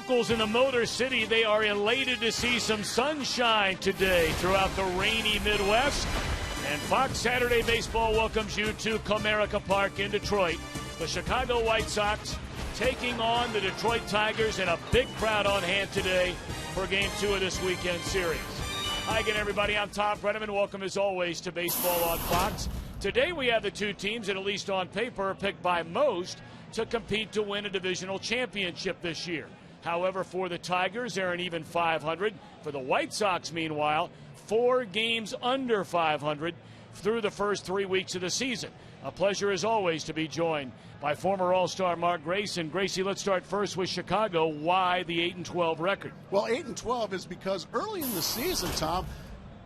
locals in the Motor City, they are elated to see some sunshine today throughout the rainy Midwest. And Fox Saturday Baseball welcomes you to Comerica Park in Detroit. The Chicago White Sox taking on the Detroit Tigers, and a big crowd on hand today for Game 2 of this weekend series. Hi again, everybody. I'm Tom Brenneman. Welcome, as always, to Baseball on Fox. Today we have the two teams that, at least on paper, are picked by most to compete to win a divisional championship this year. However, for the Tigers, they're an even 500. For the White Sox, meanwhile, 4 games under 500 through the first 3 weeks of the season. A pleasure, as always, to be joined by former All-Star Mark Grayson. Gracie, let's start first with Chicago. Why the 8-12 record? Well, 8-12 is because early in the season, Tom,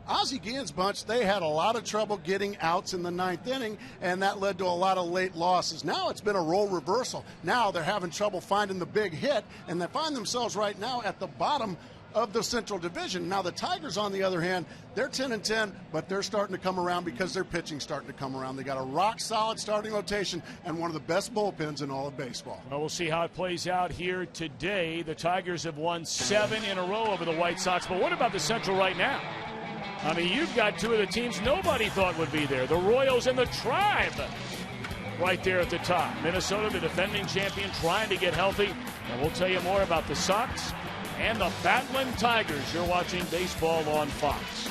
Ozzie Guillen's bunch, they had a lot of trouble getting outs in the 9th inning, and that led to a lot of late losses. Now it's been a role reversal. Now they're having trouble finding the big hit, and they find themselves right now at the bottom of the Central Division. Now the Tigers, on the other hand, they're 10-10, but they're starting to come around because their pitching's starting to come around. They got a rock-solid starting rotation and one of the best bullpens in all of baseball. Well, we'll see how it plays out here today. The Tigers have won 7 in a row over the White Sox, but what about the Central right now? I mean, you've got two of the teams nobody thought would be there, the Royals and the Tribe, right there at the top. Minnesota, the defending champion, trying to get healthy. And we'll tell you more about the Sox and the battling Tigers. You're watching Baseball on Fox.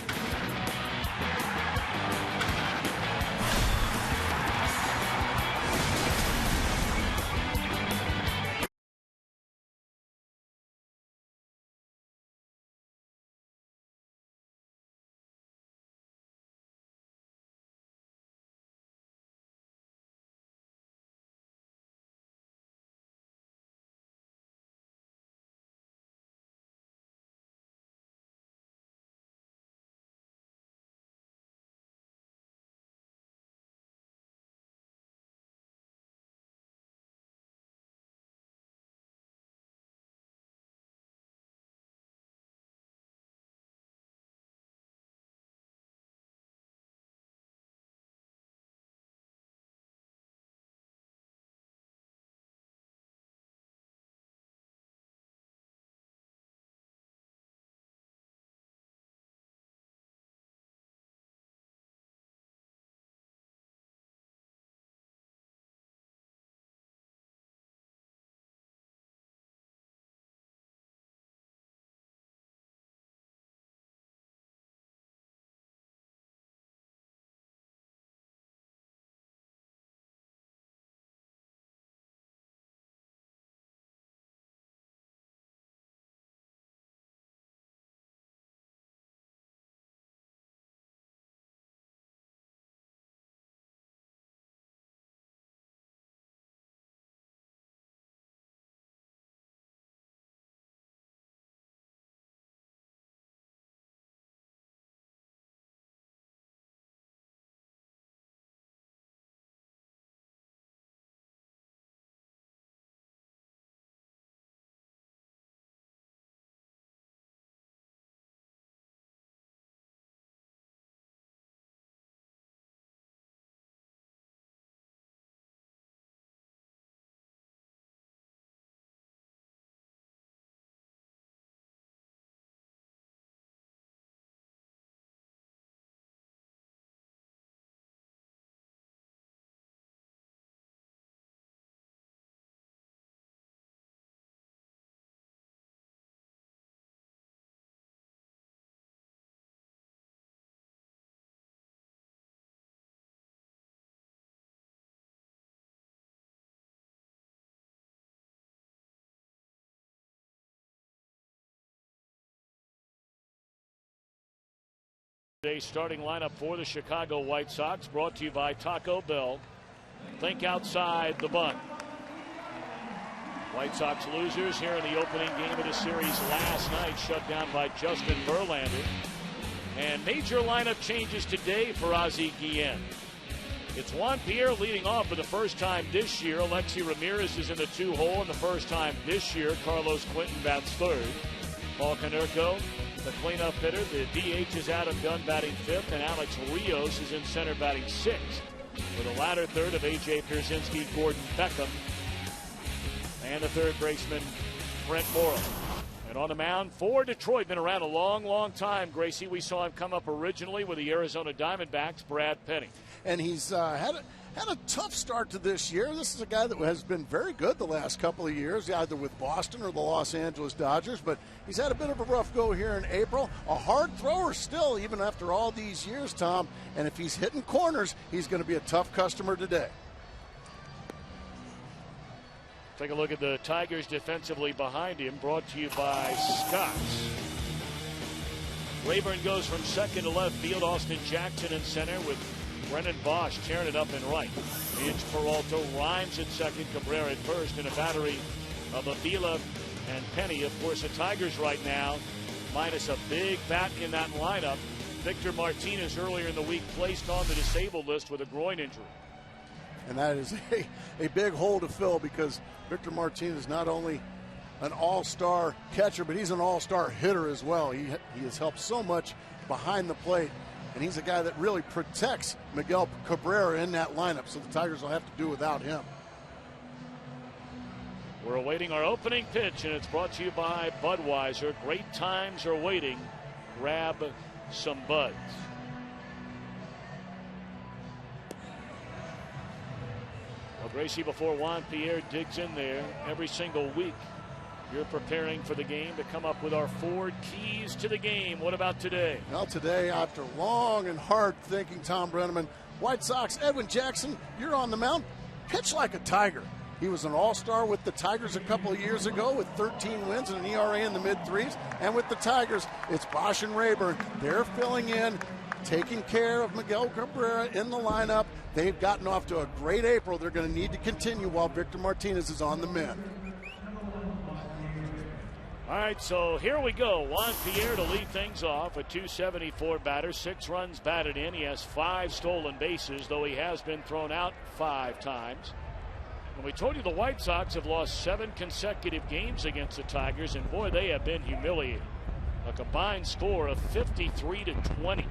Today's starting lineup for the Chicago White Sox, brought to you by Taco Bell. Think outside the bun. White Sox losers here in the opening game of the series last night, shut down by Justin Verlander. And major lineup changes today for Ozzie Guillen. It's Juan Pierre leading off for the first time this year. Alexi Ramirez is in the 2-hole, and the first time this year, Carlos Quentin bats third. Paul Konerko, the cleanup hitter. The DH is Adam Gunn batting 5th, and Alex Rios is in center batting 6th. For the latter third of A.J. Pierzynski, Gordon Beckham. And the third baseman Brent Morrow. And on the mound for Detroit, been around a long, long time, Gracie. We saw him come up originally with the Arizona Diamondbacks, Brad Penny. And he's had a tough start to this year. This is a guy that has been very good the last couple of years, either with Boston or the Los Angeles Dodgers, but he's had a bit of a rough go here in April. A hard thrower still, even after all these years, Tom, and if he's hitting corners, he's going to be a tough customer today. Take a look at the Tigers defensively behind him, brought to you by Scott's. Rayburn goes from second to left field. Austin Jackson in center with Brennan Bosch tearing it up and right. Vince Peralta rhymes at second, Cabrera at first, and a battery of Avila and Penny. Of course, the Tigers right now, minus a big bat in that lineup. Victor Martinez earlier in the week placed on the disabled list with a groin injury. And that is a big hole to fill, because Victor Martinez is not only an all-star catcher, but he's an all-star hitter as well. He has helped so much behind the plate, and he's a guy that really protects Miguel Cabrera in that lineup, so the Tigers will have to do without him. We're awaiting our opening pitch, and it's brought to you by Budweiser. Great times are waiting. Grab some buds. Well, Gracie, before Juan Pierre digs in there every single week, you're preparing for the game to come up with our 4 keys to the game. What about today? Well, today, after long and hard thinking, Tom Brenneman, White Sox, Edwin Jackson, you're on the mound. Pitch like a Tiger. He was an all-star with the Tigers a couple of years ago with 13 wins and an ERA in the mid-3s. And with the Tigers, it's Bosch and Rayburn. They're filling in, taking care of Miguel Cabrera in the lineup. They've gotten off to a great April. They're going to need to continue while Victor Martinez is on the mend. All right, so here we go. Juan Pierre to lead things off, a .274 batter, 6 runs batted in. He has 5 stolen bases, though he has been thrown out 5 times. And we told you the White Sox have lost 7 consecutive games against the Tigers, and boy, they have been humiliated. A combined score of 53-20.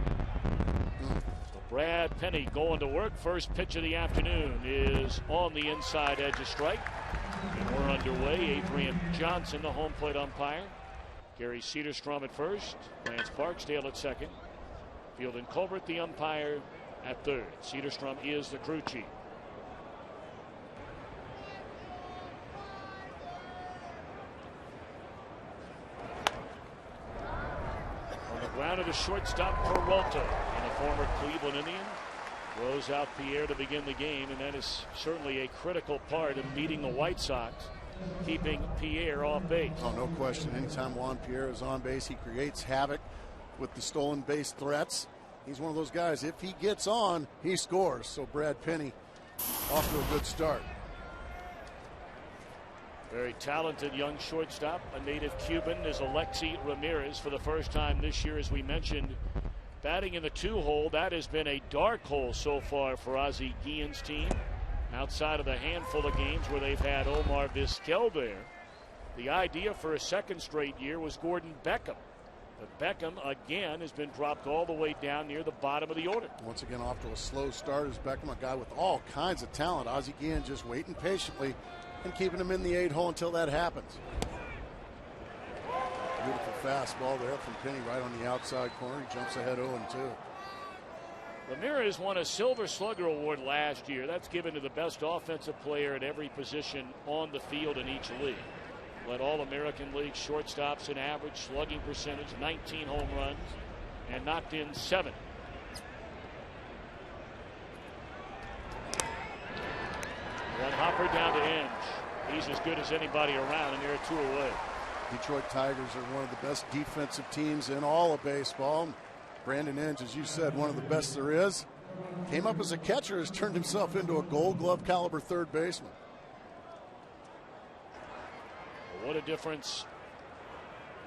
So Brad Penny going to work. First pitch of the afternoon is on the inside edge of strike. And we're underway. Adrian Johnson, the home plate umpire. Gary Cedarstrom at first. Lance Barksdale at second. Field and Colbert, the umpire, at third. Cedarstrom is the crew chief. On the ground of the shortstop, Peralta, and a former Cleveland Indian. Throws out Pierre to begin the game, and that is certainly a critical part of beating the White Sox, keeping Pierre off base. Oh, no question. Anytime Juan Pierre is on base, he creates havoc with the stolen base threats. He's one of those guys, if he gets on, he scores. So Brad Penny off to a good start. Very talented young shortstop. A native Cuban is Alexi Ramirez for the first time this year, as we mentioned. Batting in the 2-hole, that has been a dark hole so far for Ozzie Guillen's team. Outside of the handful of games where they've had Omar Vizquel there, the idea for a second straight year was Gordon Beckham. But Beckham, again, has been dropped all the way down near the bottom of the order. Once again, off to a slow start is Beckham, a guy with all kinds of talent. Ozzie Guillen just waiting patiently and keeping him in the 8-hole until that happens. Beautiful fastball there from Penny right on the outside corner. He jumps ahead 0-2. Ramirez won a Silver Slugger Award last year. That's given to the best offensive player at every position on the field in each league. Led All-American League shortstops in average slugging percentage, 19 home runs, and knocked in 7. One hopper down to Inge. He's as good as anybody around, and they're 2 away. Detroit Tigers are one of the best defensive teams in all of baseball. Brandon Inge, as you said, one of the best there is. Came up as a catcher, has turned himself into a Gold Glove caliber third baseman. What a difference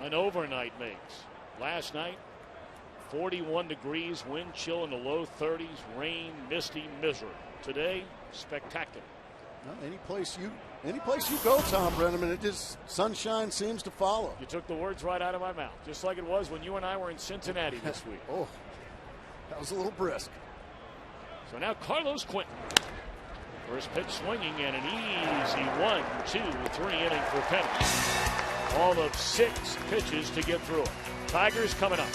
an overnight makes. Last night, 41 degrees, wind chill in the low 30s, rain, misty, miserable. Today, spectacular. Well, any place you go, Tom Brenneman, it just sunshine seems to follow. You took the words right out of my mouth, just like it was when you and I were in Cincinnati this week. Oh, that was a little brisk. So now Carlos Quentin. First pitch swinging, and an easy 1, 2, 3 inning for Penny. All of 6 pitches to get through it. Tigers coming up.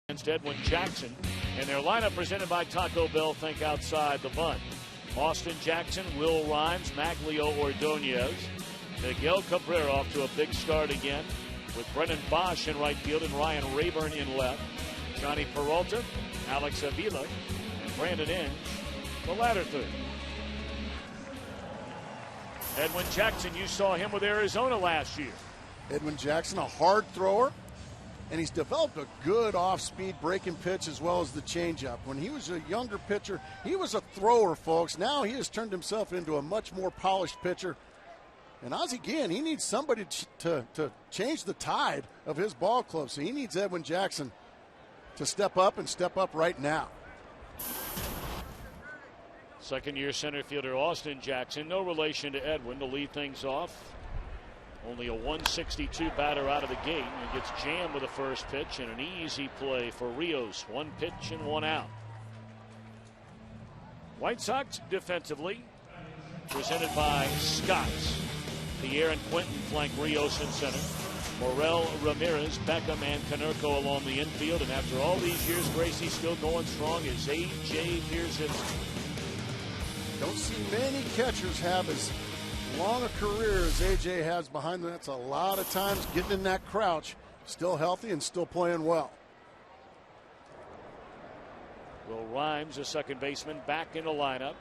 Against Edwin Jackson, and their lineup presented by Taco Bell. Think outside the bun. Austin Jackson, Will Rhymes, Maglio Ordonez, Miguel Cabrera off to a big start again with Brennan Bosch in right field and Ryan Rayburn in left. Johnny Peralta, Alex Avila, and Brandon Inge, the latter third. Edwin Jackson, you saw him with Arizona last year. Edwin Jackson, a hard thrower, and he's developed a good off-speed breaking pitch as well as the changeup. When he was a younger pitcher, he was a thrower, folks. Now he has turned himself into a much more polished pitcher. And Ozzie Guillen, he needs somebody to change the tide of his ball club. So he needs Edwin Jackson to step up and step up right now. Second-year center fielder Austin Jackson, no relation to Edwin, to lead things off. Only a 162 batter out of the gate, and gets jammed with the first pitch, and an easy play for Rios. 1 pitch and 1 out. White Sox defensively presented by Scott's. Pierre and Quinton flank Rios in center. Morel, Ramirez, Beckham, and Konerko along the infield. And after all these years, Gracie still going strong is A.J. Pierzynski. Don't see many catchers have as long a career as A.J. has behind them. That's a lot of times getting in that crouch. Still healthy and still playing well. Will Rhymes, a second baseman, back in the lineup.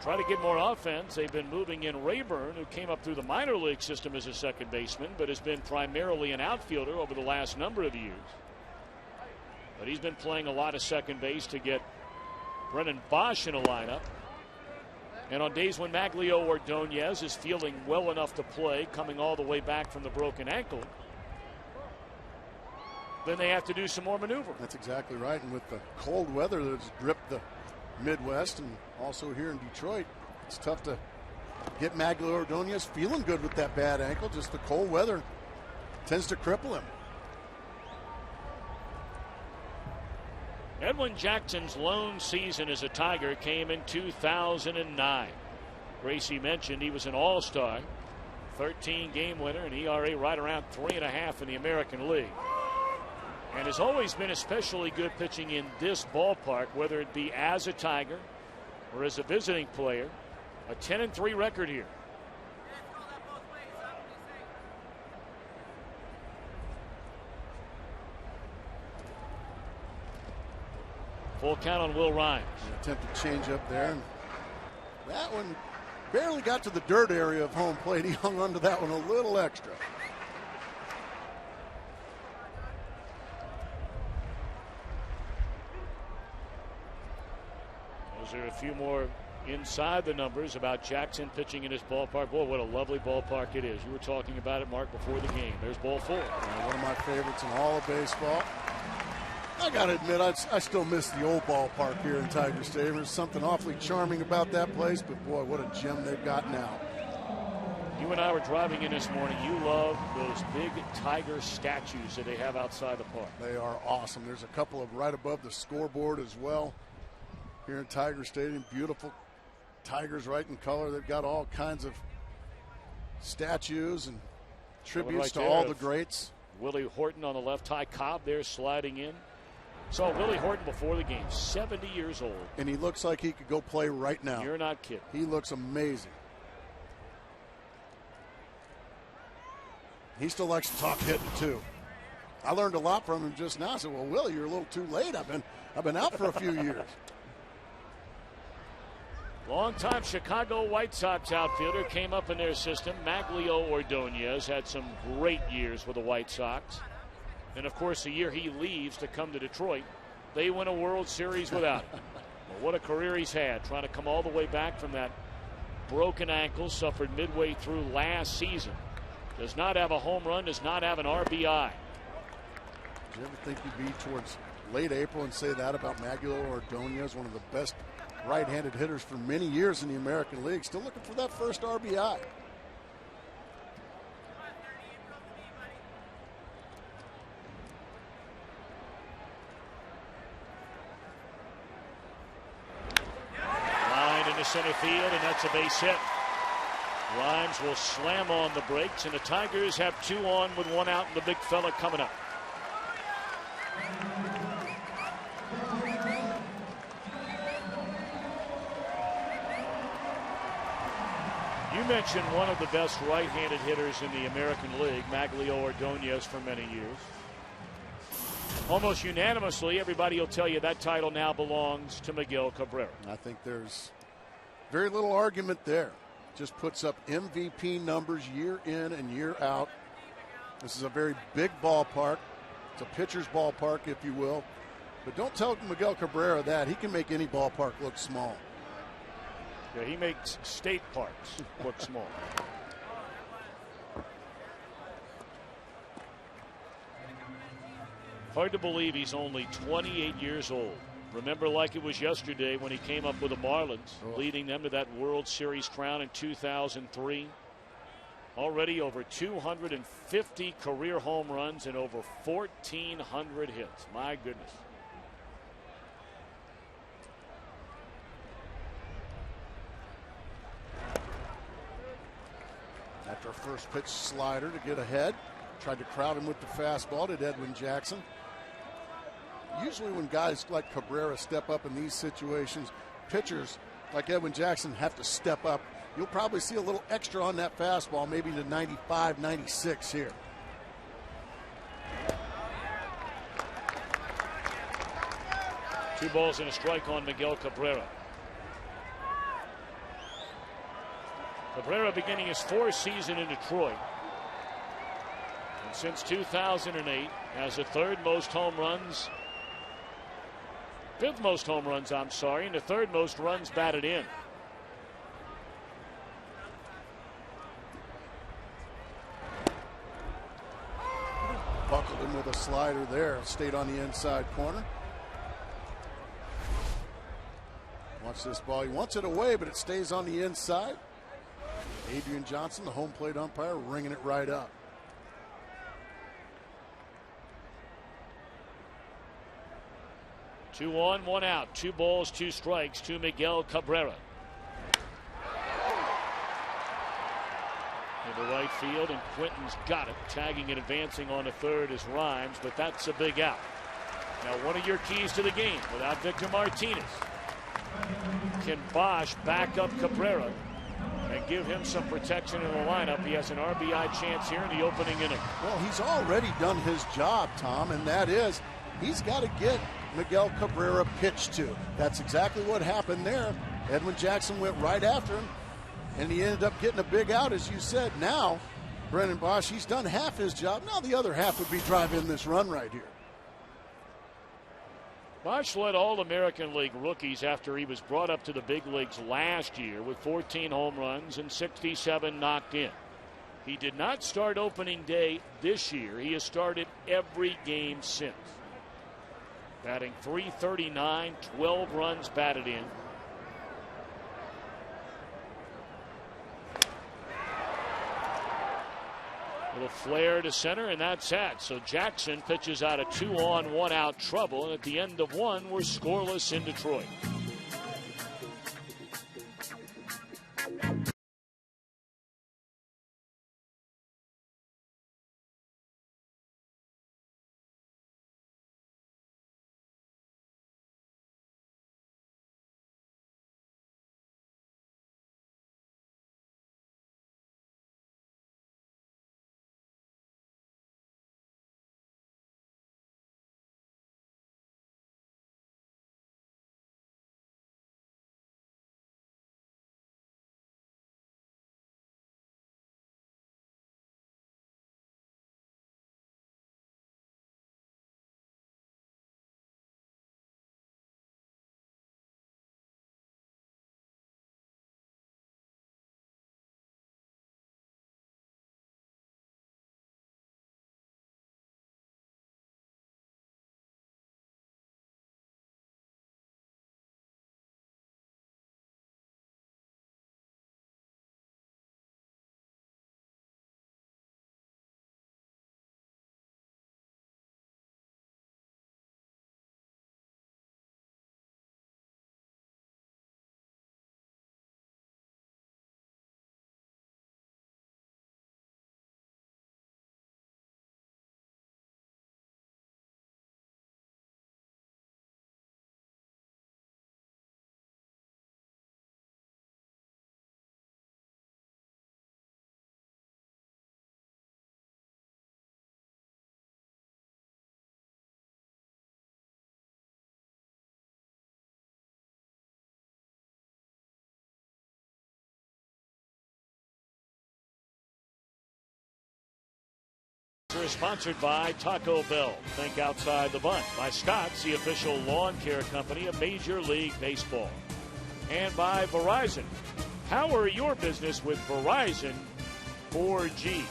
Try to get more offense. They've been moving in Rayburn, who came up through the minor league system as a second baseman, but has been primarily an outfielder over the last number of years. But he's been playing a lot of second base to get Brennan Bosch in a lineup. And on days when Maglio Ordonez is feeling well enough to play, coming all the way back from the broken ankle, then they have to do some more maneuver. That's exactly right. And with the cold weather that's dripped the Midwest and also here in Detroit, it's tough to get Maglio Ordonez feeling good with that bad ankle. Just the cold weather tends to cripple him. Edwin Jackson's lone season as a Tiger came in 2009. Gracie mentioned he was an all-star, 13-game winner, an ERA right around 3.5 in the American League. And has always been especially good pitching in this ballpark, whether it be as a Tiger or as a visiting player. A 10-3 record here. Full count on Will Rhymes. Attempted change up there. And that one barely got to the dirt area of home plate. He hung onto that one a little extra. Those are a few more inside the numbers about Jackson pitching in his ballpark. Boy, what a lovely ballpark it is. You were talking about it, Mark, before the game. There's ball 4. One of my favorites in all of baseball. I got to admit, I still miss the old ballpark here in Tiger Stadium. There's something awfully charming about that place, but boy, what a gem they've got now. You and I were driving in this morning. You love those big Tiger statues that they have outside the park. They are awesome. There's a couple of right above the scoreboard as well here in Tiger Stadium. Beautiful Tigers right in color. They've got all kinds of statues and tributes to all the greats. Willie Horton on the left, Ty Cobb there sliding in. Saw Willie Horton before the game, 70 years old. And he looks like he could go play right now. You're not kidding. He looks amazing. He still likes to talk hitting too. I learned a lot from him just now. I said, well, Willie, you're a little too late. I've been out for a few years. Longtime Chicago White Sox outfielder came up in their system. Maglio Ordonez had some great years with the White Sox. And, of course, the year he leaves to come to Detroit, they win a World Series without him. But what a career he's had, trying to come all the way back from that broken ankle suffered midway through last season. Does not have a home run, does not have an RBI. Did you ever think you'd be towards late April and say that about Maglio Ordonez, one of the best right-handed hitters for many years in the American League, still looking for that first RBI? Line into center field, and that's a base hit. Rhymes will slam on the brakes, and the Tigers have 2 on with 1 out, and the big fella coming up. You mentioned one of the best right-handed hitters in the American League, Maglio Ordonez, for many years. Almost unanimously, everybody will tell you that title now belongs to Miguel Cabrera. I think there's very little argument there. Just puts up MVP numbers year in and year out. This is a very big ballpark. It's a pitcher's ballpark, if you will. But don't tell Miguel Cabrera that. He can make any ballpark look small. Yeah, he makes state parks look small. Hard to believe he's only 28 years old. Remember like it was yesterday when he came up with the Marlins, leading them to that World Series crown in 2003. Already over 250 career home runs and over 1,400 hits. My goodness. After a first pitch slider to get ahead, tried to crowd him with the fastball, did Edwin Jackson. Usually when guys like Cabrera step up in these situations, pitchers like Edwin Jackson have to step up. You'll probably see a little extra on that fastball, maybe to 95, 96 here. Two balls and a strike on Miguel Cabrera. Cabrera beginning his 4th season in Detroit. And since 2008 has the 5th most home runs, and the 3rd most runs batted in. Buckled him with a slider there, stayed on the inside corner. Watch this ball. He wants it away, but it stays on the inside. Adrian Johnson, the home plate umpire, ringing it right up. Two on, 1 out. 2 balls, 2 strikes to Miguel Cabrera. Into right field, and Quinton's got it. Tagging and advancing on to third is Rhymes, but that's a big out. Now, one of your keys to the game without Victor Martinez. Can Bosch back up Cabrera and give him some protection in the lineup? He has an RBI chance here in the opening inning. Well, he's already done his job, Tom, and that is he's got to get Miguel Cabrera pitched to. That's exactly what happened there. Edwin Jackson went right after him, and he ended up getting a big out, as you said. Now, Brennan Bosch, he's done half his job. Now the other half would be drive in this run right here. Bosch led all American League rookies after he was brought up to the big leagues last year with 14 home runs and 67 knocked in. He did not start opening day this year. He has started every game since. Batting .339, 12 runs batted in. Little flare to center, and that's that. So Jackson pitches out of 2 on, 1 out trouble, and at the end of 1, we're scoreless in Detroit. Are sponsored by Taco Bell. Think outside the bunch. By Scott's, the official lawn care company of Major League Baseball. And by Verizon. Power your business with Verizon 4G.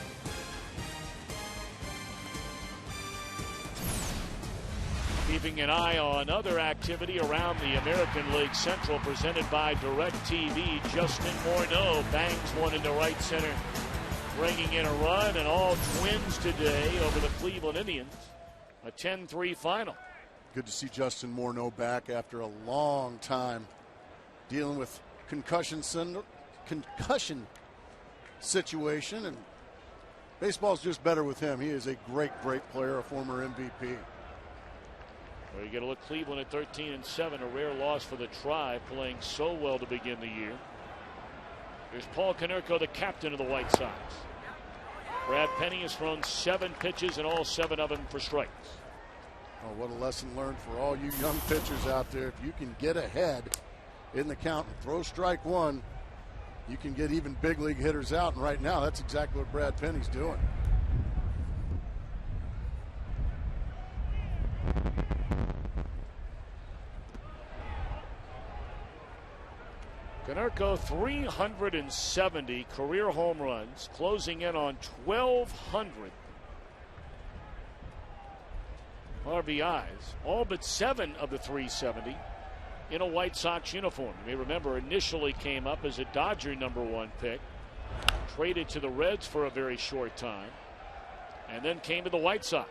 Keeping an eye on other activity around the American League Central, presented by DirecTV. Justin Morneau bangs one into right center, bringing in a run, and all Twins today over the Cleveland Indians. A 10-3 final. Good to see Justin Morneau back after a long time dealing with concussion situation, and baseball's just better with him. He is a great player, a former MVP. Well, you get a look. Cleveland at 13-7, a rare loss for the Tribe, playing so well to begin the year. Here's Paul Konerko, the captain of the White Sox. Brad Penny has thrown 7 pitches, and all 7 of them for strikes. Oh, what a lesson learned for all you young pitchers out there. If you can get ahead in the count and throw strike 1, you can get even big league hitters out. And right now, that's exactly what Brad Penny's doing. Konerko, 370 career home runs, closing in on 1,200 RBIs, all but 7 of the 370 in a White Sox uniform. You may remember, initially came up as a Dodger #1 pick, traded to the Reds for a very short time, and then came to the White Sox.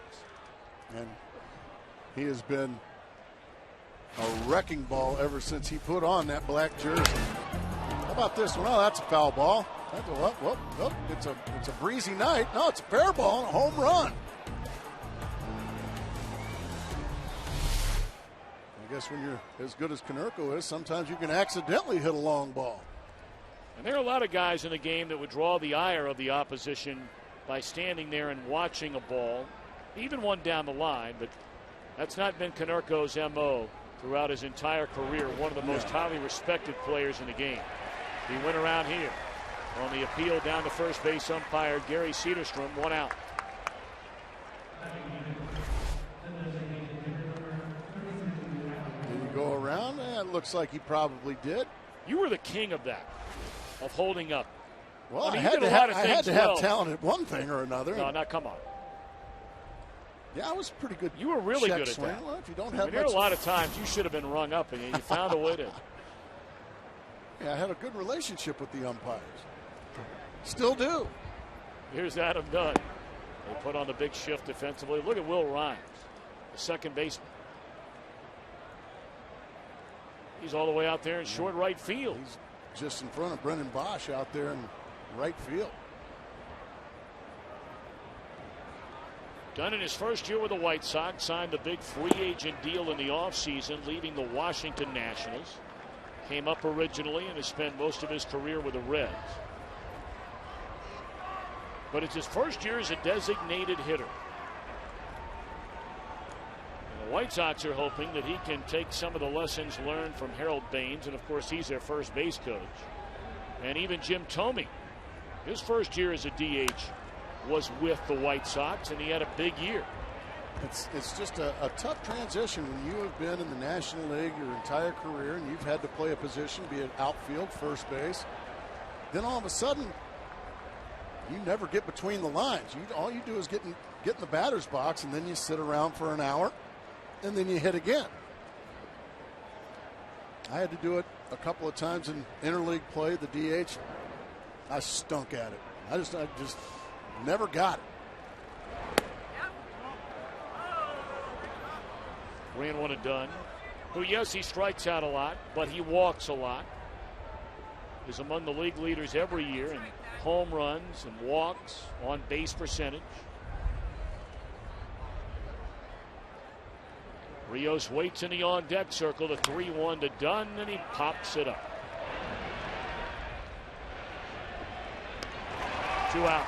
And he has been a wrecking ball ever since he put on that black jersey. How about this one? Oh, that's a foul ball. It's a breezy night. No, it's a fair ball and a home run. I guess when you're as good as Konerko is, sometimes you can accidentally hit a long ball. And there are a lot of guys in the game that would draw the ire of the opposition by standing there and watching a ball, even one down the line, but that's not been Konerko's MO throughout his entire career. One of the most highly respected players in the game. He went around here on the appeal down to first base umpire Gary Cederstrom, 1 out. Did he go around? It looks like he probably did. You were the king of that, of holding up. Well, I had to have talent at one thing or another. No, come on. Yeah, it was pretty good. You were really good at swing. that. Well, if you don't have there are a lot of times you should have been rung up, and you found a way to. Yeah, I had a good relationship with the umpires. Still do. Here's Adam Dunn. They put on the big shift defensively. Look at Will Rhymes, the second baseman. He's all the way out there in short right field. He's just in front of Brendan Bosch out there in right field. Dunn in his first year with the White Sox signed the big free agent deal in the offseason, leaving the Washington Nationals. Came up originally and has spent most of his career with the Reds. But it's his first year as a designated hitter. And the White Sox are hoping that he can take some of the lessons learned from Harold Baines, and of course he's their first base coach. And even Jim Thome, his first year as a DH was with the White Sox, and he had a big year. It's just a tough transition when you have been in the National League your entire career and you've had to play a position, be it outfield, first base. Then all of a sudden, you never get between the lines. All you do is get in the batter's box, and then you sit around for an hour, and then you hit again. I had to do it a couple of times in interleague play, the DH. I stunk at it. I just never got it. 3-1 and Dunn, who, yes, he strikes out a lot, but he walks a lot. Is among the league leaders every year in home runs and walks, on base percentage. Rios waits in the on deck circle. The 3-1 to Dunn, and he pops it up. 2 out.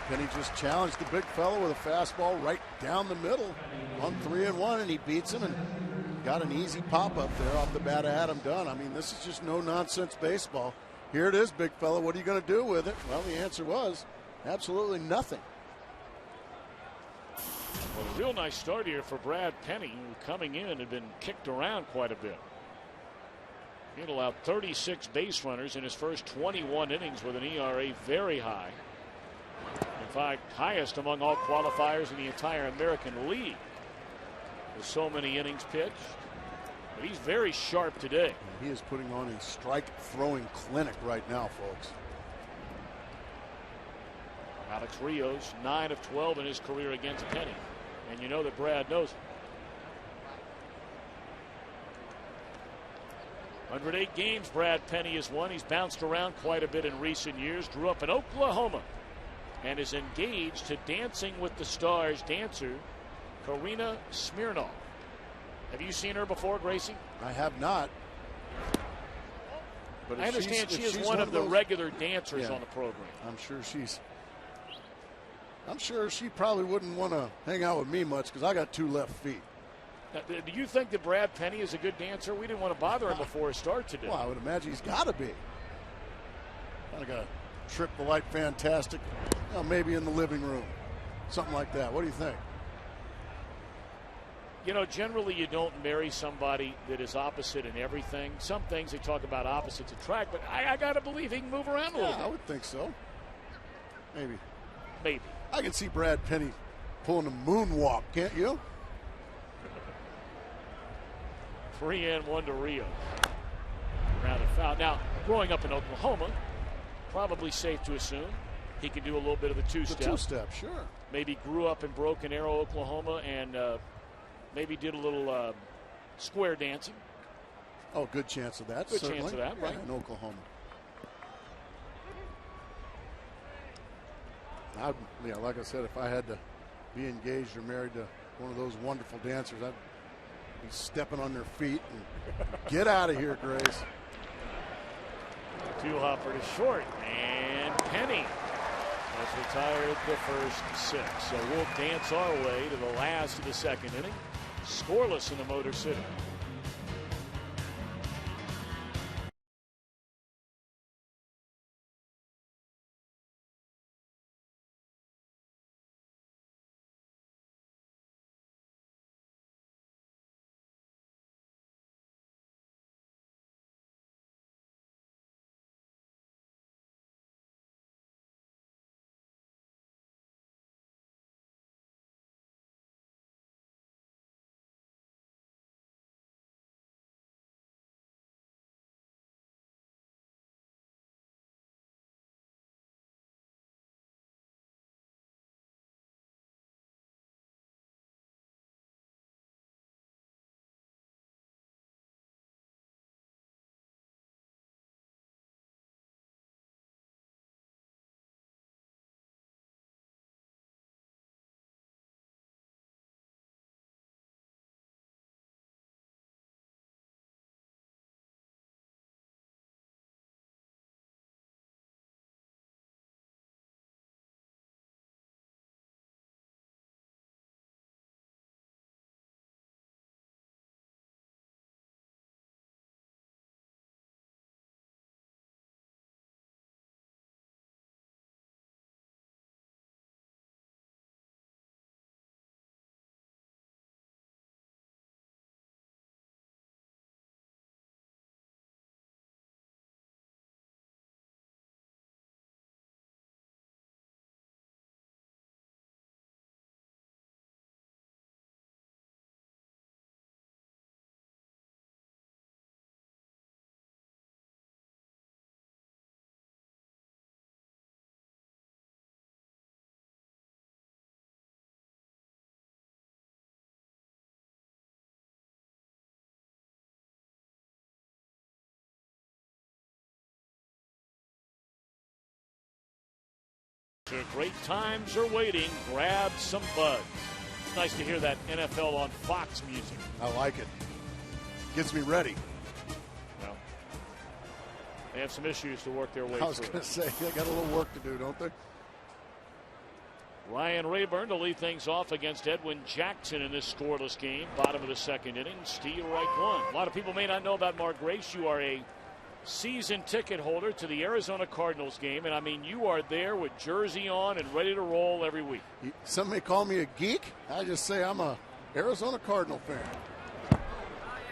Penny just challenged the big fellow with a fastball right down the middle on 3-1, and he beats him and got an easy pop up there off the bat of Adam Dunn. I mean, this is just no nonsense baseball. Here it is, big fella. What are you going to do with it? Well, the answer was absolutely nothing. Well, a real nice start here for Brad Penny, who coming in had been kicked around quite a bit. He had allowed 36 base runners in his first 21 innings with an ERA very high. In fact, highest among all qualifiers in the entire American League with so many innings pitched. But he's very sharp today. He is putting on a strike throwing clinic right now, folks. Alex Rios, 9 of 12 in his career against Penny. And you know that Brad knows it. 108 games Brad Penny has won. He's bounced around quite a bit in recent years. Grew up in Oklahoma and is engaged to Dancing with the Stars dancer Karina Smirnoff. Have you seen her before, Gracie? I have not. But I understand she is one of the regular dancers on the program. I'm sure she probably wouldn't want to hang out with me much because I got 2 left feet. Now, do you think that Brad Penny is a good dancer? We didn't want to bother him before his start today. Well, I would imagine he's got to be. I got to trip the light fantastic. Maybe in the living room. Something like that. What do you think? You know, generally you don't marry somebody that is opposite in everything. Some things they talk about opposites attract, but I got to believe he can move around a little bit. I would think so. Maybe. Maybe. I can see Brad Penny pulling a moonwalk, can't you? 3-1 to Rio. Grounded foul. Now, growing up in Oklahoma, probably safe to assume he can do a little bit of the two-step. The two-step, sure. Maybe grew up in Broken Arrow, Oklahoma, and maybe did a little square dancing. Oh, good chance of that. Good certainly. Chance of that, right? In Oklahoma. Like I said, if I had to be engaged or married to one of those wonderful dancers, I'd be stepping on their feet and get out of here, Grace. Two-hopper to short, and Penny has retired the first 6. So we'll dance our way to the last of the second inning. Scoreless in the Motor City. Great times are waiting. Grab some buzz. It's nice to hear that NFL on Fox music. I like it. Gets me ready. Well, they have some issues to work their way through. I was going to say, they got a little work to do, don't they? Ryan Rayburn to lead things off against Edwin Jackson in this scoreless game. Bottom of the second inning. Steele right one. A lot of people may not know about Mark Grace. You are a season ticket holder to the Arizona Cardinals game, and I mean you are there with jersey on and ready to roll every week. Some may call me a geek. I just say I'm a Arizona Cardinal fan.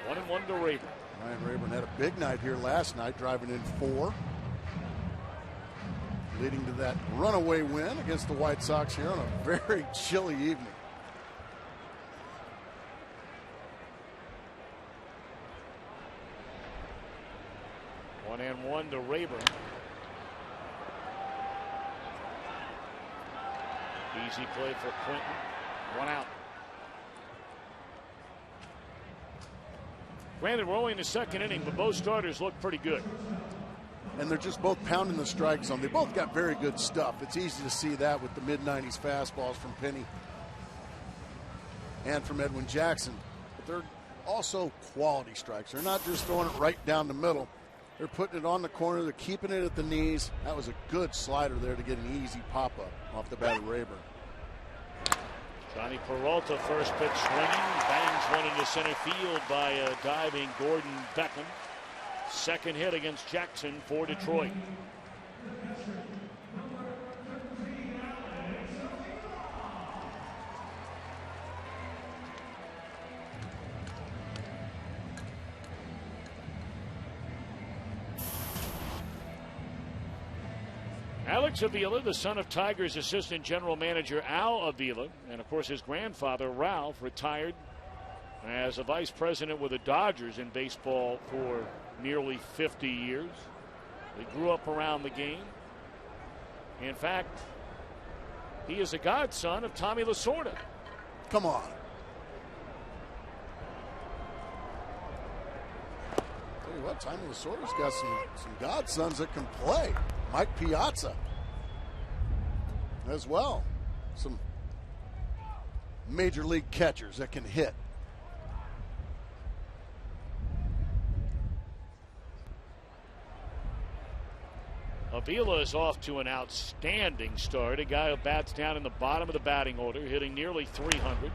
1-1 to Rayburn. Ryan Rayburn had a big night here last night, driving in 4, leading to that runaway win against the White Sox here on a very chilly evening. And 1 to Rayburn. Easy play for Quinton. 1 out. Granted, we're only in the second inning, but both starters look pretty good. And they're just both pounding the strike zone. They both got very good stuff. It's easy to see that with the mid-90s fastballs from Penny and from Edwin Jackson. But they're also quality strikes. They're not just throwing it right down the middle. They're putting it on the corner. They're keeping it at the knees. That was a good slider there to get an easy pop-up off the bat of Rayburn. Johnny Peralta, first pitch swinging. Bangs one into center field by a diving Gordon Beckham. Second hit against Jackson for Detroit. Alex Avila, the son of Tigers assistant general manager Al Avila, and of course his grandfather Ralph, retired as a vice president with the Dodgers in baseball for nearly 50 years. They grew up around the game. In fact, he is a godson of Tommy Lasorda. Come on. Tell you what, Tommy Lasorda's got some godsons that can play. Mike Piazza as well. Some major league catchers that can hit. Avila is off to an outstanding start. A guy who bats down in the bottom of the batting order, hitting nearly 300.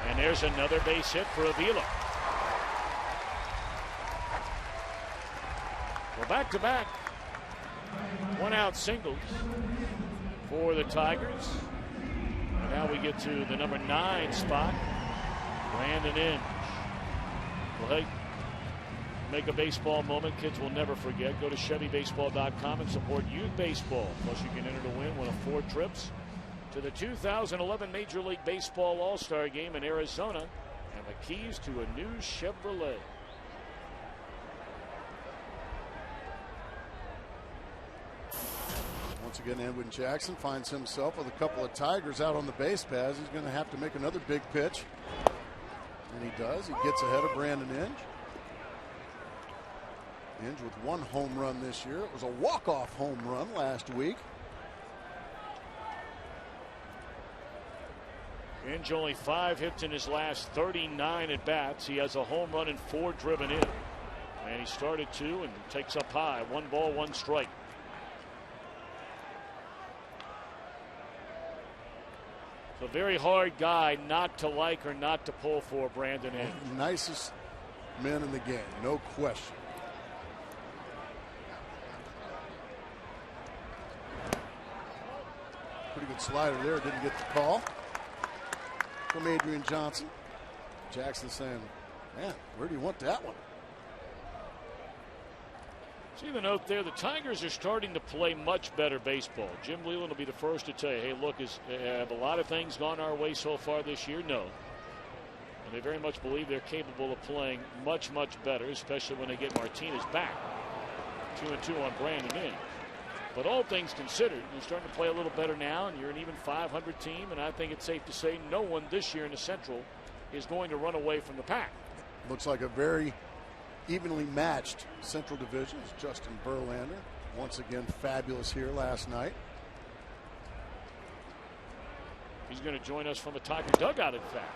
And there's another base hit for Avila. Well, back-to-back 1-out singles for the Tigers. And now we get to the number 9 spot, Brandon Inge. Well, hey, make a baseball moment kids will never forget. Go to ChevyBaseball.com and support youth baseball. Plus, you can enter to win one of 4 trips to the 2011 Major League Baseball All-Star Game in Arizona and the keys to a new Chevrolet. Once again, Edwin Jackson finds himself with a couple of Tigers out on the base paths. He's going to have to make another big pitch. And he does. He gets ahead of Brandon Inge. Inge with 1 home run this year. It was a walk-off home run last week. Inge only 5 hits in his last 39 at-bats. He has a home run and 4 driven in. And he started 2 and takes up high. 1 ball, 1 strike. A very hard guy not to like or not to pull for, Brandon Inge. Nicest men in the game, no question. Pretty good slider there, didn't get the call from Adrian Johnson. Jackson saying, man, where do you want that one? See the note there, the Tigers are starting to play much better baseball. Jim Leyland will be the first to tell you, hey, look, have a lot of things gone our way so far this year? No. And they very much believe they're capable of playing much, much better, especially when they get Martinez back. 2-2 on Brandon Inge. But all things considered, you're starting to play a little better now, and you're an even 500 team, and I think it's safe to say no one this year in the Central is going to run away from the pack. Looks like a very evenly matched Central Division. Justin Verlander once again fabulous here last night. going to join us from the Tiger dugout, in fact,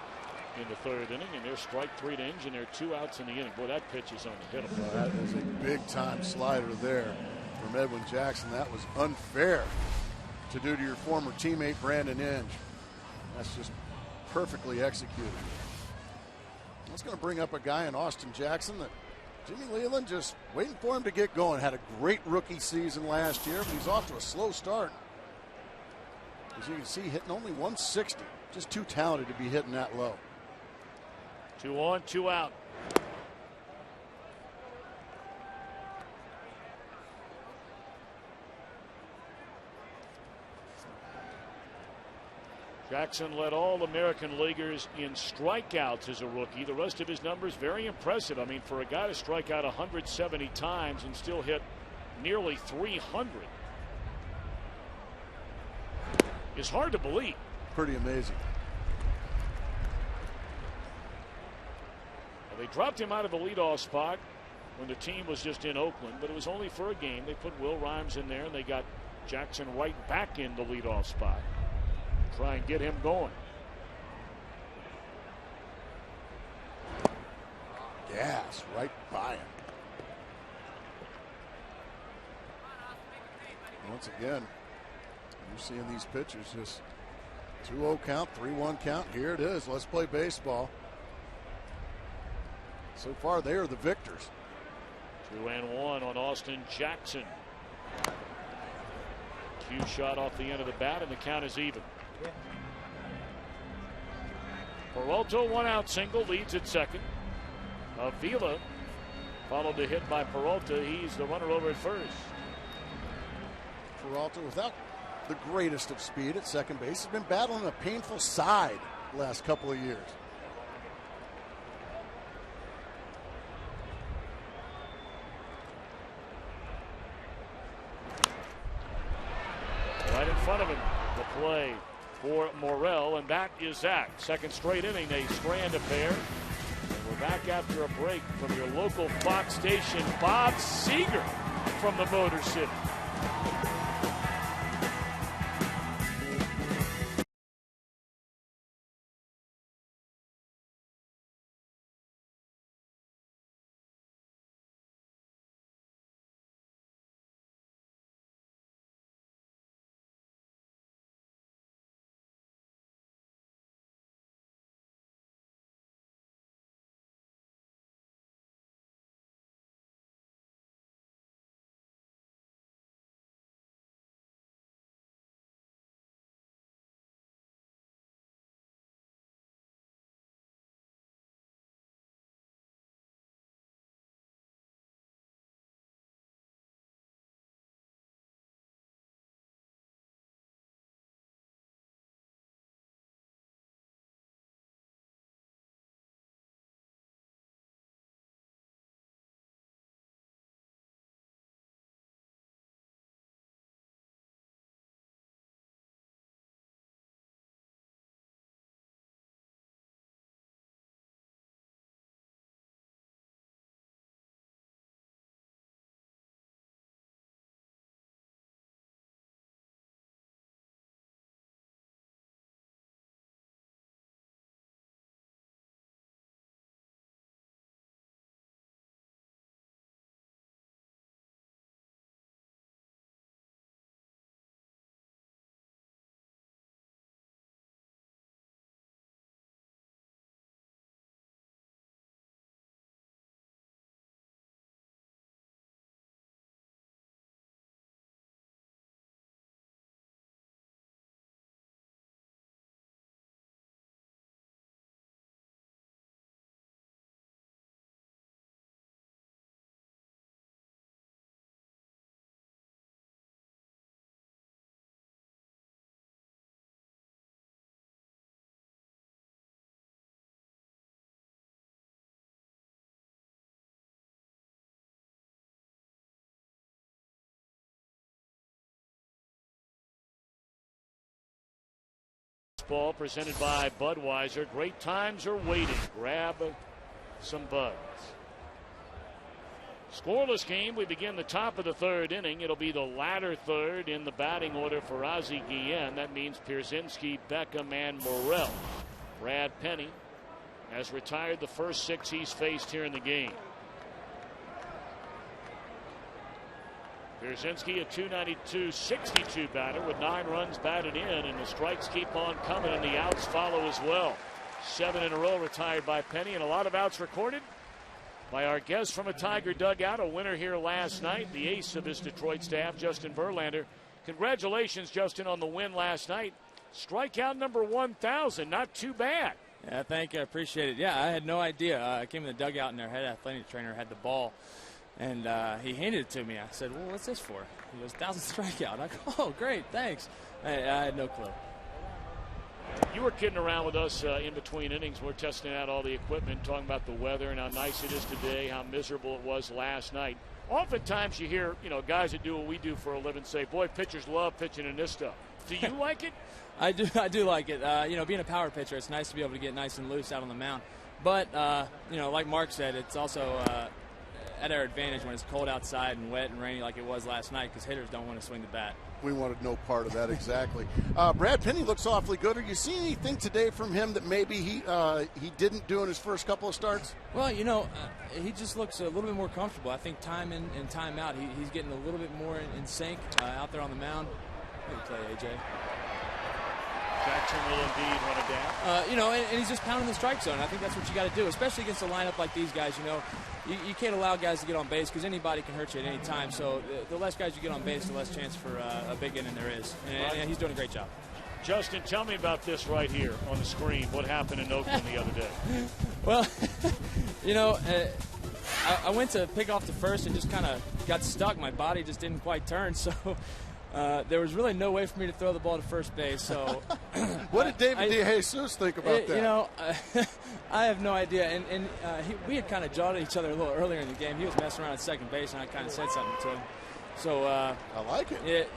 in the third inning. And they're strike three to engineer 2 outs in the inning. Boy, that pitch is unhittable. That was a big-time slider there from Edwin Jackson. That was unfair to do to your former teammate Brandon Inge. That's just perfectly executed. That's going to bring up a guy in Austin Jackson that Jimmy Leland just waiting for him to get going. Had a great rookie season last year, but he's off to a slow start. As you can see, hitting only 160. Just too talented to be hitting that low. 2 on, 2 out. Jackson led all American leaguers in strikeouts as a rookie. The rest of his numbers very impressive. I mean, for a guy to strike out 170 times and still hit nearly 300 is hard to believe. Pretty amazing. Well, they dropped him out of the leadoff spot when the team was just in Oakland, but it was only for a game. They put Will Rhymes in there, and they got Jackson right back in the leadoff spot. Try and get him going. Gas right by him. Once again, you're seeing these pitchers just 2-0 count, 3-1 count. Here it is. Let's play baseball. So far, they are the victors. 2-1 on Austin Jackson. Cue shot off the end of the bat, and the count is even. Peralta, 1-out single, leads at second. Avila followed the hit by Peralta. He's the runner over at first. Peralta, without the greatest of speed at second base, has been battling a painful side the last couple of years. Right in front of him, the play for Morel, and that is that. Second straight inning, they strand a pair. And we're back after a break from your local Fox station. Bob Seeger from the Motor City. Ball presented by Budweiser. Great times are waiting. Grab some buds. Scoreless game. We begin the top of the third inning. It'll be the latter third in the batting order for Ozzie Guillen. That means Pierzynski, Beckham, and Morrell. Brad Penny has retired the first 6 he's faced here in the game. Pierzynski, a .292 batter with 9 runs batted in, and the strikes keep on coming and the outs follow as well. 7 in a row retired by Penny, and a lot of outs recorded by our guest from a Tiger dugout, a winner here last night, the ace of his Detroit staff, Justin Verlander. Congratulations, Justin, on the win last night. Strikeout number 1,000, not too bad. Yeah, thank you. I appreciate it. Yeah, I had no idea. I came in the dugout and their head athletic trainer had the ball, and he handed it to me. I said, well, what's this for? He goes, 1,000 strikeout. I go, oh, great, thanks. I had no clue. You were kidding around with us in between innings. We're testing out all the equipment, talking about the weather and how nice it is today, how miserable it was last night. Oftentimes you hear, guys that do what we do for a living say, boy, pitchers love pitching in this stuff. Do you like it? I do like it. Being a power pitcher, it's nice to be able to get nice and loose out on the mound. But, like Mark said, it's also at our advantage when it's cold outside and wet and rainy like it was last night, because hitters don't want to swing the bat. We wanted no part of that, exactly. Brad Penny looks awfully good. Are you seeing anything today from him that maybe he didn't do in his first couple of starts? Well, he just looks a little bit more comfortable. I think time in and time out, he's getting a little bit more in sync out there on the mound. What do you tell you, AJ? Jackson will indeed run it down. And he's just pounding the strike zone. I think that's what you got to do, especially against a lineup like these guys. You can't allow guys to get on base because anybody can hurt you at any time. So the less guys you get on base, the less chance for a big inning there is. And he's doing a great job. Justin, tell me about this right here on the screen. What happened in Oakland the other day? Well, I went to pick off the first and just kind of got stuck. My body just didn't quite turn, so there was really no way for me to throw the ball to first base. So, what did David DeJesus think about that? I have no idea. And we had kind of jawed at each other a little earlier in the game. He was messing around at second base, and I kind of said something to him. So I like it.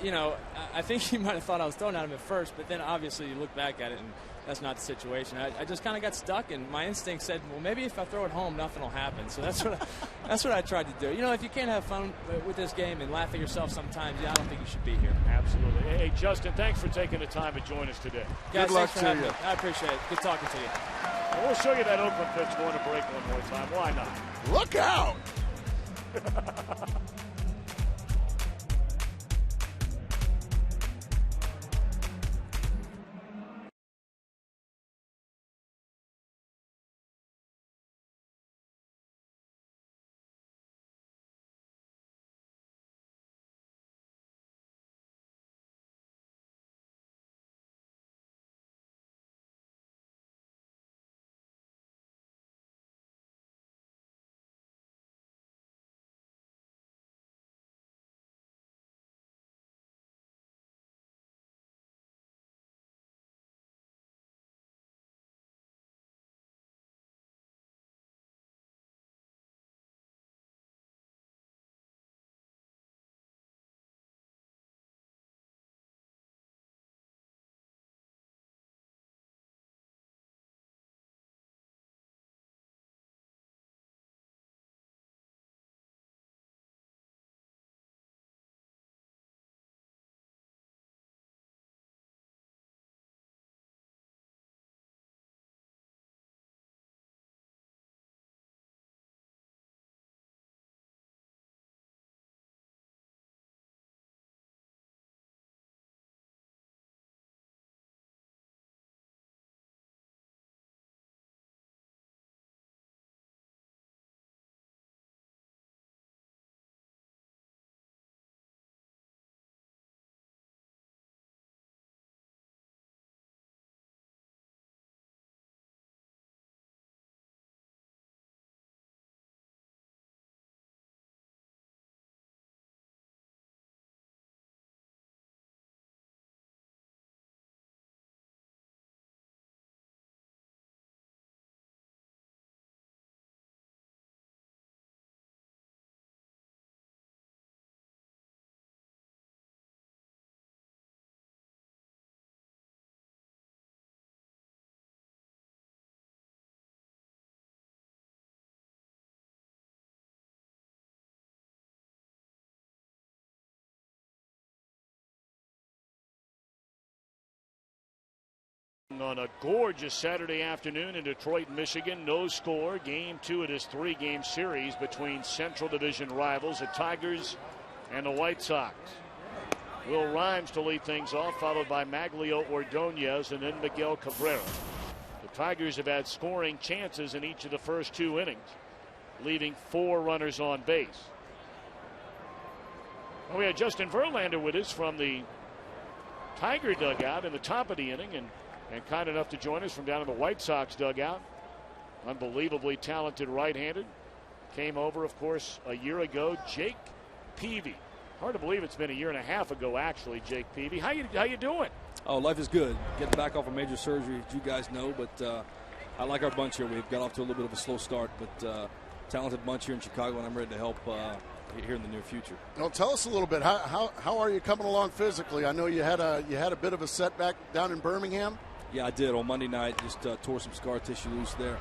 I think he might have thought I was throwing at him at first, but then obviously you look back at it, and that's not the situation. I just kind of got stuck, and my instinct said, well, maybe if I throw it home, nothing will happen. So that's what I tried to do. If you can't have fun with this game and laugh at yourself sometimes, I don't think you should be here. Absolutely. Hey, Justin, thanks for taking the time to join us today. Guys, good luck thanks for having to me. you. I appreciate it. Good talking to you. Well, we'll show you that Oakland pitch going to break one more time. Why not? Look out! On a gorgeous Saturday afternoon in Detroit, Michigan. No score. Game 2 of this 3-game series between Central Division rivals, the Tigers and the White Sox. Will Rhymes to lead things off, followed by Maglio Ordonez and then Miguel Cabrera. The Tigers have had scoring chances in each of the first 2 innings, leaving 4 runners on base. Well, we had Justin Verlander with us from the Tiger dugout in the top of the inning, and kind enough to join us from down in the White Sox dugout. Unbelievably talented right-handed. Came over, of course, a year ago. Jake Peavy. Hard to believe it's been a year and a half ago, actually, Jake Peavy. How you doing? Oh, life is good. Getting back off a major surgery, as you guys know, but I like our bunch here. We've got off to a little bit of a slow start, but talented bunch here in Chicago, and I'm ready to help here in the near future. Well, tell us a little bit. How are you coming along physically? I know you had a bit of a setback down in Birmingham. Yeah, I did on Monday night. Just tore some scar tissue loose there,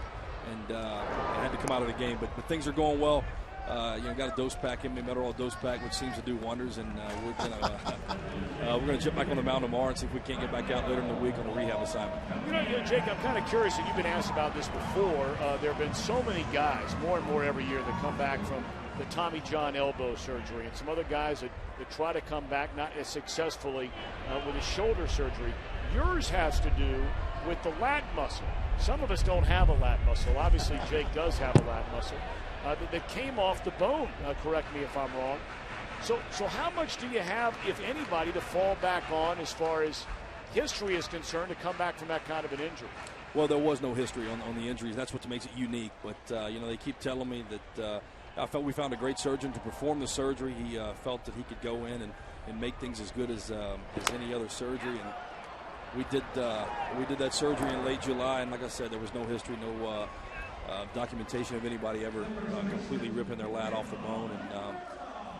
and I had to come out of the game. But things are going well. Got a dose pack in me, Meteorol dose pack, which seems to do wonders. And we're gonna jump back on the mound tomorrow and see if we can't get back out later in the week on a rehab assignment. Jake, I'm kind of curious, and you've been asked about this before. There have been so many guys, more and more every year, that come back from the Tommy John elbow surgery, and some other guys that try to come back not as successfully with a shoulder surgery. Yours has to do with the lat muscle. Some of us don't have a lat muscle. Obviously, Jake does have a lat muscle that came off the bone. Correct me if I'm wrong. So how much do you have, if anybody, to fall back on as far as history is concerned to come back from that kind of an injury? Well, there was no history on the injuries. That's what makes it unique. But, they keep telling me that I felt we found a great surgeon to perform the surgery. He felt that he could go in and make things as good as any other surgery. And we did that surgery in late July, and like I said, there was no history, no documentation of anybody ever completely ripping their lat off the bone. And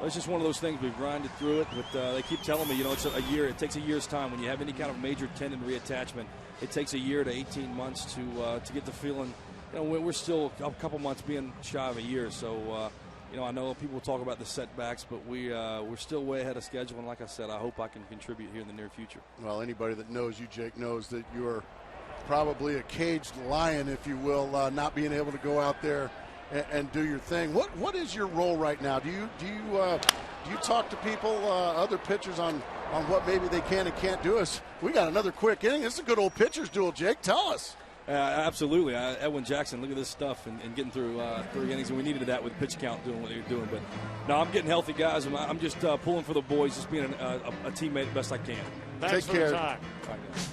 it's just one of those things. We've grinded through it, but they keep telling me, it's a year. It takes a year's time when you have any kind of major tendon reattachment. It takes a year to 18 months to get the feeling. We're still a couple months being shy of a year, so. I know people talk about the setbacks, but we're still way ahead of schedule. And like I said, I hope I can contribute here in the near future. Well, anybody that knows you, Jake, knows that you're probably a caged lion, if you will, not being able to go out there and do your thing. What is your role right now? Do you talk to people, other pitchers, on what maybe they can and can't do? We got another quick inning. This is a good old pitcher's duel, Jake. Tell us. Absolutely. Edwin Jackson, look at this stuff and getting through 3 innings, and we needed that with pitch count doing what they were doing. But no, I'm getting healthy, guys. I'm just pulling for the boys, just being a teammate best I can. Thanks for the time. All right, guys.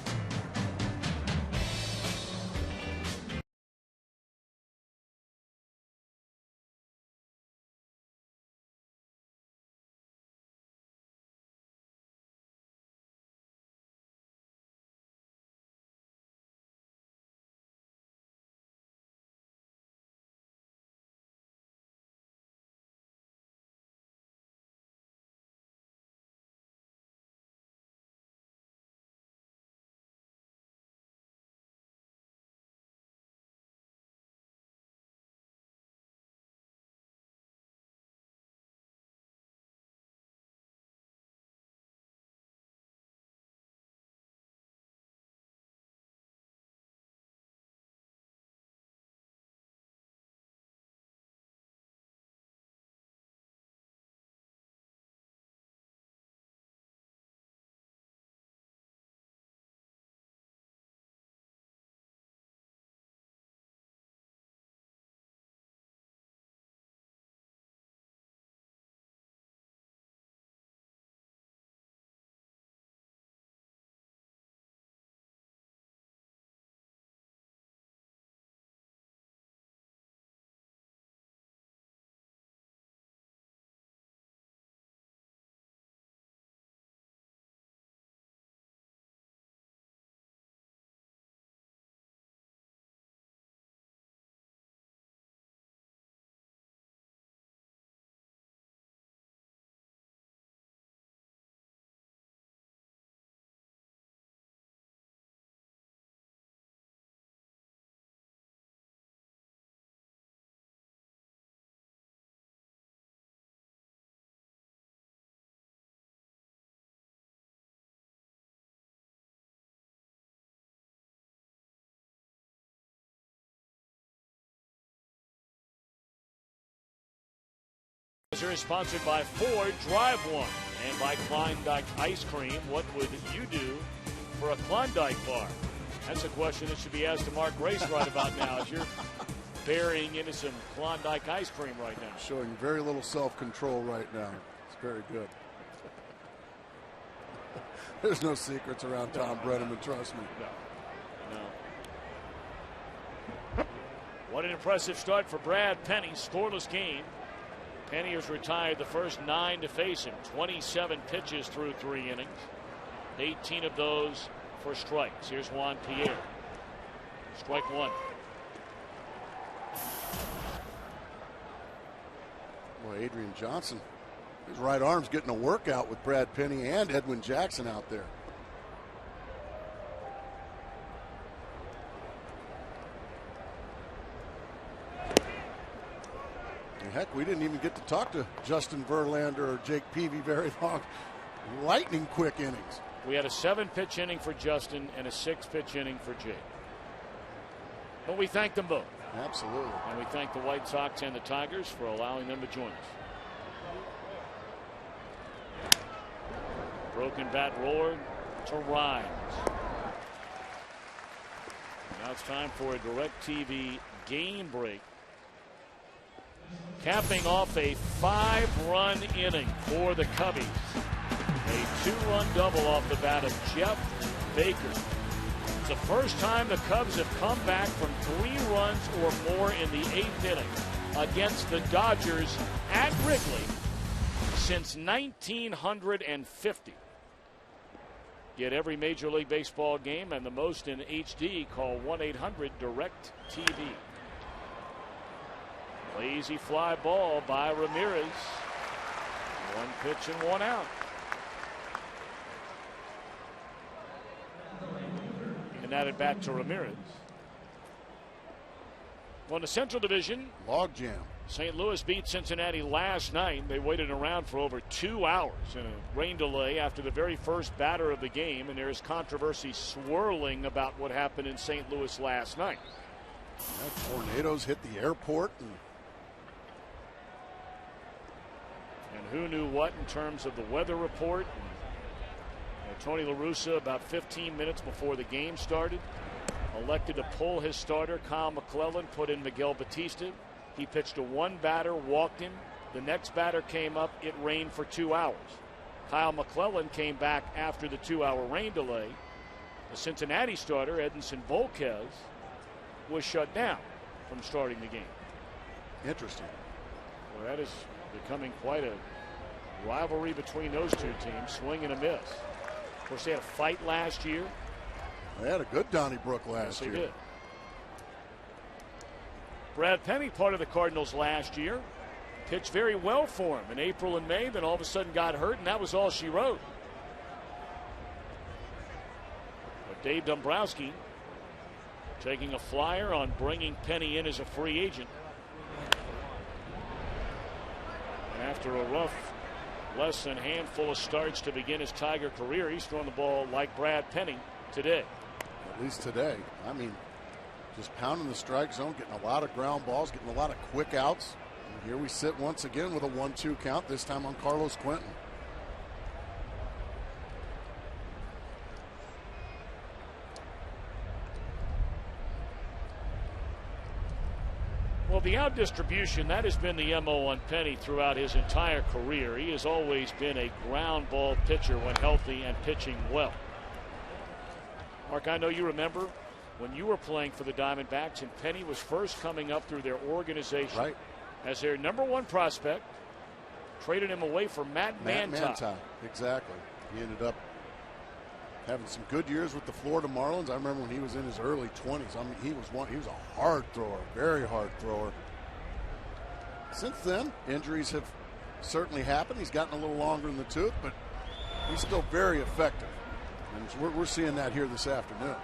Is sponsored by Ford Drive One and by Klondike Ice Cream. What would you do for a Klondike bar? That's a question that should be asked to Mark Grace right about now as you're burying into some Klondike ice cream right now. Showing very little self-control right now. It's very good. There's no secrets around Tom Brenneman, trust me. No. What an impressive start for Brad Penny. Scoreless game. Penny has retired the first 9 to face him. 27 pitches through 3 innings. 18 of those for strikes. Here's Juan Pierre. Strike 1. Boy, Adrian Johnson, his right arm's getting a workout with Brad Penny and Edwin Jackson out there. And heck, we didn't even get to talk to Justin Verlander or Jake Peavy very long. Lightning quick innings. We had a 7-pitch inning for Justin and a 6-pitch inning for Jake. But we thank them both. Absolutely. And we thank the White Sox and the Tigers for allowing them to join us. Broken bat roller to Rhymes. Now it's time for a DirecTV game break. Capping off a 5-run inning for the Cubbies. A 2-run double off the bat of Jeff Baker. It's the first time the Cubs have come back from 3 runs or more in the 8th inning against the Dodgers at Wrigley since 1950. Get every Major League Baseball game and the most in HD. Call 1-800-DIRECT-TV. Lazy fly ball by Ramirez. 1 pitch and 1 out. And that at bat to Ramirez. Well, in the Central Division, logjam. St. Louis beat Cincinnati last night. They waited around for over 2 hours in a rain delay after the very first batter of the game, and there's controversy swirling about what happened in St. Louis last night. Yeah, tornadoes hit the airport. And who knew what in terms of the weather report. Tony La Russa, about 15 minutes before the game started, elected to pull his starter, Kyle McClellan, put in Miguel Batista. He pitched to 1 batter, walked him. The next batter came up. It rained for 2 hours. Kyle McClellan came back after the 2-hour rain delay. The Cincinnati starter, Edinson Volquez, was shut down from starting the game. Interesting. Well, that is becoming quite a rivalry between those two teams. Swing and a miss. Of course, they had a fight last year. They had a good Donnybrook last year. Yes, they did. Brad Penny, part of the Cardinals last year, pitched very well for him in April and May, then all of a sudden got hurt, and that was all she wrote. But Dave Dombrowski taking a flyer on bringing Penny in as a free agent. And after a rough less than handful of starts to begin his Tiger career, he's thrown the ball like Brad Penny today. At least today. I mean, just pounding the strike zone, getting a lot of ground balls, getting a lot of quick outs. And here we sit once again with a 1-2 count, this time on Carlos Quentin. Well, the out distribution, that has been the MO on Penny throughout his entire career. He has always been a ground ball pitcher when healthy and pitching well. Mark, I know you remember when you were playing for the Diamondbacks and Penny was first coming up through their organization, right, as their #1 prospect. Traded him away for Matt Manta. Exactly. He ended up having some good years with the Florida Marlins. I remember when he was in his early 20s. I mean, he was a hard thrower, very hard thrower. Since then, injuries have certainly happened. He's gotten a little longer in the tooth, but he's still very effective. And we're seeing that here this afternoon.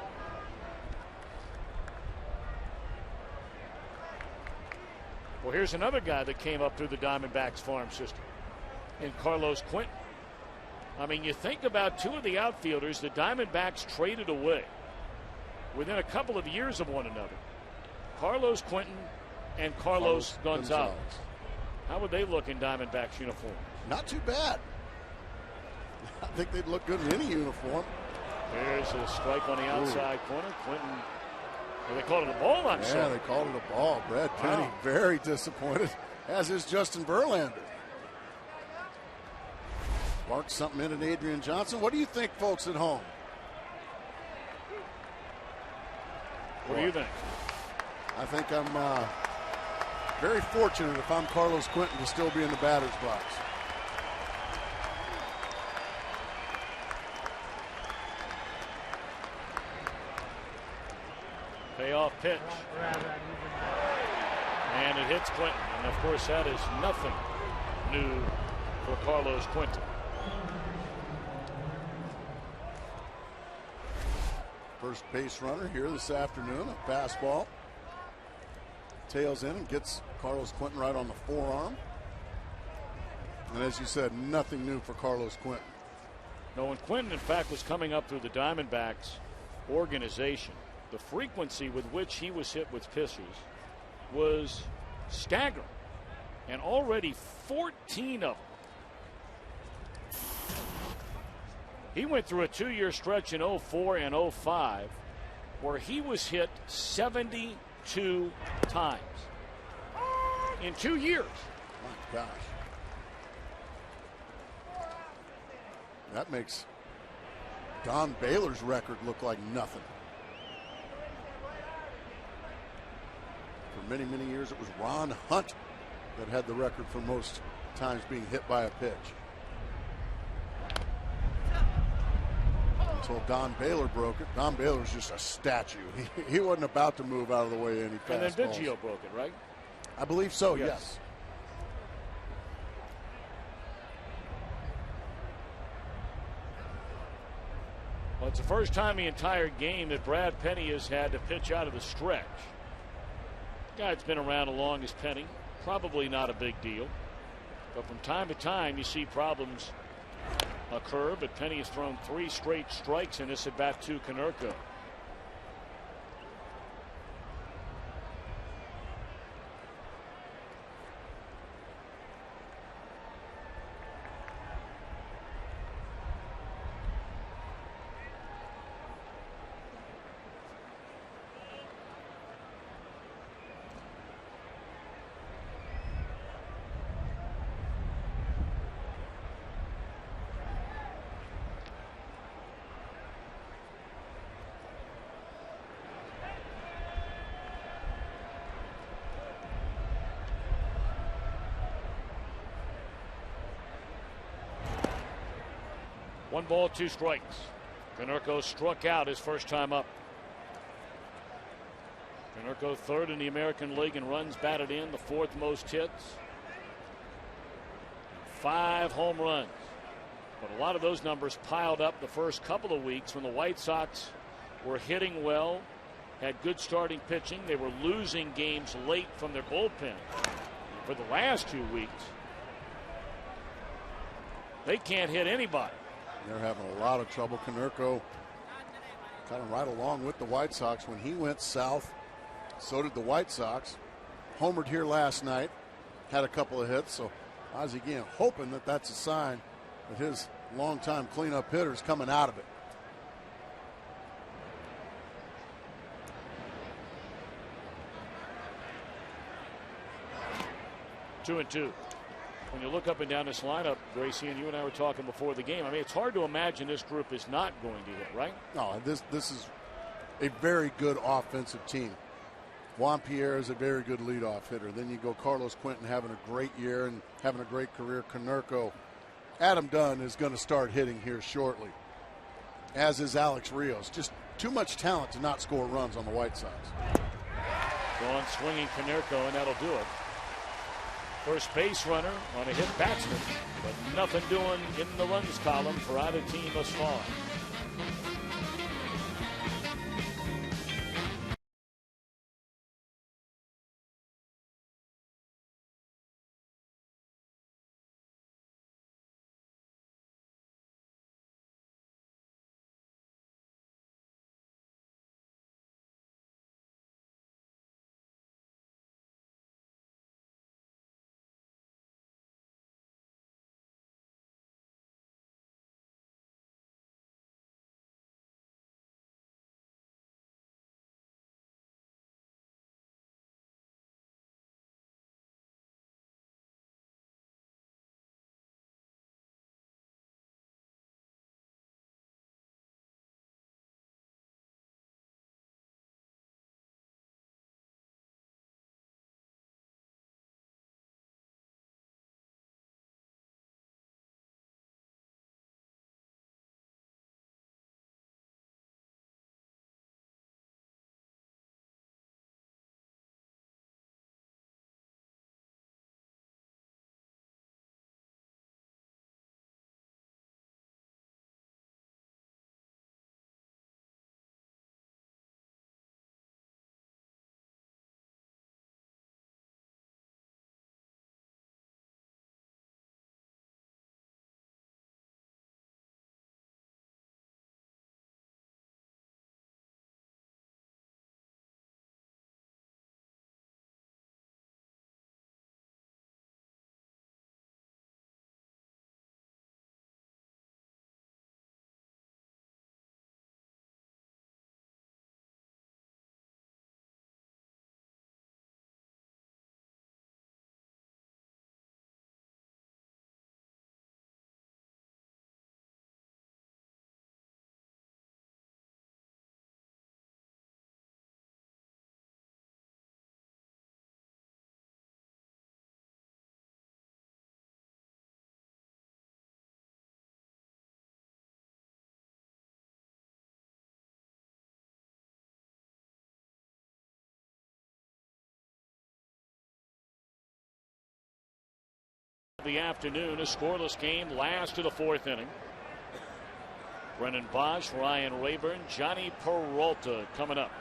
Well, here's another guy that came up through the Diamondbacks farm system in Carlos Quentin. I mean, you think about 2 of the outfielders the Diamondbacks traded away within a couple of years of one another. Carlos Quentin and Carlos Gonzalez. How would they look in Diamondbacks uniforms? Not too bad. I think they'd look good in any uniform. There's a strike on the outside corner. Quentin, well, they called it a ball, I'm Yeah, sorry. they called it a ball. Brad Penny very disappointed, as is Justin Verlander. Sparked something in at Adrian Johnson. What do you think, folks at home? What do you think? I think I'm very fortunate if I'm Carlos Quentin to still be in the batter's box. Payoff pitch. And it hits Quentin. And, of course, that is nothing new for Carlos Quentin. First base runner here this afternoon. A fastball. Tails in and gets Carlos Quentin right on the forearm. And as you said, nothing new for Carlos Quentin. No, when Quentin, in fact, was coming up through the Diamondbacks organization, the frequency with which he was hit with pitches was staggering. And already 14 of them. He went through a 2-year stretch in 04 and 05 where he was hit 72 times in 2 years. My gosh. That makes Don Baylor's record look like nothing. For many, many years, it was Ron Hunt that had the record for most times being hit by a pitch. Until Don Baylor broke it. Don Baylor's just a statue. He wasn't about to move out of the way any fastballs. And then Biggio broke it, right? I believe so, yes. Well, it's the first time the entire game that Brad Penny has had to pitch out of the stretch. Guy's been around as long as Penny. Probably not a big deal. But from time to time, you see problems occur. But Penny has thrown 3 straight strikes in this at bat to Konerko. One ball, 2 strikes. Konerko struck out his first time up. Konerko third in the American League in runs batted in, the 4th most hits. 5 home runs. But a lot of those numbers piled up the first couple of weeks when the White Sox were hitting well, had good starting pitching. They were losing games late from their bullpen. For the last 2 weeks, they can't hit anybody. They're having a lot of trouble. Konerko kind of right along with the White Sox. When he went south, so did the White Sox. Homered here last night, had a couple of hits. So Ozzie again hoping that that's a sign that his longtime cleanup hitter is coming out of it. Two and two. When you look up and down this lineup, Gracie, and you and I were talking before the game, I mean, it's hard to imagine this group is not going to hit, right? No, this is a very good offensive team. Juan Pierre is a very good leadoff hitter. Then you go Carlos Quentin having a great year and having a great career. Konerko. Adam Dunn is going to start hitting here shortly, as is Alex Rios. Just too much talent to not score runs on the White Sox. Going swinging Konerko, and that'll do it. First base runner on a hit batsman, but nothing doing in the runs column for either team thus far. The afternoon, a scoreless game, last of the fourth inning. Brennan Bosch, Ryan Rayburn, Johnny Peralta coming up.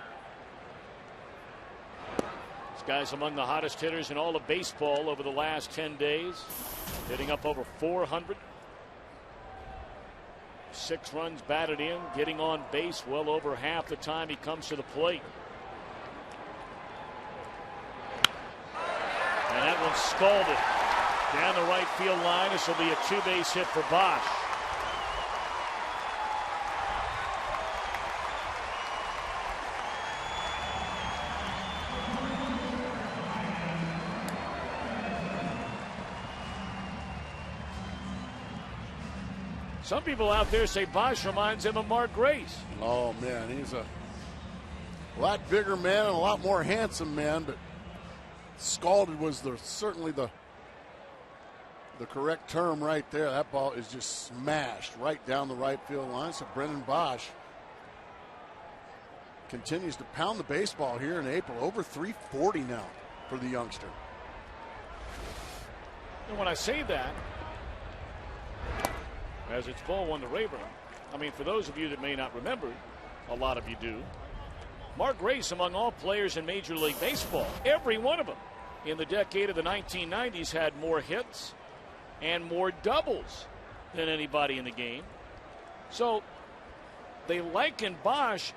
This guy's among the hottest hitters in all of baseball over the last 10 days, hitting up over 400. 6 runs batted in, getting on base well over half the time he comes to the plate. And that one's scalded down the right field line. This will be a 2-base hit for Bosch. Some people out there say Bosch reminds him of Mark Grace. Oh, man, he's a lot bigger man and a lot more handsome man, but scalded was certainly the correct term right there. That ball is just smashed right down the right field line. So Brennan Bosch continues to pound the baseball here in April. Over 340 now for the youngster. And when I say that, as it's ball one to Rayburn, I mean, for those of you that may not remember, a lot of you do, Mark Grace, among all players in Major League Baseball, every one of them in the decade of the 1990s had more hits and more doubles than anybody in the game. So they liken Bosch,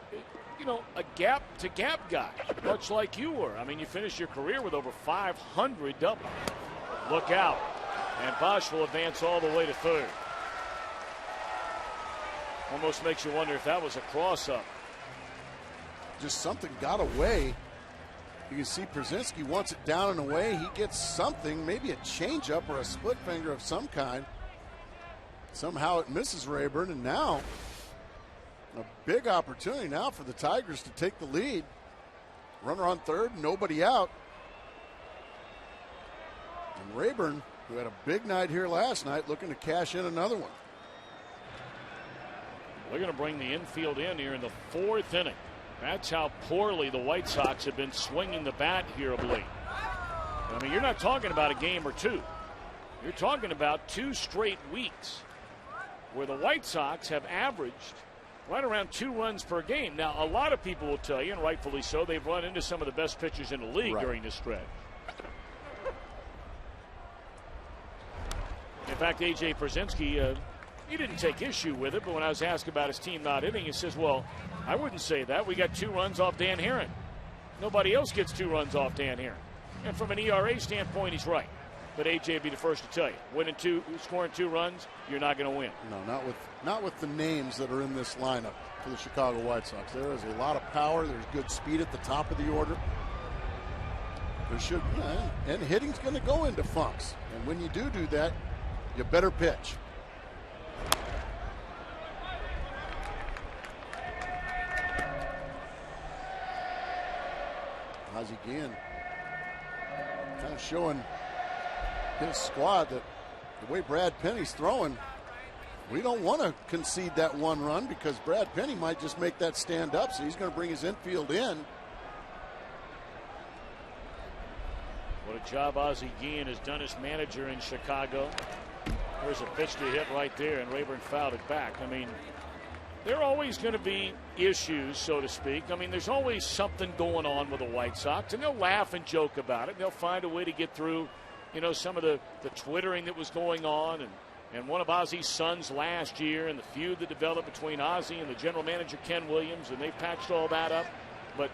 you know, a gap-to-gap guy, much like you were. I mean, you finished your career with over 500 doubles. Look out. And Bosch will advance all the way to third. Almost makes you wonder if that was a cross-up. Just something got away. You can see Przinsky wants it down and away. He gets something, maybe a changeup or a split finger of some kind. Somehow it misses Rayburn, and now a big opportunity now for the Tigers to take the lead. Runner on third, nobody out. And Rayburn, who had a big night here last night, looking to cash in another one. They're going to bring the infield in here in the fourth inning. That's how poorly the White Sox have been swinging the bat here of late. I mean, you're not talking about a game or two. You're talking about 2 straight weeks where the White Sox have averaged right around 2 runs per game. Now, a lot of people will tell you, and rightfully so, they've run into some of the best pitchers in the league during this stretch. In fact, A.J. Przinsky, he didn't take issue with it, but when I was asked about his team not hitting, he says, well, I wouldn't say that. We got 2 runs off Dan Herron. Nobody else gets 2 runs off Dan Herron. And from an ERA standpoint, he's right. But A.J. would be the first to tell you, scoring 2 runs, you're not going to win. No, not with the names that are in this lineup for the Chicago White Sox. There is a lot of power. There's good speed at the top of the order. And hitting's going to go into funks. And when you do that, you better pitch. Ozzie Guillen kind of showing his squad that the way Brad Penny's throwing, we don't want to concede that 1 run because Brad Penny might just make that stand up, so he's going to bring his infield in. What a job Ozzie Guillen has done as manager in Chicago. There's a pitch to hit right there, and Rayburn fouled it back. I mean, there are always going to be issues, so to speak. I mean, there's always something going on with the White Sox, and they'll laugh and joke about it. They'll find a way to get through, you know, some of the twittering that was going on, and one of Ozzie's sons last year, and the feud that developed between Ozzie and the general manager, Ken Williams, and they patched all that up. But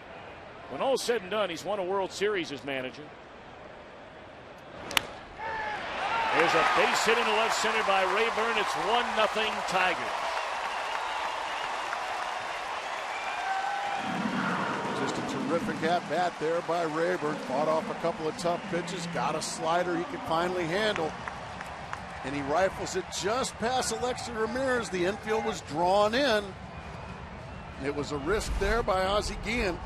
when all is said and done, he's won a World Series as manager. There's a base hit into left center by Rayburn. It's 1-0 Tigers. Terrific at-bat there by Rayburn. Fought off a couple of tough pitches. Got a slider he could finally handle. And he rifles it just past Alexi Ramirez. The infield was drawn in. It was a risk there by Ozzie Guillen.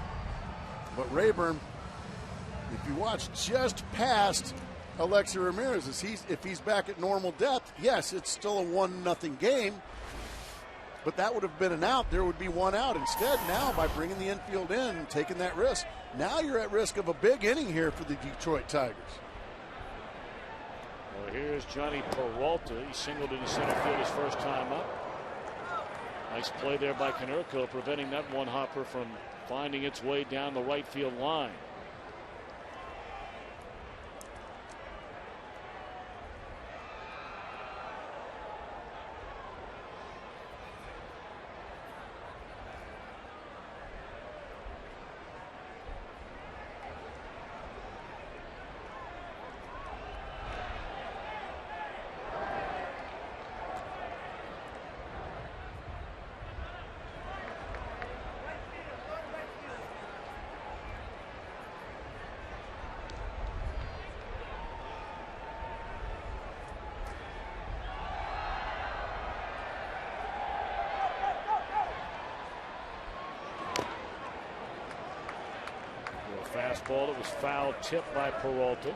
But Rayburn, if you watch just past Alexi Ramirez, if he's back at normal depth, yes, it's still a 1-0 game. But that would have been an out. There would be 1 out. Instead, now by bringing the infield in and taking that risk, now you're at risk of a big inning here for the Detroit Tigers. Well, here's Johnny Peralta. He singled into center field his first time up. Nice play there by Konerko, preventing that one hopper from finding its way down the right field line. Fastball that was foul tipped by Peralta.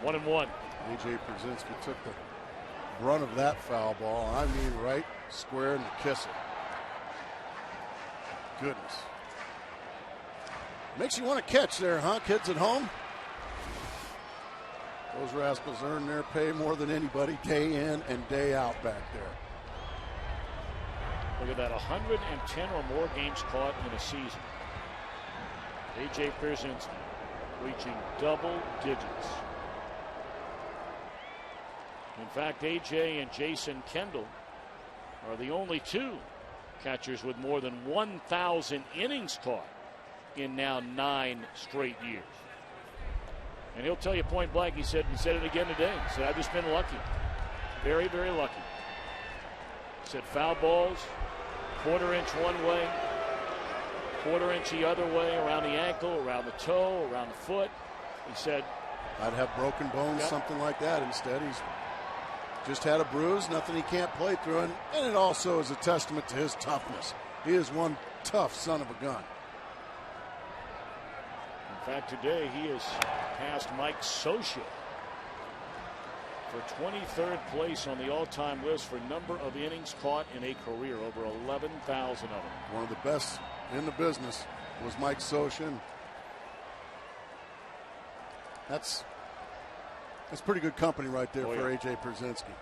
1-1. AJ Pierzynski took the brunt of that foul ball. I mean, right square in the kisser. Goodness. Makes you want to catch there, huh, kids at home? Those rascals earn their pay more than anybody day in and day out back there. Look at that, 110 or more games caught in a season. AJ Pierzynski reaching double digits. In fact, AJ and Jason Kendall are the only two catchers with more than 1,000 innings caught in now 9 straight years. And he'll tell you point blank, he said it again today. He said, I've just been lucky. Very, very lucky. He said foul balls, quarter-inch one way, quarter-inch the other way, around the ankle, around the toe, around the foot. He said, I'd have broken bones, something like that. Instead, he's just had a bruise, nothing he can't play through. And it also is a testament to his toughness. He is one tough son of a gun. In fact, today he has passed Mike Scioscia for 23rd place on the all-time list for number of innings caught in a career, over 11,000 of them. One of the best in the business was Mike Scioscia. That's pretty good company right there for AJ Pierzynski.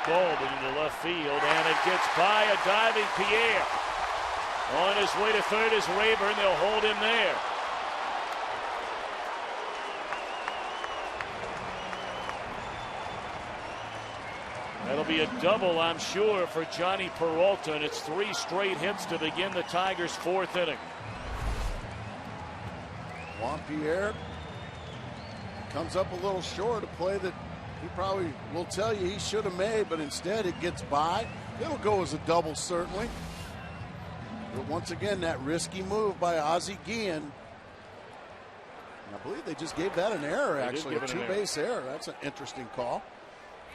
Scalded into left field, and it gets by a diving Pierre. On his way to third is Rayburn. They'll hold him there. That'll be a double, I'm sure, for Johnny Peralta, and it's 3 straight hits to begin the Tigers' 4th inning. Juan Pierre comes up a little short, a play that he probably will tell you he should have made, but instead it gets by. It'll go as a double, certainly. But once again, that risky move by Ozzie Guillen. I believe they just gave that an error, actually, a 2-base error. That's an interesting call.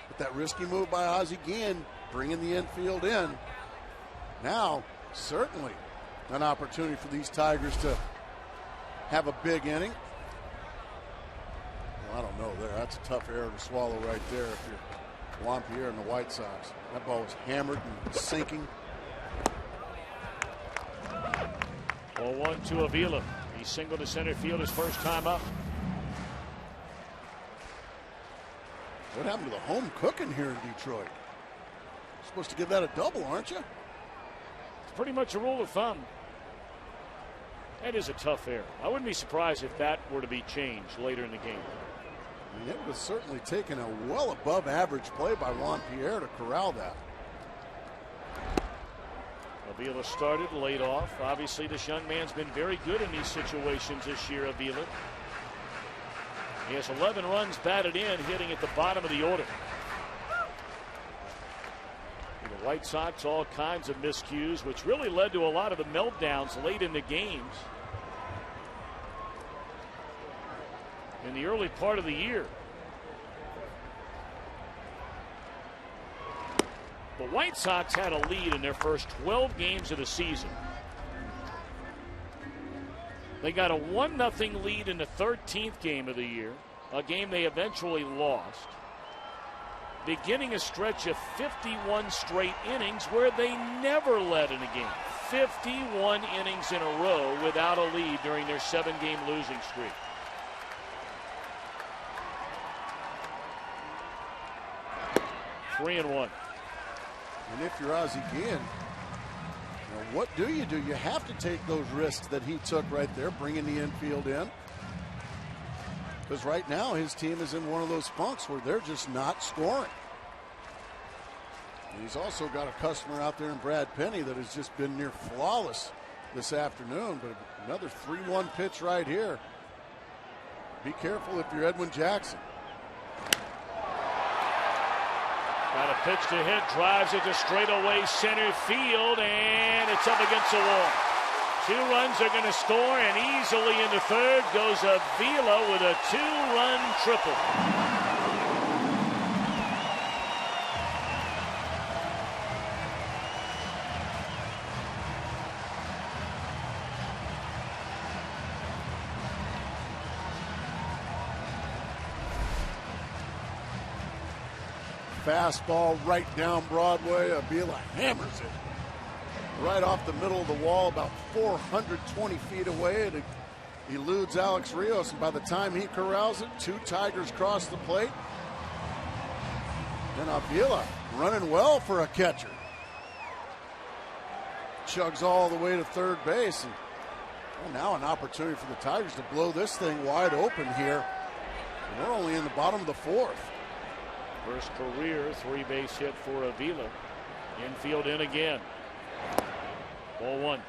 But that risky move by Ozzie Guillen, bringing the infield in. Now, certainly an opportunity for these Tigers to have a big inning. Well, I don't know there. That's a tough error to swallow right there if you're Juan Pierre and the White Sox. That ball was hammered and sinking. 0-1 to Avila. He singled to center field his first time up. What happened to the home cooking here in Detroit? You're supposed to give that a double, aren't you? It's pretty much a rule of thumb. That is a tough error. I wouldn't be surprised if that were to be changed later in the game. I mean, it would have certainly taken a well above average play by Juan Pierre to corral that. Avila started, laid off. Obviously, this young man's been very good in these situations this year, Avila. He has 11 runs batted in, hitting at the bottom of the order. The White Sox, all kinds of miscues, which really led to a lot of the meltdowns late in the games in the early part of the year. The White Sox had a lead in their first 12 games of the season. They got a 1-0 lead in the 13th game of the year, a game they eventually lost. beginning a stretch of 51 straight innings where they never led in a game. 51 innings in a row without a lead during their 7-game losing streak. Three and one. And if you're Ozzie Guillen, what do? You have to take those risks that he took right there, bringing the infield in. Because right now his team is in one of those funks where they're just not scoring. And he's also got a customer out there in Brad Penny that has just been near flawless this afternoon. But another 3-1 pitch right here. Be careful if you're Edwin Jackson. Got a pitch to hit, drives it to straightaway center field, and it's up against the wall. 2 runs are going to score, and easily into third goes Avila with a 2-run triple. Fastball right down Broadway. Avila hammers it right off the middle of the wall, about 420 feet away. It eludes Alex Rios, and by the time he corrals it, 2 Tigers cross the plate. And Avila running well for a catcher. Chugs all the way to third base. And now an opportunity for the Tigers to blow this thing wide open here. And we're only in the bottom of the 4th. First career 3-base hit for Avila. Infield in again. Ball 1.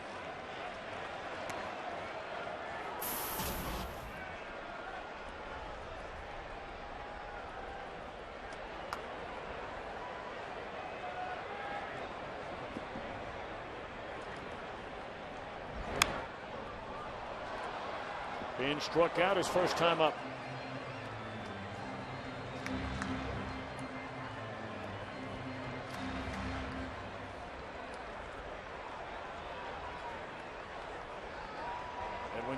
Being struck out his first time up.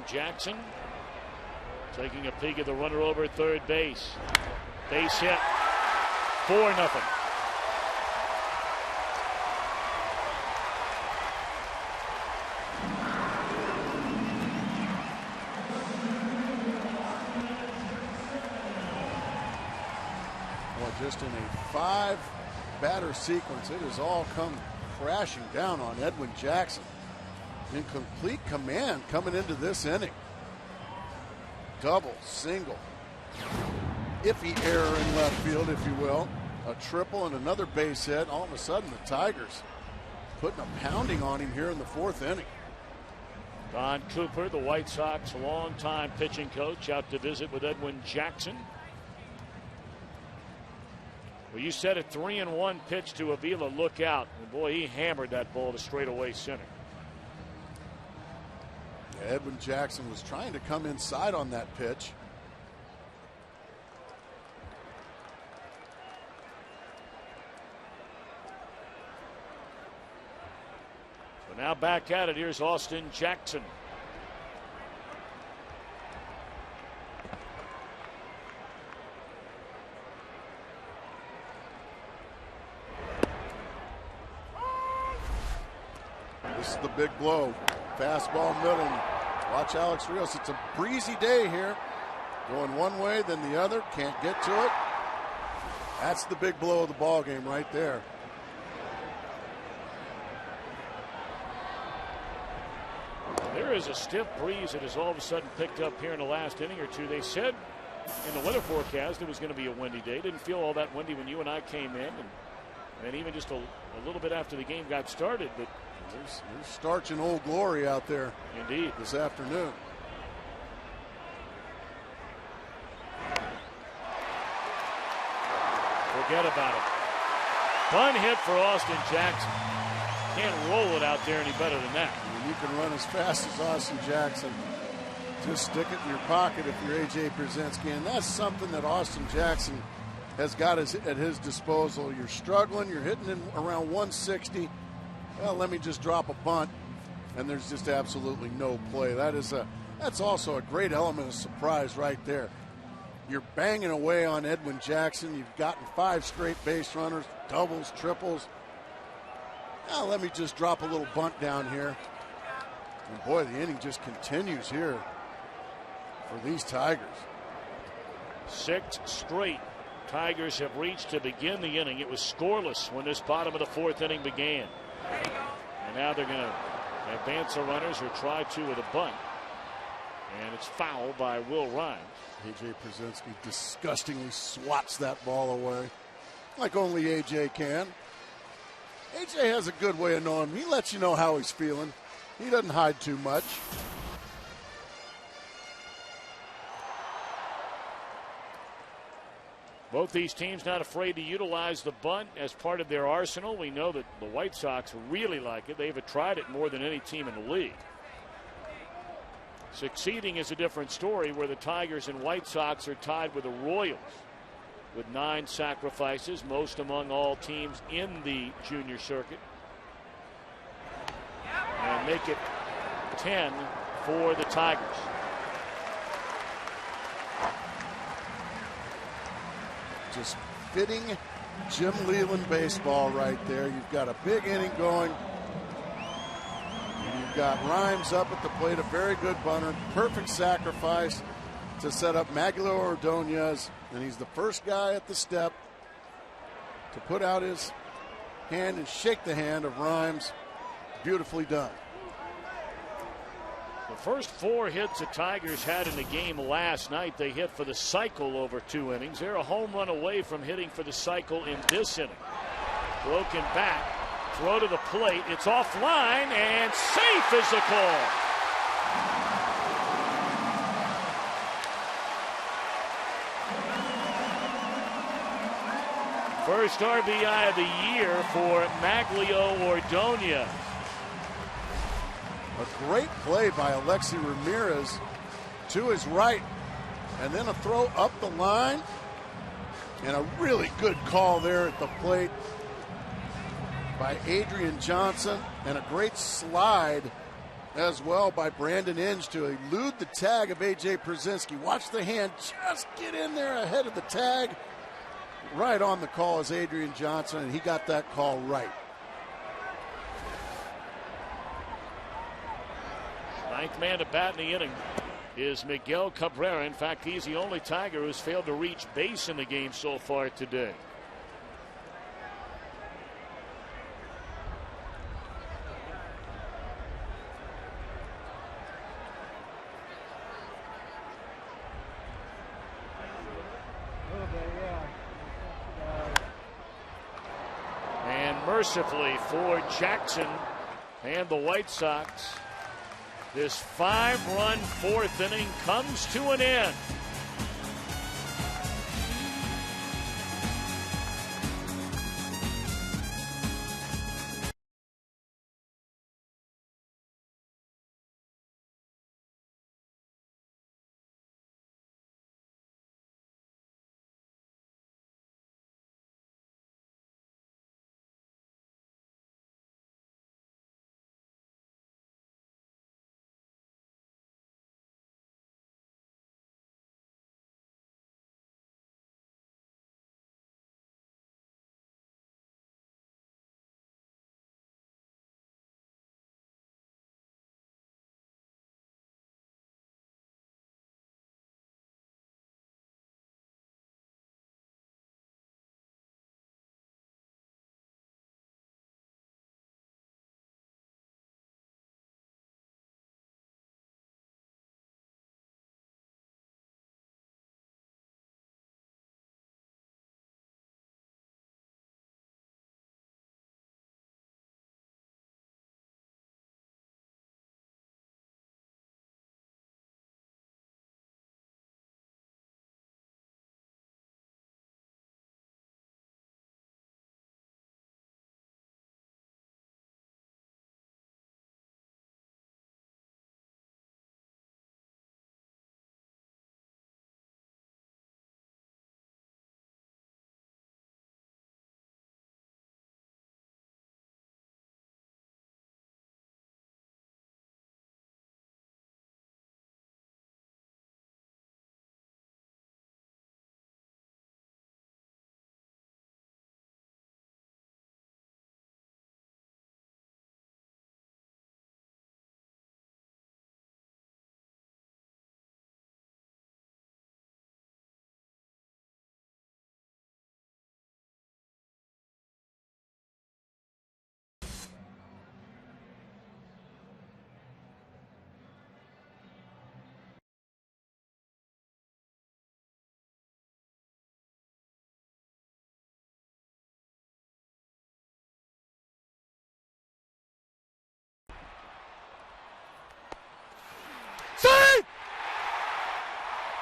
Jackson taking a peek at the runner over at third base. Base hit. 4-0. Well, just in a 5-batter sequence, it has all come crashing down on Edwin Jackson. In complete command coming into this inning. Double, single, iffy error in left field, if you will. A triple and another base hit. All of a sudden, the Tigers putting a pounding on him here in the 4th inning. Don Cooper, the White Sox longtime pitching coach, out to visit with Edwin Jackson. Well, you said a 3-1 pitch to Avila. Look out. And boy, he hammered that ball to straightaway center. Edwin Jackson was trying to come inside on that pitch. So now back at it. Here's Austin Jackson. This is the big blow. Fastball middle. Watch Alex Rios. It's a breezy day here. Going one way, then the other. Can't get to it. That's the big blow of the ball game right there. There is a stiff breeze that has all of a sudden picked up here in the last inning or two. They said in the weather forecast it was going to be a windy day. Didn't feel all that windy when you and I came in. And even just a little bit after the game got started. But there's starch and Old Glory out there. Indeed. This afternoon. Forget about it. Fun hit for Austin Jackson. Can't roll it out there any better than that. When you can run as fast as Austin Jackson, just stick it in your pocket if you're A.J. Brzezinski. And that's something that Austin Jackson has got at his disposal. You're struggling, you're hitting in around 160. Well, let me just drop a bunt, and there's just absolutely no play. That's also a great element of surprise right there. You're banging away on Edwin Jackson. You've gotten 5 straight base runners, doubles, triples. Now let me just drop a little bunt down here. And boy, the inning just continues here for these Tigers. 6 straight Tigers have reached to begin the inning. It was scoreless when this bottom of the 4th inning began. And now they're going to advance the runners or try to with a bunt. And it's foul by Will Rhymes. A.J. Przinsky disgustingly swats that ball away, like only A.J. can. A.J. has a good way of knowing him. He lets you know how he's feeling. He doesn't hide too much. Both these teams not afraid to utilize the bunt as part of their arsenal. We know that the White Sox really like it. They've tried it more than any team in the league. Succeeding is a different story, where the Tigers and White Sox are tied with the Royals with 9 sacrifices, most among all teams in the junior circuit. And make it 10 for the Tigers. Just fitting Jim Leyland baseball right there. You've got a big inning going. You've got Rhymes up at the plate, a very good bunter, perfect sacrifice to set up Magglio Ordonez, and he's the first guy at the step to put out his hand and shake the hand of Rhymes. Beautifully done. The first 4 hits the Tigers had in the game last night, they hit for the cycle over 2 innings. They're a home run away from hitting for the cycle in this inning. Broken back, throw to the plate, it's offline, and safe is the call. First RBI of the year for Magglio Ordonez. A great play by Alexi Ramirez to his right, and then a throw up the line, and a really good call there at the plate by Adrian Johnson, and a great slide as well by Brandon Inge to elude the tag of A.J. Przinsky. Watch the hand just get in there ahead of the tag. Right on the call is Adrian Johnson, and he got that call right. 9th man to bat in the inning is Miguel Cabrera. In fact, he's the only Tiger who's failed to reach base in the game so far today. And mercifully for Jackson and the White Sox, this 5-run 4th inning comes to an end.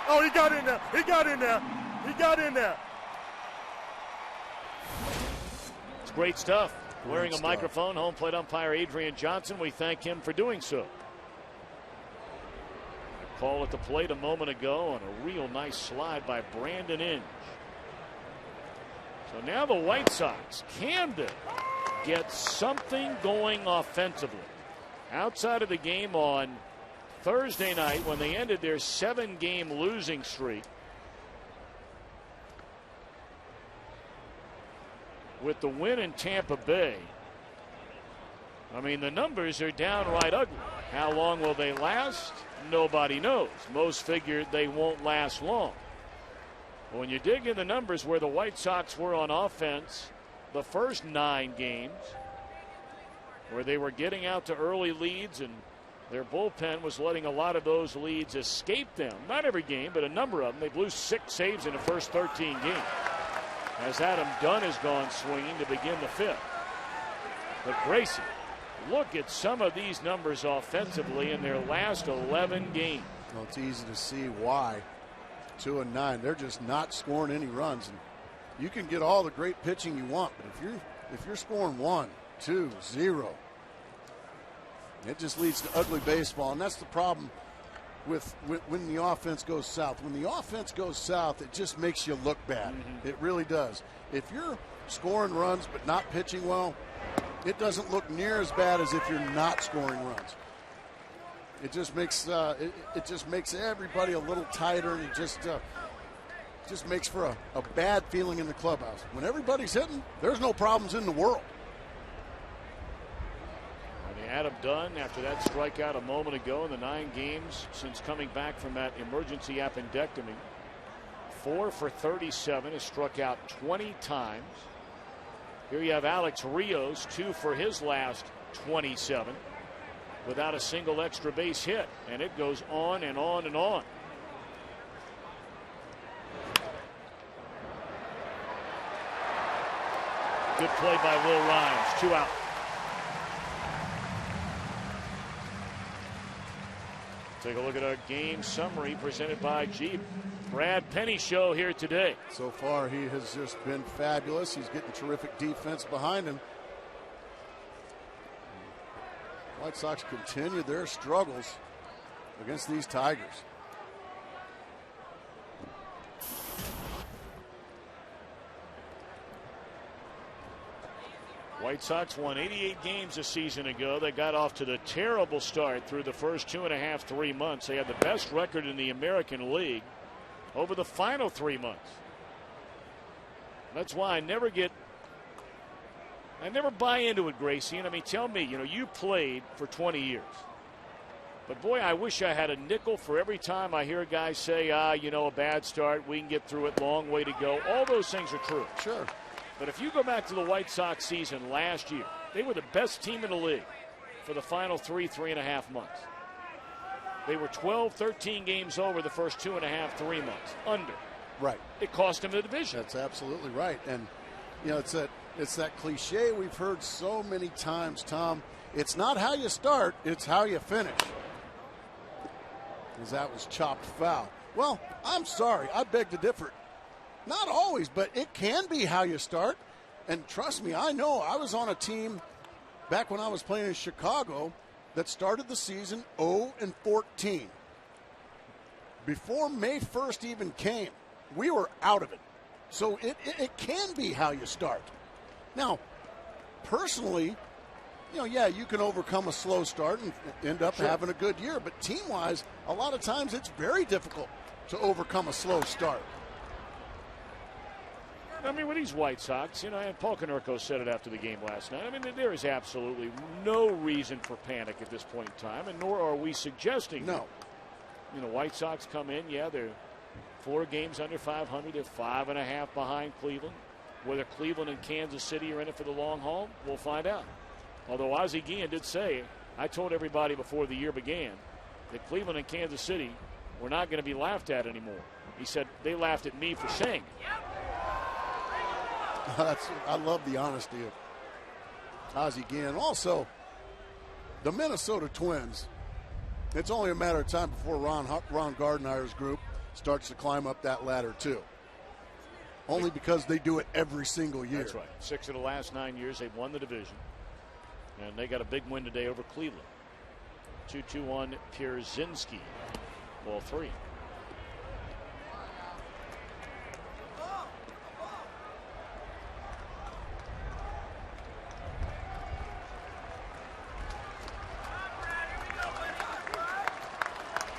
Oh, he got in there. He got in there. He got in there. It's great stuff. Wearing a microphone, home plate umpire Adrian Johnson. We thank him for doing so. A call at the plate a moment ago on a real nice slide by Brandon Inge. So now the White Sox, can they get something going offensively? Outside of the game on Thursday night when they ended their 7-game losing streak with the win in Tampa Bay. I mean, the numbers are downright ugly. How long will they last? Nobody knows. Most figured they won't last long. But when you dig in the numbers where the White Sox were on offense the first 9 games, where they were getting out to early leads and their bullpen was letting a lot of those leads escape them. Not every game, but a number of them. They blew 6 saves in the first 13 games, as Adam Dunn has gone swinging to begin the 5th. But Gracie, look at some of these numbers offensively in their last 11 games. Well, it's easy to see why. 2-9, they're just not scoring any runs. And you can get all the great pitching you want, but if you're scoring 1, 2, 0, it just leads to ugly baseball, and that's the problem with when the offense goes south. When the offense goes south, it just makes you look bad. It really does. If you're scoring runs but not pitching well, it doesn't look near as bad as if you're not scoring runs. It just makes it just makes everybody a little tighter, and it just makes for a bad feeling in the clubhouse. When everybody's hitting, there's no problems in the world. Adam Dunn, after that strikeout a moment ago in the 9 games since coming back from that emergency appendectomy, 4 for 37, has struck out 20 times. Here you have Alex Rios, 2 for his last 27, without a single extra base hit, and it goes on and on and on. Good play by Will Rhymes, 2 out. Take a look at our game summary presented by Jeep. Brad Penny show here today. So far, he has just been fabulous. He's getting terrific defense behind him. White Sox continue their struggles against these Tigers. White Sox won 88 games a season ago. They got off to the terrible start through the first 2.5, 3 months. They had the best record in the American League over the final 3 months. That's why I never buy into it, Gracie. And I mean, tell me, you played for 20 years. But boy, I wish I had a nickel for every time I hear a guy say, a bad start, we can get through it, long way to go. All those things are true. Sure. But if you go back to the White Sox season last year, they were the best team in the league for the final 3.5 months. They were 12, 13 games over the first 2.5, 3 months. Under. Right. It cost them the division. That's absolutely right. And, it's that cliche we've heard so many times, Tom. It's not how you start, it's how you finish. Because that was chopped foul. Well, I'm sorry. I beg to differ. Not always, but it can be how you start. And trust me, I know. I was on a team back when I was playing in Chicago that started the season 0-14. Before May 1st even came, we were out of it. So it can be how you start. Now, personally, you can overcome a slow start and end up having a good year. But team-wise, a lot of times it's very difficult to overcome a slow start. I mean, with these White Sox, and Paul Konerko said it after the game last night. I mean, there is absolutely no reason for panic at this point in time, and nor are we suggesting. No. White Sox come in, they're 4 games under 500. They're 5.5 behind Cleveland. Whether Cleveland and Kansas City are in it for the long haul, we'll find out. Although Ozzie Guillen did say, I told everybody before the year began that Cleveland and Kansas City were not going to be laughed at anymore. He said they laughed at me for saying it. I love the honesty of Ozzie Guillen. Also, the Minnesota Twins, it's only a matter of time before Ron Gardenhire's group starts to climb up that ladder too. Only because they do it every single year. That's right. 6 of the last 9 years they've won the division. And they got a big win today over Cleveland. 2-2-1 Pierzynski. Ball 3.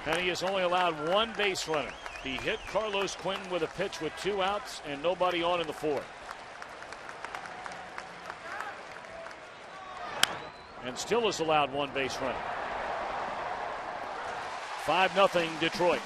And he has only allowed 1 base runner. He hit Carlos Quentin with a pitch with 2 outs and nobody on in the 4th. And still has allowed 1 base runner. 5-0 Detroit.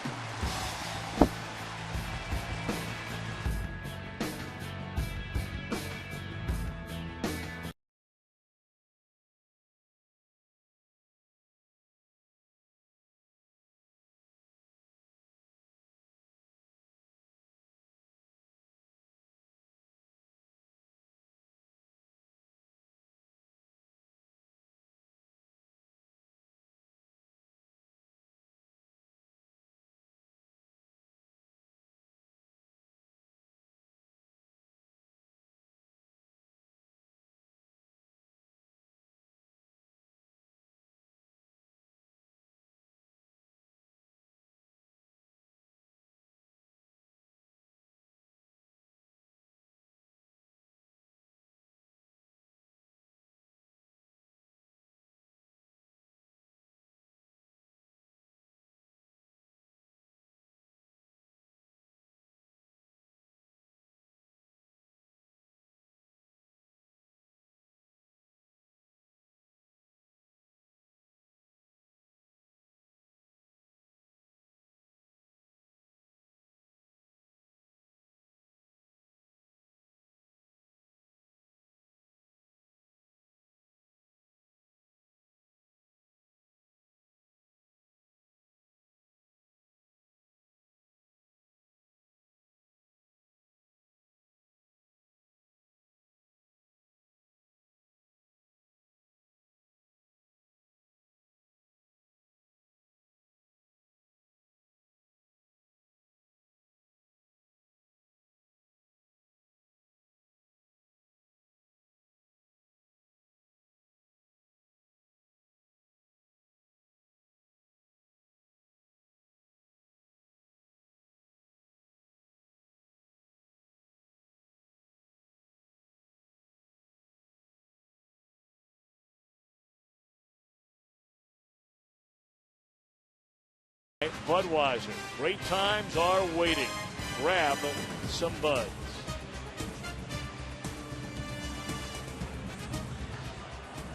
Budweiser. Great times are waiting. Grab some buds.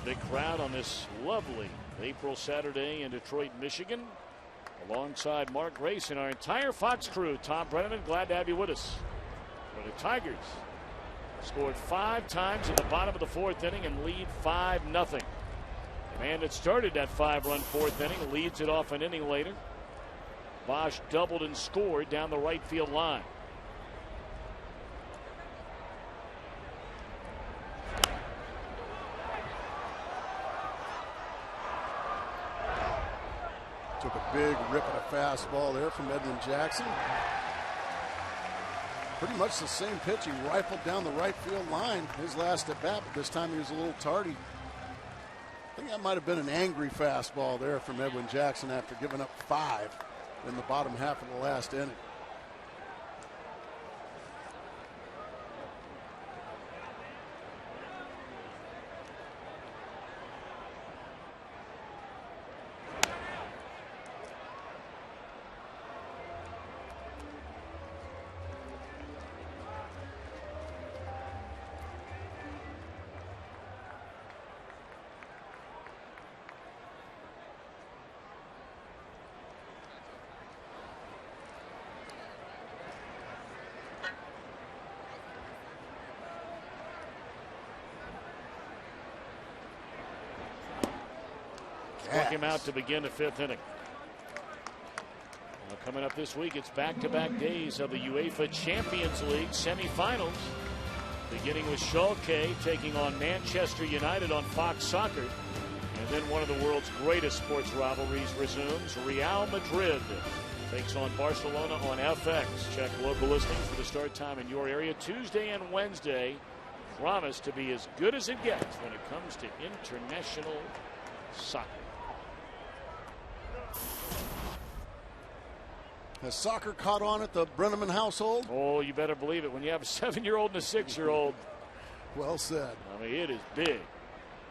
Big crowd on this lovely April Saturday in Detroit, Michigan. Alongside Mark Grace and our entire Fox crew. Tom Brenneman, glad to have you with us. For the Tigers scored 5 times at the bottom of the 4th inning and lead 5-0. The man that started that 5-run 4th inning leads it off an inning later. Bosch doubled and scored down the right field line. Took a big rip at a fastball there from Edwin Jackson. Pretty much the same pitch. He rifled down the right field line his last at bat, but this time he was a little tardy. I think that might have been an angry fastball there from Edwin Jackson after giving up 5 in the bottom half of the last inning. Struck him out to begin the 5th inning. Now coming up this week, it's back-to-back days of the UEFA Champions League semifinals. Beginning with Schalke taking on Manchester United on Fox Soccer. And then one of the world's greatest sports rivalries resumes. Real Madrid takes on Barcelona on FX. Check local listings for the start time in your area. Tuesday and Wednesday promise to be as good as it gets when it comes to international soccer. Has soccer caught on at the Brenneman household? Oh, you better believe it. When you have a 7-year-old and a 6-year-old. Well said. I mean, it is big.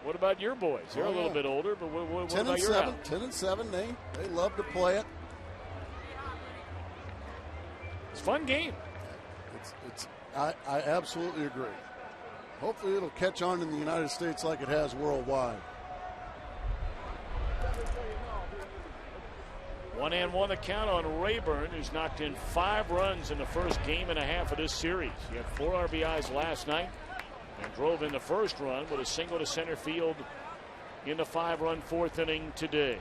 What about your boys? They're a little bit older, but what about your house? 10 and 7. They love to play it. It's a fun game. I absolutely agree. Hopefully it'll catch on in the United States like it has worldwide. 1-1 the count on Rayburn, who's knocked in 5 runs in the first game and a half of this series. He had 4 RBIs last night and drove in the first run with a single to center field in the 5-run 4th inning today.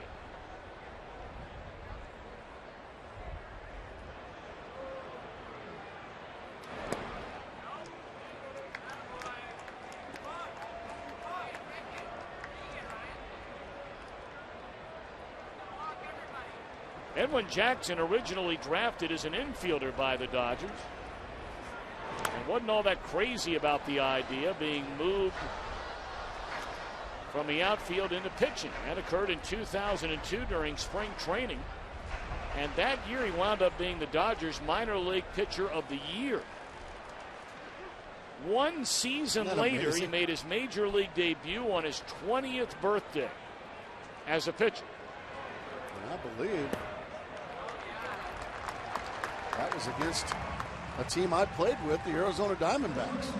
Edwin Jackson, originally drafted as an infielder by the Dodgers, and wasn't all that crazy about the idea, being moved from the outfield into pitching. That occurred in 2002 during spring training, and that year he wound up being the Dodgers minor league pitcher of the year. One season later, he made his major league debut on his 20th birthday as a pitcher. I believe that was against a team I played with, the Arizona Diamondbacks.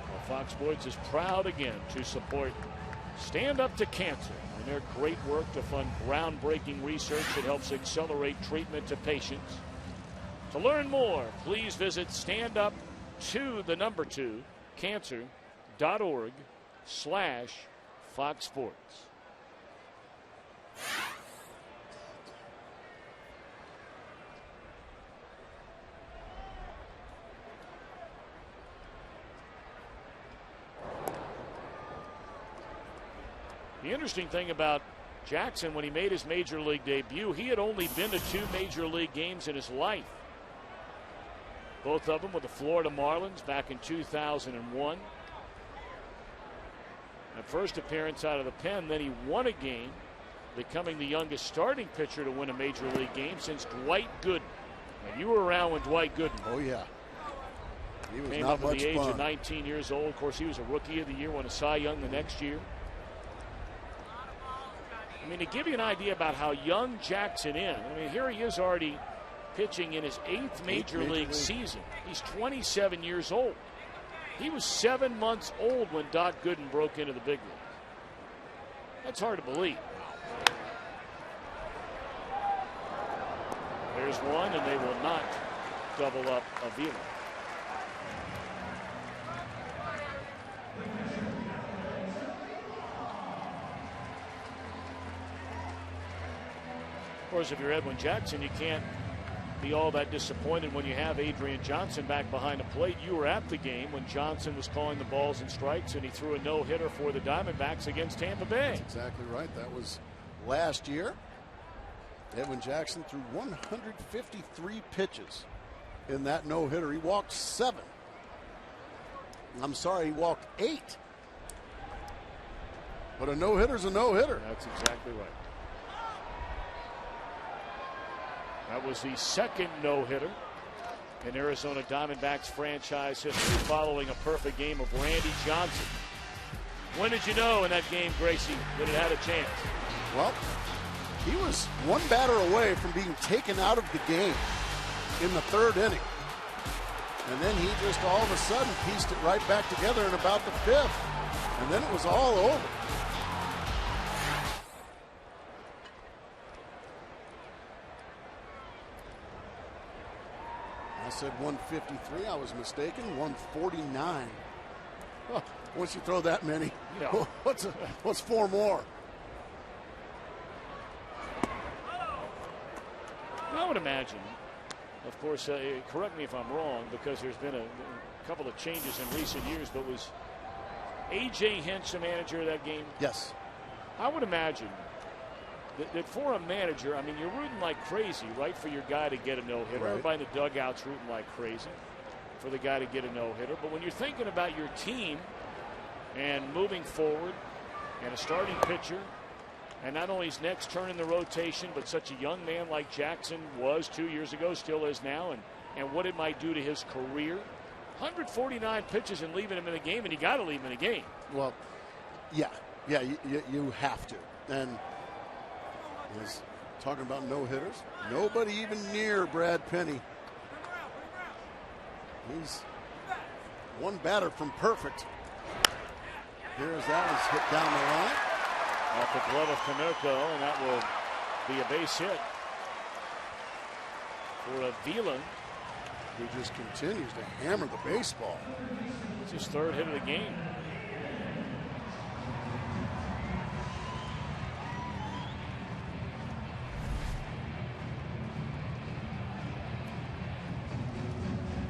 Well, Fox Sports is proud again to support Stand Up to Cancer and their great work to fund groundbreaking research that helps accelerate treatment to patients. To learn more, please visit standup2cancer.org/Fox Sports. The interesting thing about Jackson, when he made his major league debut, he had only been to 2 major league games in his life. Both of them with the Florida Marlins back in 2001. That first appearance out of the pen, then he won a game, becoming the youngest starting pitcher to win a major league game since Dwight Gooden. And you were around when Dwight Gooden. Oh yeah, he was came not up much at the age fun. of 19 years old. Of course, he was a Rookie of the Year, won a Cy Young the next year. I mean, to give you an idea about how young Jackson is, I mean, here he is already pitching in his 8th major league season. He's 27 years old. He was 7 months old when Doc Gooden broke into the big leagues. That's hard to believe. There's one, and they will not double up Avila. Of course, if you're Edwin Jackson, you can't be all that disappointed when you have Adrian Johnson back behind the plate. You were at the game when Johnson was calling the balls and strikes, and he threw a no-hitter for the Diamondbacks against Tampa Bay. That's exactly right. That was last year. Edwin Jackson threw 153 pitches in that no-hitter. He walked 7. I'm sorry, he walked 8. But a no-hitter's a no-hitter. That's exactly right. That was the second no-hitter in Arizona Diamondbacks franchise history, following a perfect game of Randy Johnson. When did you know in that game, Gracie, that it had a chance? Well, he was one batter away from being taken out of the game in the 3rd inning. And then he just all of a sudden pieced it right back together in about the 5th. And then it was all over. I said 153. I was mistaken. 149. Oh, once you throw that many, yeah. What's 4 more? I would imagine, of course, correct me if I'm wrong, because there's been a couple of changes in recent years, but was A.J. Hinch the manager of that game? Yes. I would imagine that for a manager, I mean, you're rooting like crazy, right, for your guy to get a no-hitter. Right. Everybody in the dugout's rooting like crazy for the guy to get a no-hitter. But when you're thinking about your team and moving forward and a starting pitcher, and not only his next turn in the rotation, but such a young man like Jackson was 2 years ago, still is now, and what it might do to his career. 149 pitches and leaving him in the game, and you got to leave him in the game. Well, yeah, you have to. And he's talking about no-hitters. Nobody even near Brad Penny. He's one batter from perfect. Here's that is hit down the line. Off the glove of Canerco, and that will be a base hit for Avila, who just continues to hammer the baseball. It's his third hit of the game.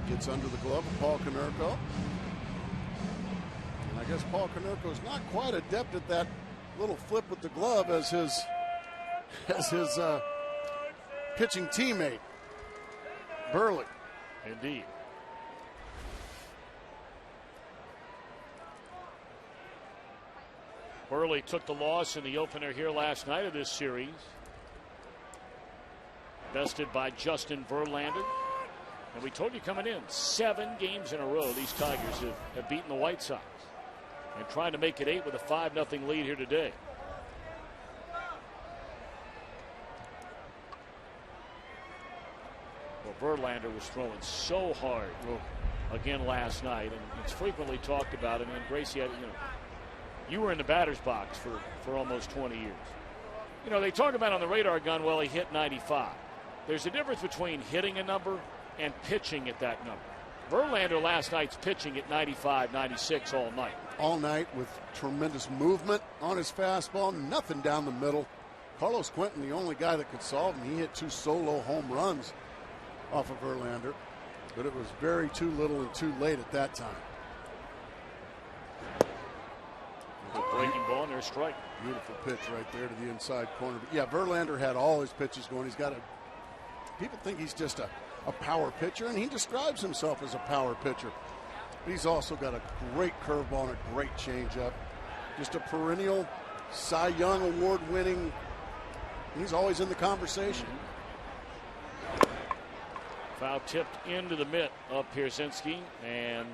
Gets under the glove of Paul Canerco. And I guess Paul Canerco's not quite adept at that little flip with the glove as his pitching teammate, Burley. Indeed. Burley took the loss in the opener here last night of this series. Bested by Justin Verlander. And we told you coming in, 7 games in a row these Tigers have beaten the White Sox. And trying to make it 8 with a 5-0 lead here today. Well, Verlander was throwing so hard again last night, and it's frequently talked about. I mean, Gracie, you were in the batter's box for almost 20 years. You know, they talk about on the radar gun, well, he hit 95. There's a difference between hitting a number and pitching at that number. Verlander last night's pitching at 95, 96 all night. All night with tremendous movement on his fastball, nothing down the middle. Carlos Quentin, the only guy that could solve him. He hit 2 solo home runs off of Verlander, but it was very too little and too late at that time. The breaking ball and there's a strike. Beautiful pitch right there to the inside corner. But yeah, Verlander had all his pitches going. He's got people think he's just a power pitcher, and he describes himself as a power pitcher. But he's also got a great curveball and a great changeup. Just a perennial Cy Young award-winning. He's always in the conversation. Foul tipped into the mitt of Pierzynski, and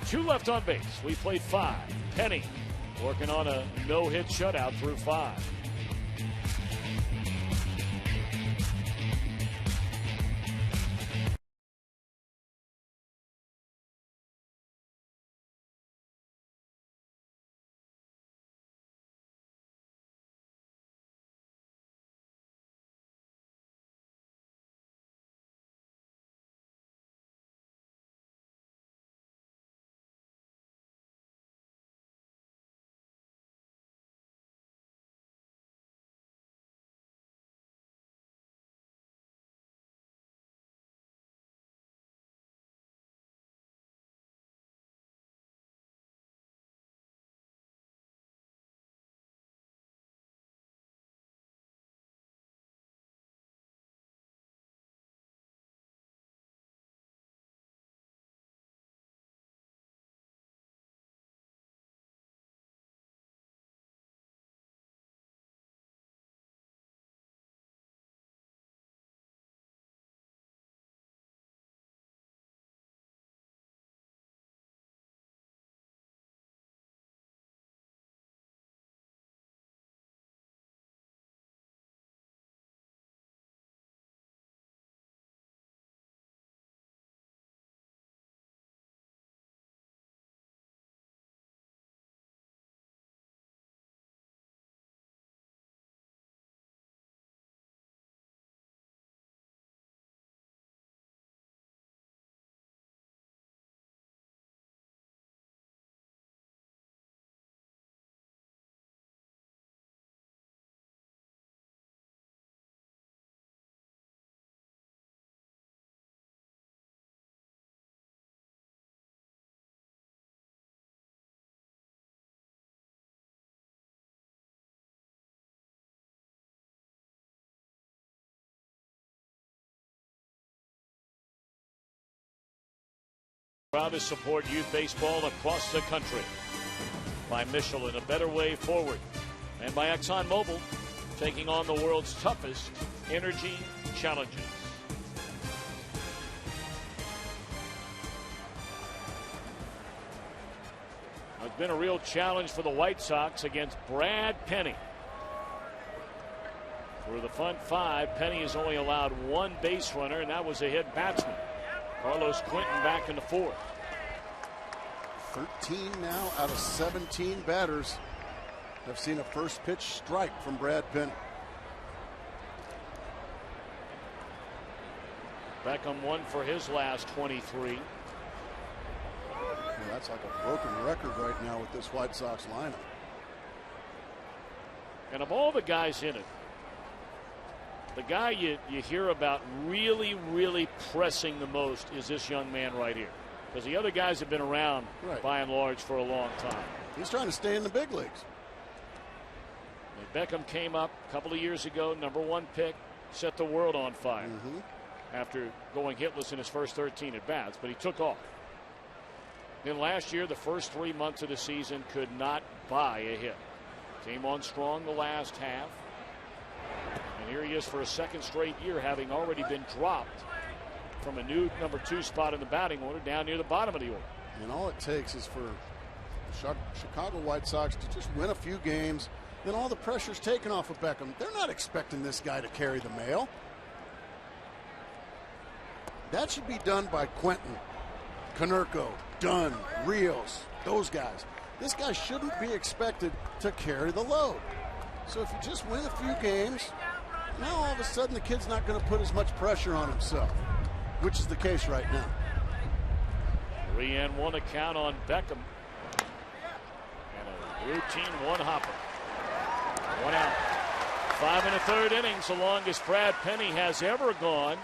2 left on base. We played 5. Penny working on a no-hit shutout through 5. Proud to support youth baseball across the country. By Michelin, a better way forward. And by ExxonMobil, taking on the world's toughest energy challenges. It's been a real challenge for the White Sox against Brad Penny. For the front five, Penny has only allowed one base runner, and that was a hit batsman. Carlos Quentin back in the fourth. 13 now out of 17 batters have seen a first pitch strike from Brad Penny. Beckham won for his last 23. Yeah, that's like a broken record right now with this White Sox lineup. And of all the guys in it, the guy you hear about really pressing the most is this young man right here. Because the other guys have been around, by and large, for a long time. He's trying to stay in the big leagues. And Beckham came up a couple of years ago, #1 pick, set the world on fire after going hitless in his first 13 at-bats, but he took off. Then last year, the first 3 months of the season, could not buy a hit. Came on strong the last half. And here he is for a second straight year, having already been dropped from a new #2 spot in the batting order down near the bottom of the order. And all it takes is for the Chicago White Sox to just win a few games, then all the pressure's taken off of Beckham. They're not expecting this guy to carry the mail. That should be done by Quentin, Konerko, Dunn, Rios, those guys. This guy shouldn't be expected to carry the load. So if you just win a few games, now all of a sudden the kid's not going to put as much pressure on himself, which is the case right now. 3-1 account on Beckham. And a routine one-hopper. 1 out. 5 1/3 innings, the longest Brad Penny has ever gone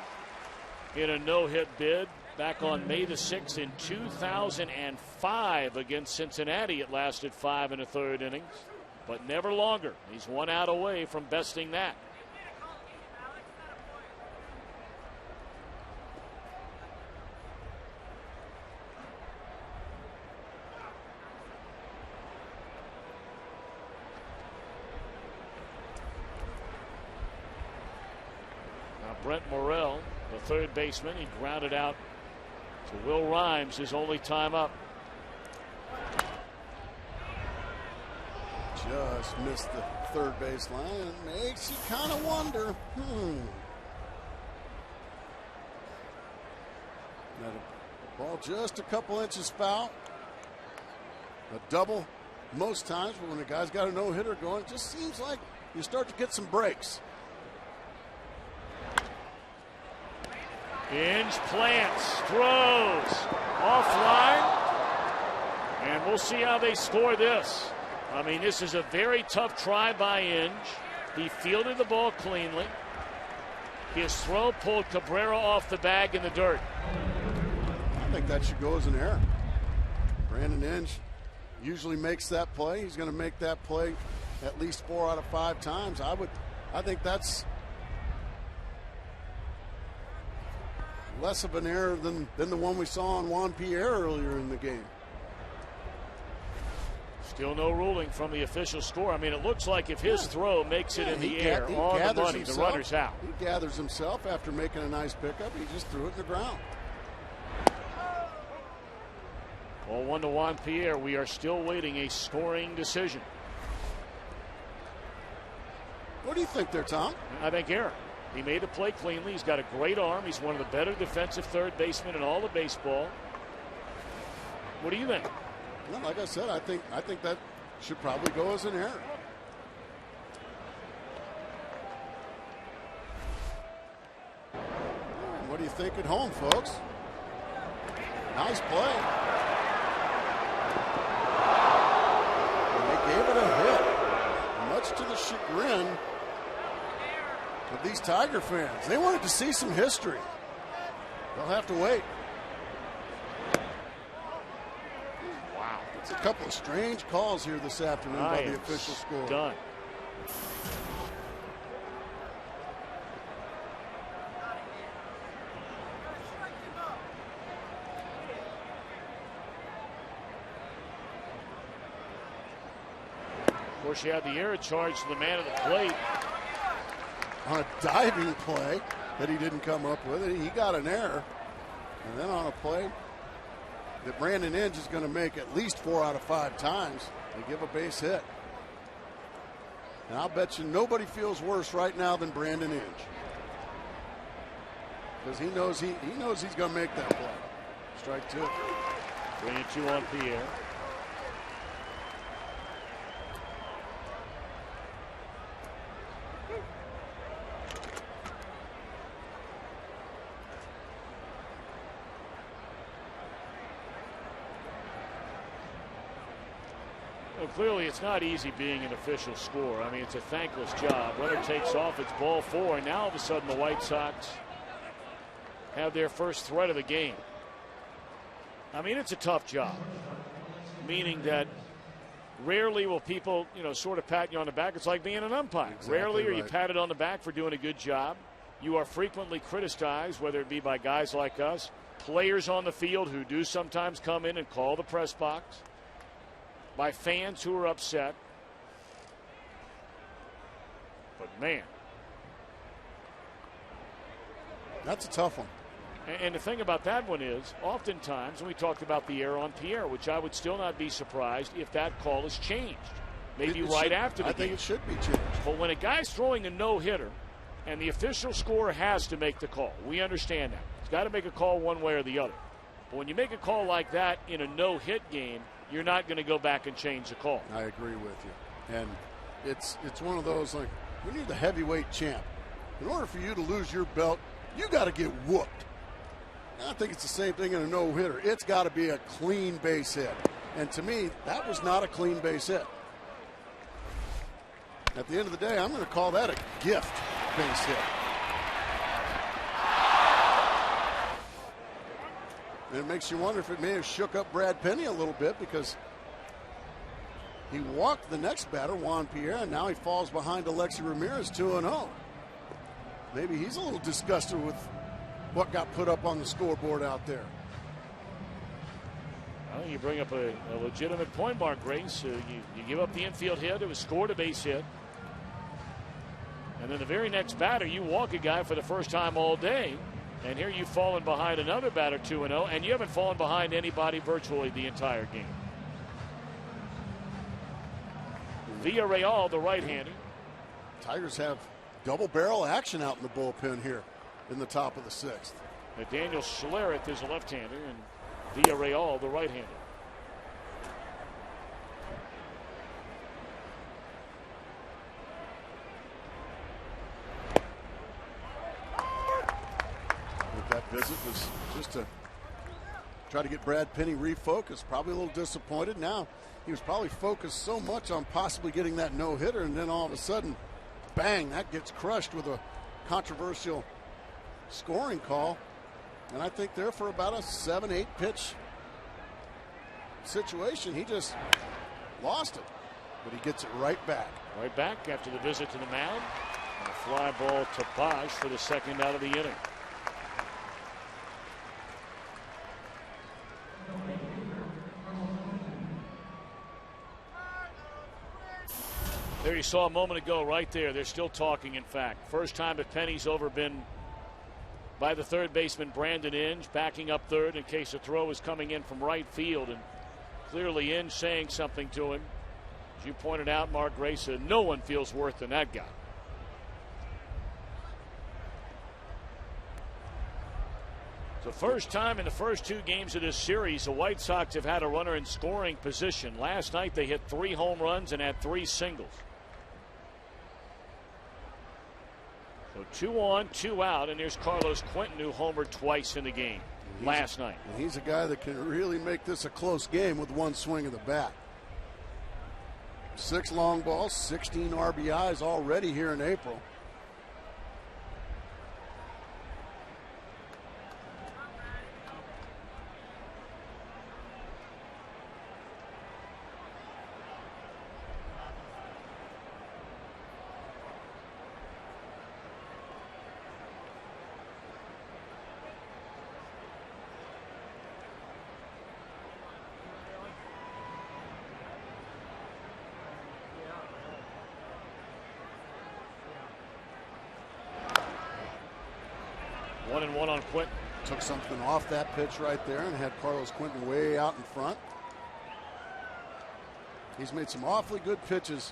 in a no-hit bid. Back on May the 6th in 2005 against Cincinnati, it lasted 5 1/3 innings, but never longer. He's 1 out away from besting that. Now Brent Morrell, the third baseman, he grounded out to Will Rhymes, his only time up. Just missed the third base line. It makes you kind of wonder. That ball just a couple inches foul. A double most times, but when a guy's got a no-hitter going, it just seems like you start to get some breaks. Inge plants, throws, offline, and we'll see how they score this. I mean, this is a very tough try by Inge. He fielded the ball cleanly. His throw pulled Cabrera off the bag in the dirt. I think that should go as an error. Brandon Inge usually makes that play. He's going to make that play at least 4 out of 5 times. I think that's less of an error than the one we saw on Juan Pierre earlier in the game. Still no ruling from the official score. I mean, it looks like if his throw makes it in the air on the money, the runner's out. He gathers himself after making a nice pickup. He just threw it in the ground. Well, 1 to Juan Pierre. We are still waiting a scoring decision. What do you think there, Tom? I think error. He made the play cleanly. He's got a great arm. He's one of the better defensive third basemen in all of baseball. What do you think? Well, like I said, I think that should probably go as an error. What do you think at home, folks? Nice play. And they gave it a hit, much to the chagrin of these Tiger fans. They wanted to see some history. They'll have to wait. Wow. It's a couple of strange calls here this afternoon by the official score. Done. course, you had the error charge to the man at the plate. On a diving play that he didn't come up with it, he got an error. And then on a play that Brandon Inge is going to make at least 4 out of 5 times, they give a base hit. And I'll bet you nobody feels worse right now than Brandon Inge. Because he knows he's going to make that play. Strike 2. 3-2 on Pierre. Well, clearly it's not easy being an official scorer. I mean, it's a thankless job. Runner takes off, it's ball 4, and now all of a sudden the White Sox have their first threat of the game. I mean, it's a tough job, meaning that rarely will people, sort of pat you on the back. It's like being an umpire. Exactly Rarely are you right. patted on the back for doing a good job. You are frequently criticized, whether it be by guys like us, players on the field who do sometimes come in and call the press box, by fans who are upset. But, man. That's a tough one. And the thing about that one is, oftentimes, and we talked about the error on Pierre, which I would still not be surprised if that call is changed. Maybe It right should, after the I game. think it should be changed. But when a guy's throwing a no-hitter, and the official scorer has to make the call, we understand that. He's got to make a call one way or the other. But when you make a call like that in a no-hit game, you're not going to go back and change the call. I agree with you. And it's one of those, like, when you're the heavyweight champ, in order for you to lose your belt, you got to get whooped. And I think it's the same thing in a no-hitter. It's got to be a clean base hit. And to me, that was not a clean base hit. At the end of the day, I'm going to call that a gift base hit. And it makes you wonder if it may have shook up Brad Penny a little bit, because he walked the next batter, Juan Pierre, and now he falls behind Alexi Ramirez 2-0. Maybe he's a little disgusted with what got put up on the scoreboard out there. Well, you bring up a legitimate point, Mark Grace. You give up the infield hit. It was scored a base hit. And then the very next batter, you walk a guy for the first time all day. And here you've fallen behind another batter 2-0, and you haven't fallen behind anybody virtually the entire game. Villarreal, the right-hander. Tigers have double barrel action out in the bullpen here in the top of the 6th. Daniel Schlereth is a left-hander, and Villarreal, the right-hander. That visit was just to try to get Brad Penny refocused. Probably a little disappointed. Now he was probably focused so much on possibly getting that no-hitter, and then all of a sudden, bang, that gets crushed with a controversial scoring call. And I think there for about a 7-8 pitch situation, he just lost it. But he gets it right back. Right back after the visit to the mound. And a fly ball to Bosch for the second out of the inning. There you saw a moment ago right there. They're still talking, in fact. First time that Penny's over been by the third baseman Brandon Inge, backing up third in case a throw is coming in from right field. And clearly Inge saying something to him. As you pointed out, Mark Grace said no one feels worse than that guy. The first time in the first 2 games of this series, the White Sox have had a runner in scoring position. Last night they hit 3 home runs and had 3 singles. So 2 on, 2 out, and there's Carlos Quentin, who homered twice in the game last night. And he's a guy that can really make this a close game with one swing of the bat. 6 long balls, 16 RBIs already here in April. 1-1 on Quinton. Took something off that pitch right there and had Carlos Quinton way out in front. He's made some awfully good pitches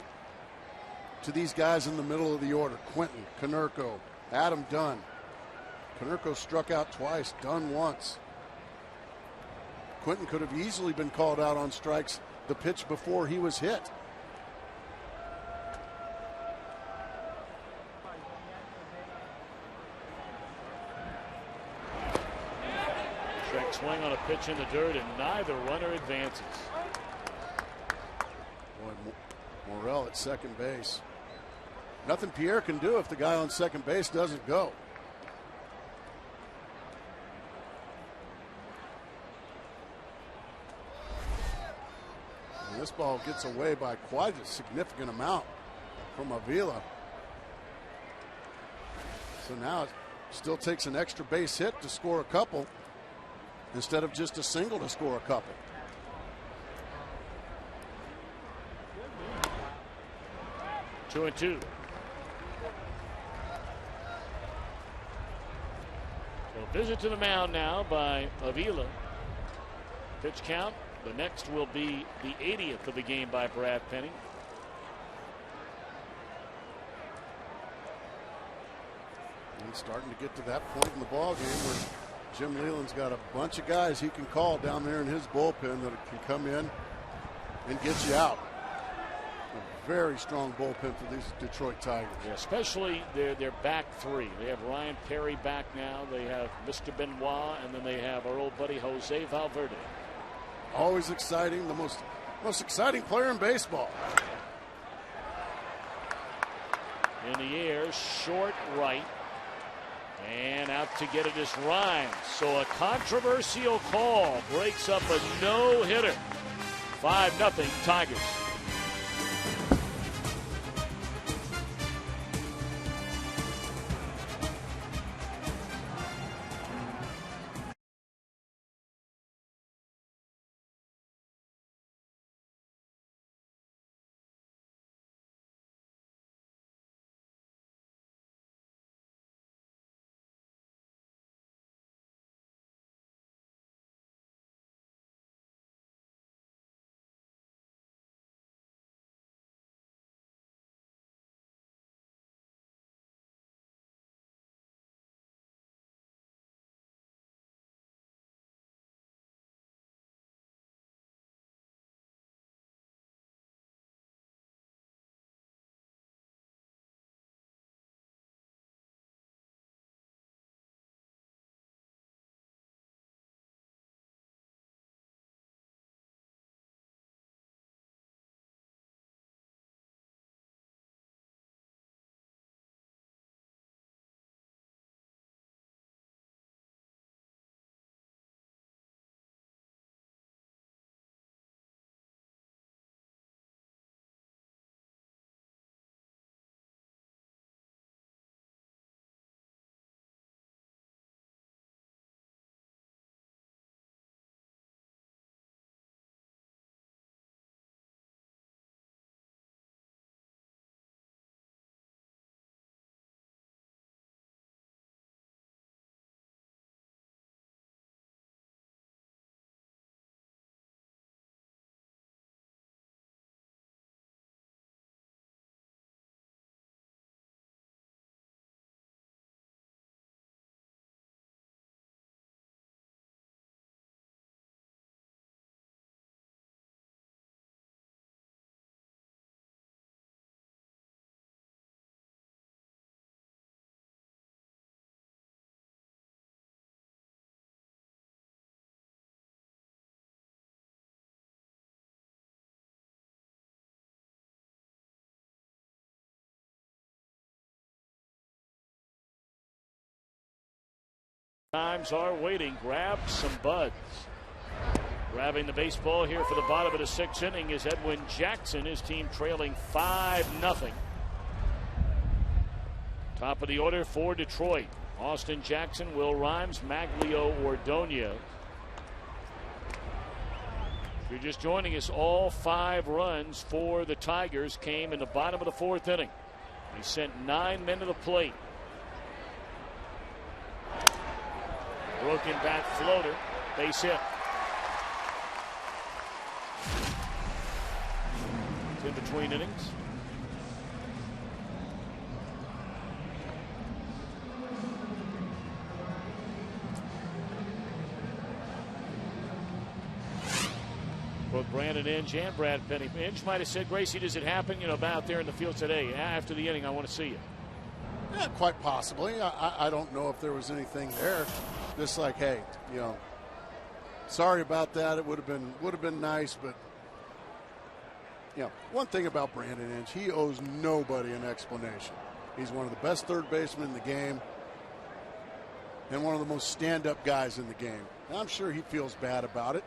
to these guys in the middle of the order. Quinton, Konerko, Adam Dunn. Konerko struck out twice, Dunn once. Quinton could have easily been called out on strikes the pitch before he was hit. Strike swing on a pitch in the dirt, and neither runner advances. Boy, Morel at second base. Nothing Pierre can do if the guy on second base doesn't go. And this ball gets away by quite a significant amount from Avila. So now it still takes an extra base hit to score a couple instead of just a single to score a couple. Two and two. So visit to the mound now by Avila. Pitch count. The next will be the 80th of the game by Brad Penny. He's starting to get to that point in the ball game where Jim Leland's got a bunch of guys he can call down there in his bullpen that can come in and get you out. A very strong bullpen for these Detroit Tigers. Yeah, especially their back three. They have Ryan Perry back now. They have Mr. Benoit, and then they have our old buddy Jose Valverde. Always exciting, the most exciting player in baseball. In the air, short right. And out to get it is Rhymes. So a controversial call breaks up a no-hitter. 5-0 Tigers. Times are waiting. Grab some buds. Grabbing the baseball here for the bottom of the sixth inning is Edwin Jackson. His team trailing 5-0. Top of the order for Detroit. Austin Jackson, Will Rhymes, Maglio Ordonez. If you're just joining us, all 5 runs for the Tigers came in the bottom of the 4th inning. He sent 9 men to the plate. Broken bat floater. Base hit. It's in between innings. Both Brandon Inge and Brad Penny. Inge might have said, Gracie, does it happen, out there in the field today? After the inning, I want to see you. Yeah, quite possibly. I don't know if there was anything there. Just like, hey, sorry about that. It would have been nice, but one thing about Brandon Inge, he owes nobody an explanation. He's one of the best third basemen in the game and one of the most stand-up guys in the game. And I'm sure he feels bad about it.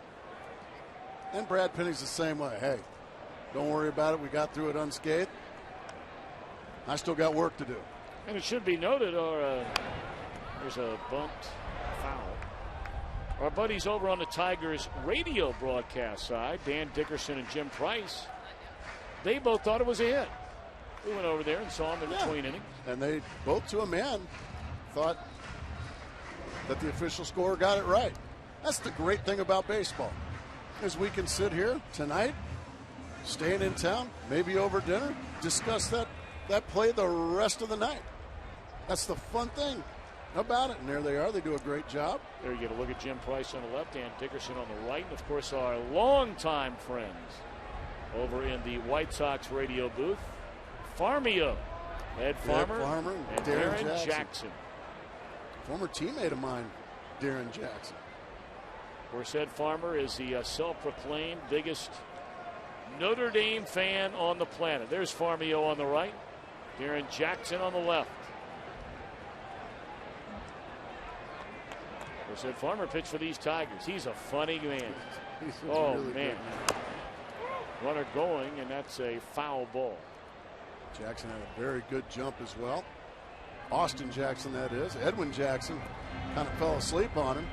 And Brad Penny's the same way. Hey, don't worry about it. We got through it unscathed. I still got work to do. And it should be noted, there's a bunt foul. Our buddies over on the Tigers radio broadcast side, Dan Dickerson and Jim Price, they both thought it was a hit. We went over there and saw him in between innings. And they both to a man thought that the official scorer got it right. That's the great thing about baseball. As we can sit here tonight, staying in town, maybe over dinner, discuss that play the rest of the night. That's the fun thing about it. And there they are. They do a great job. There you get a look at Jim Price on the left, and Dickerson on the right. And, of course, our longtime friends over in the White Sox radio booth, Farmio, Ed Farmer and Darren Jackson. Former teammate of mine, Darren Jackson. Of course, Ed Farmer is the self-proclaimed biggest Notre Dame fan on the planet. There's Farmio on the right, Darren Jackson on the left. Of course, Ed Farmer pitched for these Tigers. He's a funny man. Oh, really man. Runner going, and that's a foul ball. Jackson had a very good jump as well. Austin Jackson, that is. Edwin Jackson kind of fell asleep on him.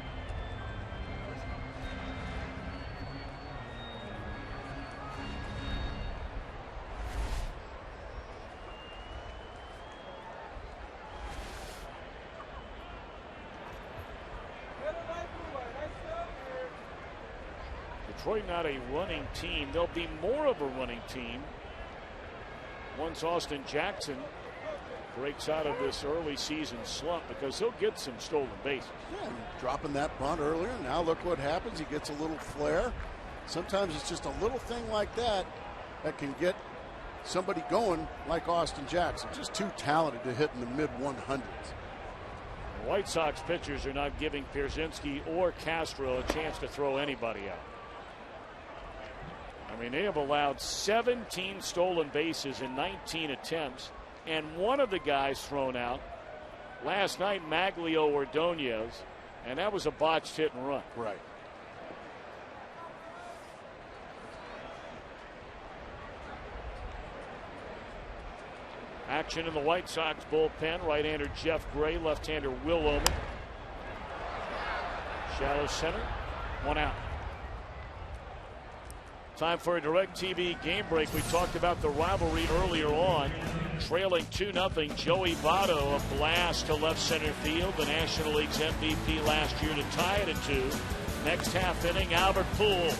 Detroit not a running team. They'll be more of a running team once Austin Jackson breaks out of this early season slump, because he'll get some stolen bases. Yeah, dropping that bunt earlier. Now look what happens. He gets a little flare. Sometimes it's just a little thing like that that can get somebody going like Austin Jackson. Just too talented to hit in the mid-100s. The White Sox pitchers are not giving Pierzynski or Castro a chance to throw anybody out. I mean, they have allowed 17 stolen bases in 19 attempts, and one of the guys thrown out last night, Maglio Ordonez, and that was a botched hit and run. Right. Action in the White Sox bullpen. Right-hander Jeff Gray, left-hander Will Omen. Shallow center, one out. Time for a DirecTV game break. We talked about the rivalry earlier on. Trailing 2-0, Joey Votto, a blast to left center field. The National League's MVP last year to tie it at 2. Next half inning, Albert Pujols.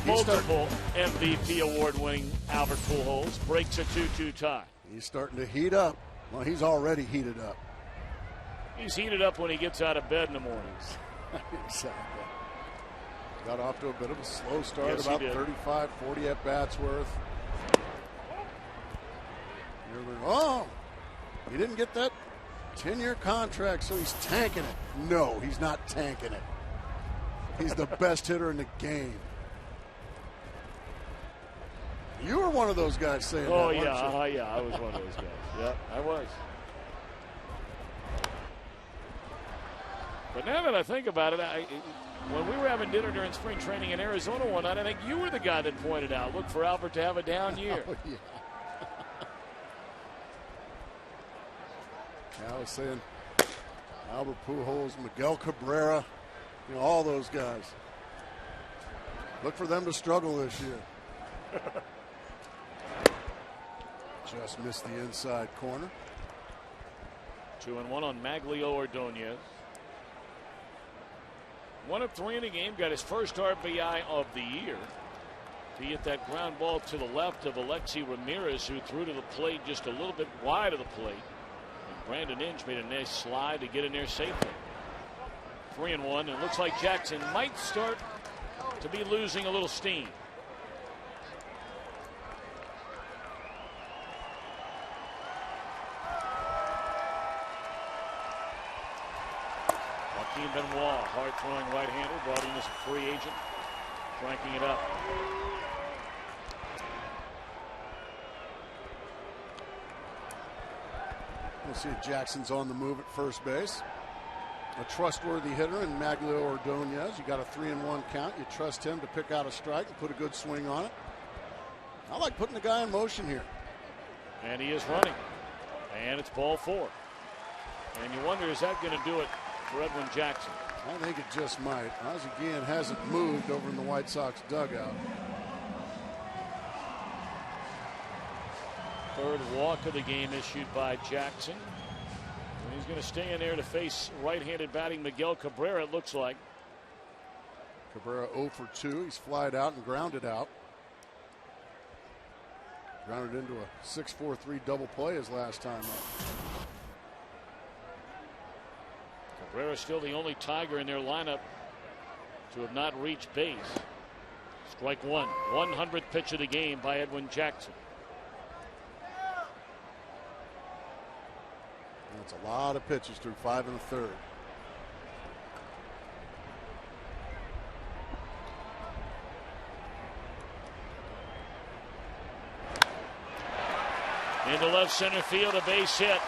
Multiple MVP award-winning Albert Pujols breaks a 2-2 tie. He's starting to heat up. Well, he's already heated up. He's heated up when he gets out of bed in the mornings. Exactly. Got off to a bit of a slow start, yes, about 35, 40 at-bats worth. Oh, he didn't get that 10-year contract, so he's tanking it. No, he's not tanking it. He's the best hitter in the game. You were one of those guys saying that, weren't you? Yeah, I was one of those guys. Yeah, I was. But now that I think about it, when we were having dinner during spring training in Arizona one night, I think you were the guy that pointed out, look for Albert to have a down year. Oh, yeah. I was saying Albert Pujols, Miguel Cabrera, all those guys. Look for them to struggle this year. Just missed the inside corner. 2-1 on Maglio Ordonez. 1 of 3 in the game. Got his first RBI of the year. He hit that ground ball to the left of Alexi Ramirez, who threw to the plate just a little bit wide of the plate. And Brandon Inge made a nice slide to get in there safely. 3-1. It looks like Jackson might start to be losing a little steam. Joaquin Benoit, hard-throwing right-hander, brought in as a free agent, cranking it up. We'll see if Jackson's on the move at first base. A trustworthy hitter in Maglio Ordonez. You got a 3-1 count. You trust him to pick out a strike and put a good swing on it. I like putting the guy in motion here. And he is running. And it's ball 4. And you wonder, is that going to do it for Edwin Jackson? I think it just might. Ozzie Guillen hasn't moved over in the White Sox dugout. Third walk of the game issued by Jackson. And he's going to stay in there to face right-handed batting Miguel Cabrera, it looks like. Cabrera 0 for 2. He's flied out and grounded out. Grounded into a 6-4-3 double play his last time up. Cabrera still the only Tiger in their lineup to have not reached base. Strike 1. 100th pitch of the game by Edwin Jackson. That's a lot of pitches through 5 1/3. Into left center field, a base hit.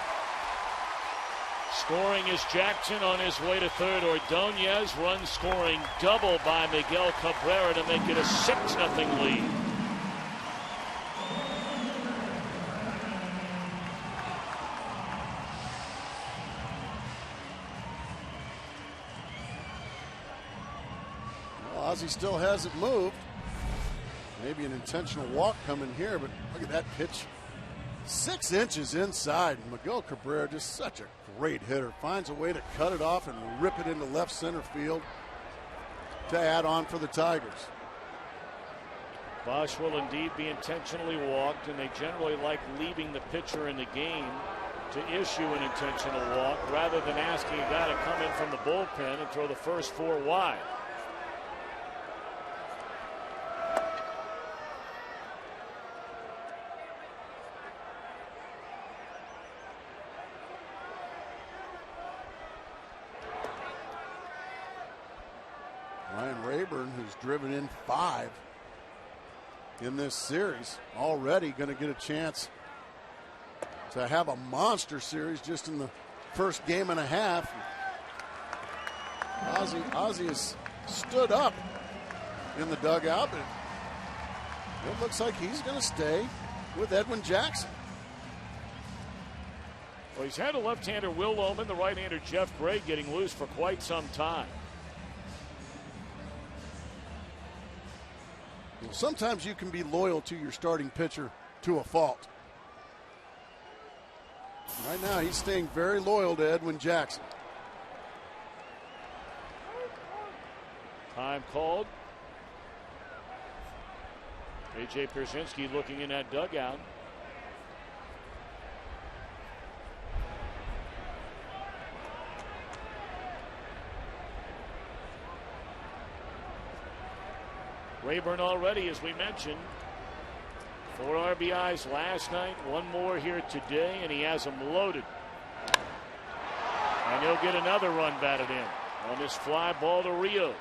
Scoring is Jackson on his way to third. Ordonez run scoring double by Miguel Cabrera to make it a 6-0 lead. Well, Ozzie still hasn't moved. Maybe an intentional walk coming here, but look at that pitch. 6 inches inside. Miguel Cabrera, just such a great hitter. Finds a way to cut it off and rip it into left center field to add on for the Tigers. Bosch will indeed be intentionally walked, and they generally like leaving the pitcher in the game to issue an intentional walk rather than asking a guy to come in from the bullpen and throw the first 4 wide. Rayburn, who's driven in 5 in this series, already going to get a chance to have a monster series just in the first game and a half. Ozzie has stood up in the dugout, but it looks like he's going to stay with Edwin Jackson. Well, he's had a left-hander, Will Lohman, the right-hander, Jeff Gray, getting loose for quite some time. Sometimes you can be loyal to your starting pitcher to a fault. Right now, he's staying very loyal to Edwin Jackson. Time called. A.J. Pierzynski looking in that dugout. Rayburn already, as we mentioned, 4 RBIs last night, 1 more here today, and he has them loaded. And he'll get another run batted in on this fly ball to Rios.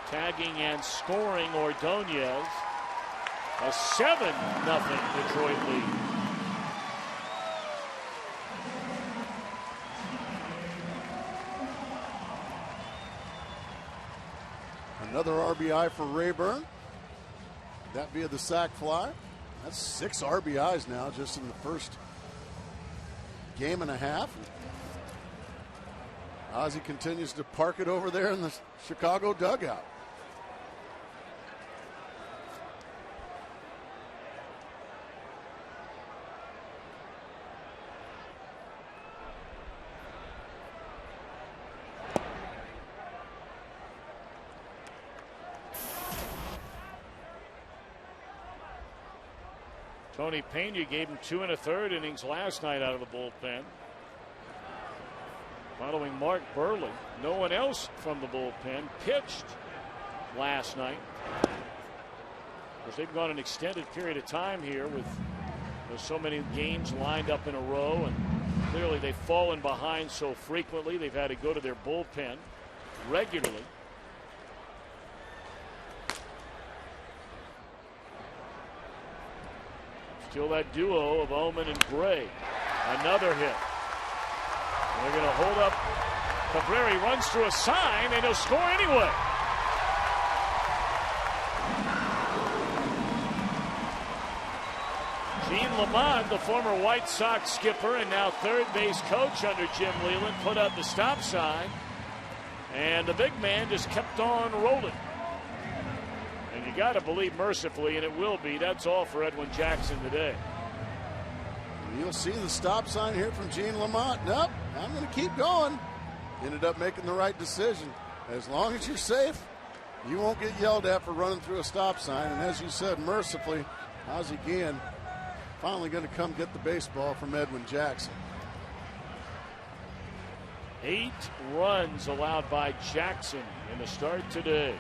Tagging and scoring Ordonez. A 7-0 Detroit lead. Another RBI for Rayburn. That via the sac fly. That's 6 RBIs now just in the first game and a half. Ozzie continues to park it over there in the Chicago dugout. Tony Pena gave him 2 1/3 innings last night out of the bullpen. Following Mark Burley, no one else from the bullpen pitched last night. Of course, they've gone an extended period of time here with so many games lined up in a row, and clearly they've fallen behind so frequently they've had to go to their bullpen regularly. Still that duo of Omen and Gray. Another hit. They're going to hold up. Cabrera runs through a sign and he'll score anyway. Gene Lamont, the former White Sox skipper and now third base coach under Jim Leyland, put up the stop sign, and the big man just kept on rolling. And you got to believe mercifully, and it will be, that's all for Edwin Jackson today. You'll see the stop sign here from Gene Lamont. Nope, I'm going to keep going. Ended up making the right decision. As long as you're safe, you won't get yelled at for running through a stop sign. And as you said, mercifully, Ozzie Guillen finally going to come get the baseball from Edwin Jackson. 8 runs allowed by Jackson in the start today.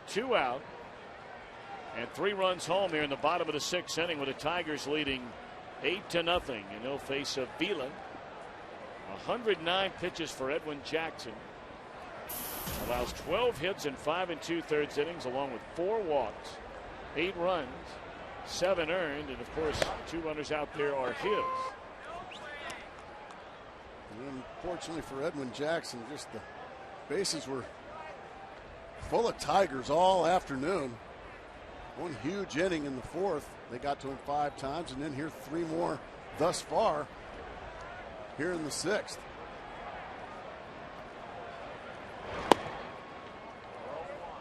Two out and 3 runs home here in the bottom of the 6th inning with the Tigers leading 8-0. And they'll face a Vila. 109 pitches for Edwin Jackson. Allows 12 hits in 5 2/3 innings along with 4 walks, 8 runs, 7 earned, and of course 2 runners out there are his. And unfortunately for Edwin Jackson, just the bases were full of Tigers all afternoon. One huge inning in the 4th. They got to him 5 times, and then here 3 more thus far here in the 6th.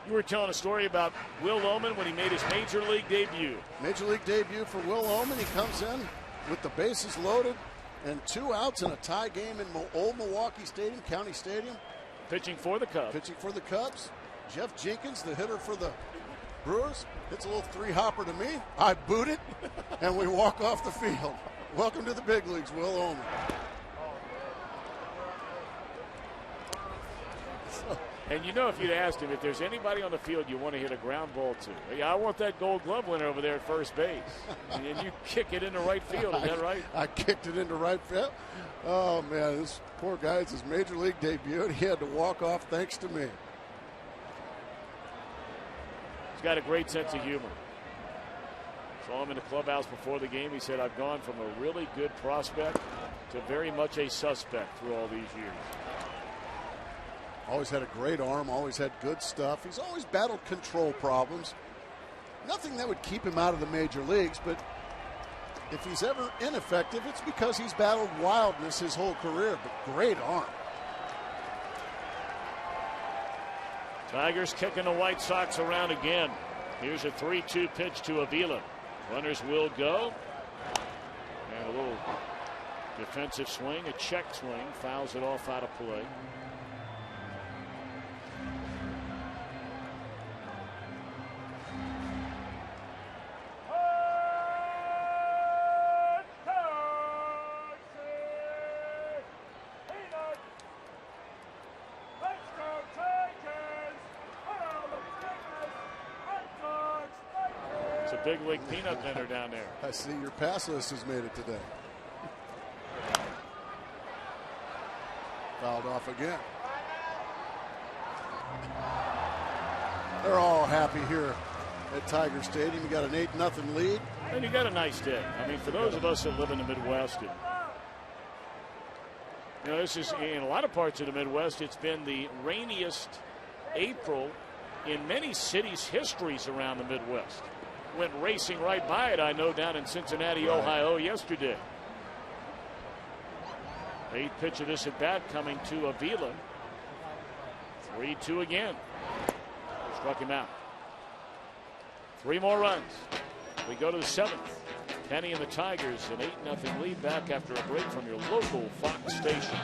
You were telling a story about Will Oman when he made his major league debut. Major league debut for Will Oman. He comes in with the bases loaded and 2 outs in a tie game in old Milwaukee Stadium, County Stadium. Pitching for the Cubs. Pitching for the Cubs. Jeff Jenkins, the hitter for the Brewers, hits a little 3-hopper to me. I boot it, and we walk off the field. Welcome to the big leagues, Will Oman. So, And you know, if you'd asked him if there's anybody on the field you want to hit a ground ball to, yeah, I want that Gold Glove winner over there at first base. And you kick it into right field, is that right? I kicked it into right field. Oh, man, this poor guy, it's his major league debut, and he had to walk off thanks to me. He's got a great sense of humor. Saw him in the clubhouse before the game. He said, I've gone from a really good prospect to very much a suspect through all these years. Always had a great arm, always had good stuff. He's always battled control problems. Nothing that would keep him out of the major leagues, but if he's ever ineffective, it's because he's battled wildness his whole career, but great arm. Tigers kicking the White Sox around again. Here's a 3-2 pitch to Avila. Runners will go. And a little defensive swing, a check swing, fouls it off out of play. Big league peanut vendor down there. I see your pass list has made it today. Fouled off again. They're all happy here at Tiger Stadium. You got an 8-0 lead. And you got a nice day. I mean, for those of us that live in the Midwest, and, you know, this is in a lot of parts of the Midwest, it's been the rainiest April in many cities' histories around the Midwest. Went racing right by it, I know, down in Cincinnati, Ohio yesterday. 8th pitch of this at bat coming to Avila. 3-2 again. Struck him out. 3 more runs. We go to the 7th. Penny and the Tigers, an 8-0 lead, back after a break from your local Fox station.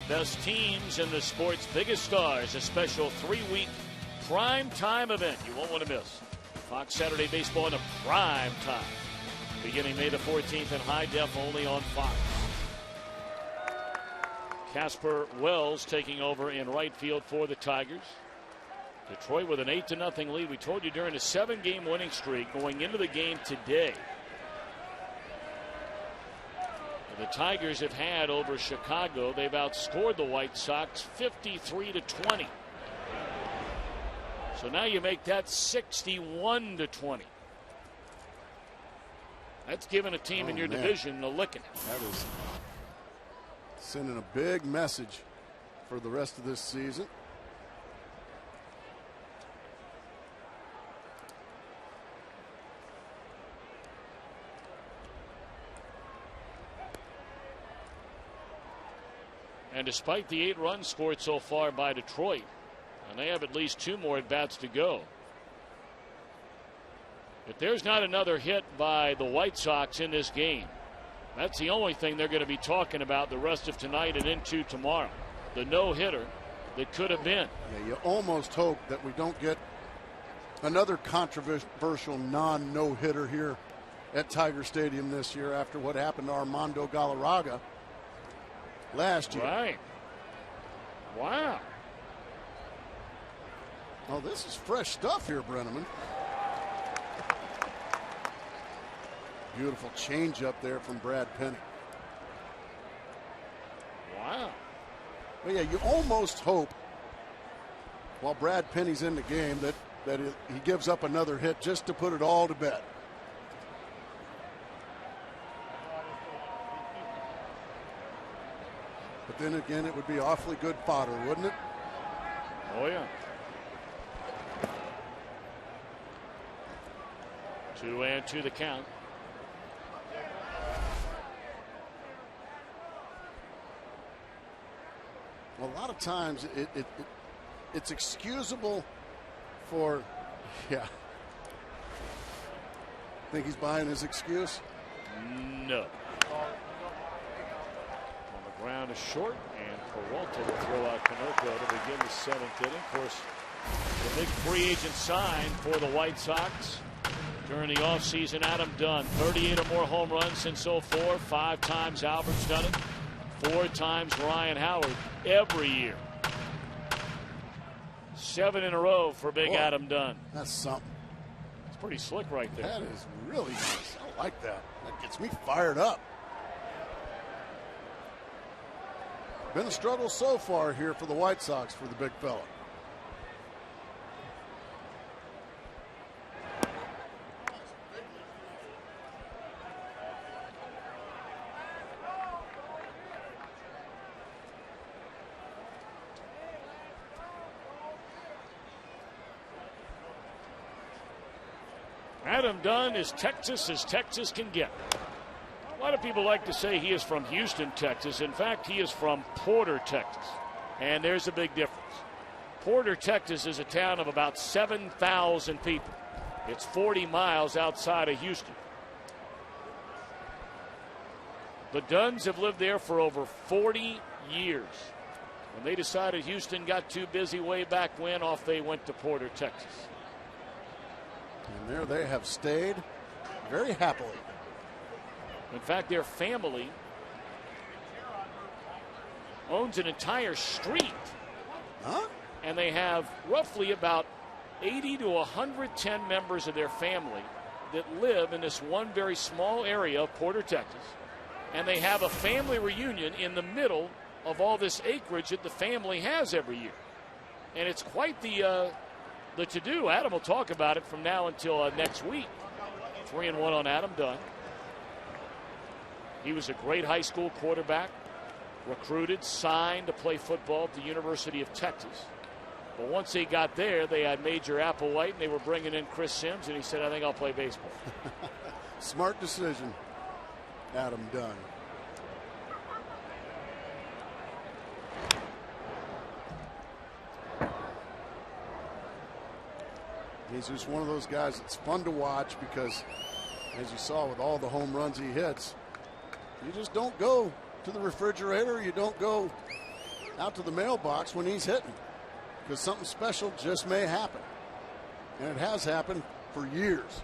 Best teams in the sport's biggest stars, a special 3-week prime time event you won't want to miss. Fox Saturday Baseball in a prime time, beginning May the 14th in high def only on Fox. Casper Wells taking over in right field for the Tigers. Detroit with an 8-0 lead. We told you during a 7-game winning streak going into the game today. The Tigers have had over Chicago. They've outscored the White Sox 53-20. So now you make that 61-20. That's giving a team in your division a licking. That is sending a big message for the rest of this season. And despite the 8 runs scored so far by Detroit, and they have at least 2 more at bats to go, if there's not another hit by the White Sox in this game, that's the only thing they're going to be talking about the rest of tonight and into tomorrow. The no-hitter that could have been. Yeah, you almost hope that we don't get another controversial no-hitter here at Tiger Stadium this year after what happened to Armando Galarraga last year. Right. Wow. Oh, this is fresh stuff here, Brenneman. Beautiful change up there from Brad Penny. Wow. Well, yeah, you almost hope while Brad Penny's in the game that he gives up another hit just to put it all to bed. But then again, it would be awfully good fodder, wouldn't it? Oh, yeah. 2-2 the count. Well, a lot of times it's excusable for, yeah. Think he's buying his excuse? No. On the ground is short, and Peralta will throw out Canoco to begin the 7th inning. Of course, the big free agent sign for the White Sox during the offseason, Adam Dunn. 38 or more home runs since 04. 5 times Albert's done it. 4 times Ryan Howard every year. 7 in a row for big Adam Dunn. That's something. It's pretty slick right there. That is really nice. I like that. That gets me fired up. Been a struggle so far here for the White Sox for the big fella. Adam Dunn is Texas as Texas can get. A lot of people like to say he is from Houston, Texas. In fact, he is from Porter, Texas. And there's a big difference. Porter, Texas is a town of about 7,000 people. It's 40 miles outside of Houston. The Dunns have lived there for over 40 years. When they decided Houston got too busy way back when, off they went to Porter, Texas. And there they have stayed very happily. In fact, their family owns an entire street. Huh? And they have roughly about 80 to 110 members of their family that live in this one very small area of Porter, Texas. And they have a family reunion in the middle of all this acreage that the family has every year. And it's quite the to-do. Adam will talk about it from now until next week. 3-1 on Adam Dunn. He was a great high school quarterback, recruited, signed to play football at the University of Texas. But once they got there, they had Major Applewhite, and they were bringing in Chris Sims, and he said, I think I'll play baseball. Smart decision, Adam Dunn. He's just one of those guys that's fun to watch because, as you saw with all the home runs he hits, you just don't go to the refrigerator. You don't go out to the mailbox when he's hitting because something special just may happen. And it has happened for years.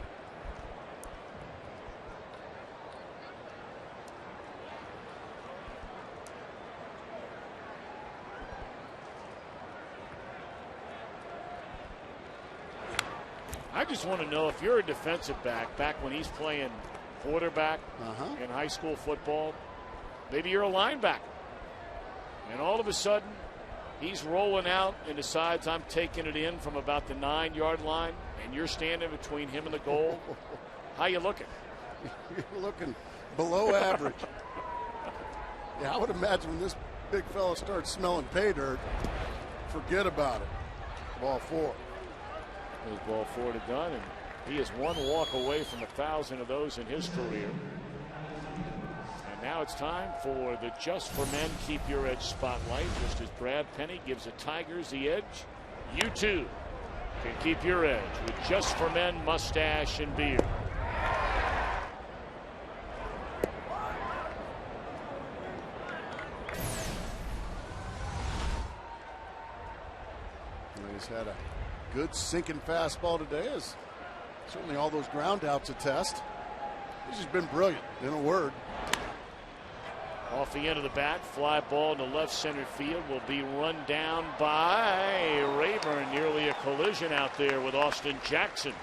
I just want to know if you're a defensive back when he's playing quarterback in high school football, Maybe you're a linebacker. And all of a sudden, he's rolling out and decides I'm taking it in from about the 9-yard line, and you're standing between him and the goal. How you looking? You're looking below average. Yeah, I would imagine when this big fella starts smelling pay dirt, forget about it. Ball 4. There's ball 4 to Dunn, and he is one walk away from 1,000 of those in his career. And now it's time for the Just for Men Keep Your Edge spotlight. Just as Brad Penny gives the Tigers the edge, you too can keep your edge with Just for Men mustache and beard. He's had a good sinking fastball today, as certainly all those ground outs attest. He's just been brilliant, in a word. Off the end of the bat, fly ball to left center field will be run down by Rayburn. Nearly a collision out there with Austin Jackson.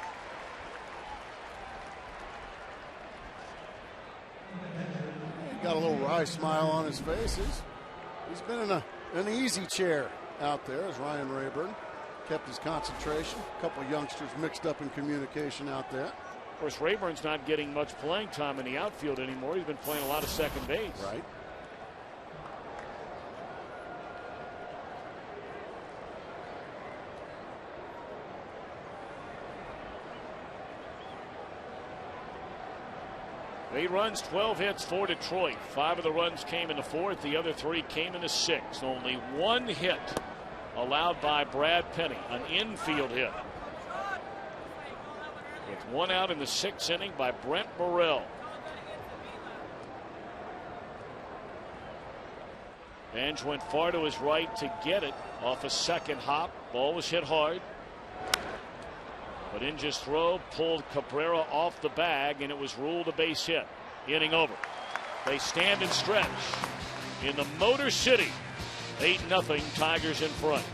He got a little wry smile on his face. He's been in an easy chair out there as Ryan Rayburn kept his concentration. A couple of youngsters mixed up in communication out there. Of course, Rayburn's not getting much playing time in the outfield anymore. He's been playing a lot of second base. Right. 8 runs, 12 hits for Detroit. 5 of the runs came in the 4th. The other 3 came in the 6th. Only 1 hit allowed by Brad Penny, an infield hit. With 1 out in the 6th inning by Brent Burrell. Benj went far to his right to get it off a second hop. Ball was hit hard. But Inge's throw pulled Cabrera off the bag, and it was ruled a base hit. Inning over. They stand and stretch in the Motor City. 8-0, Tigers in front.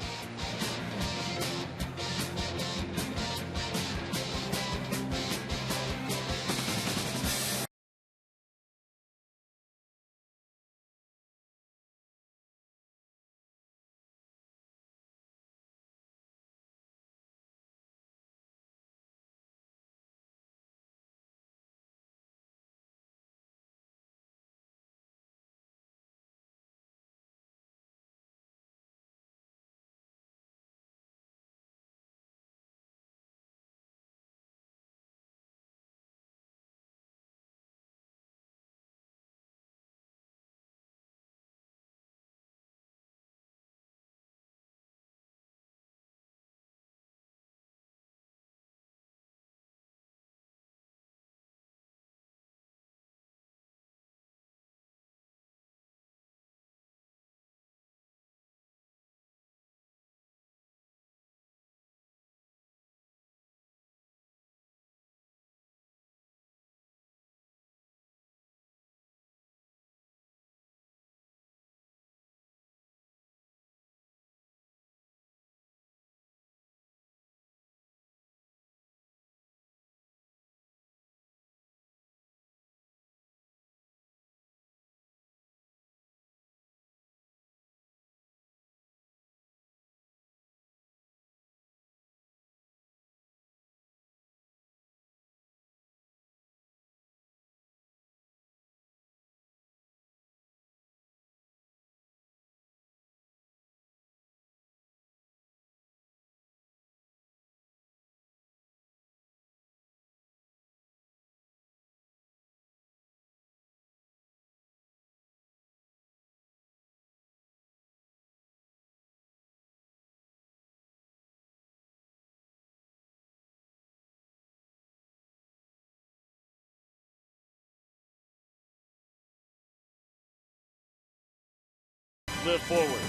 Live forward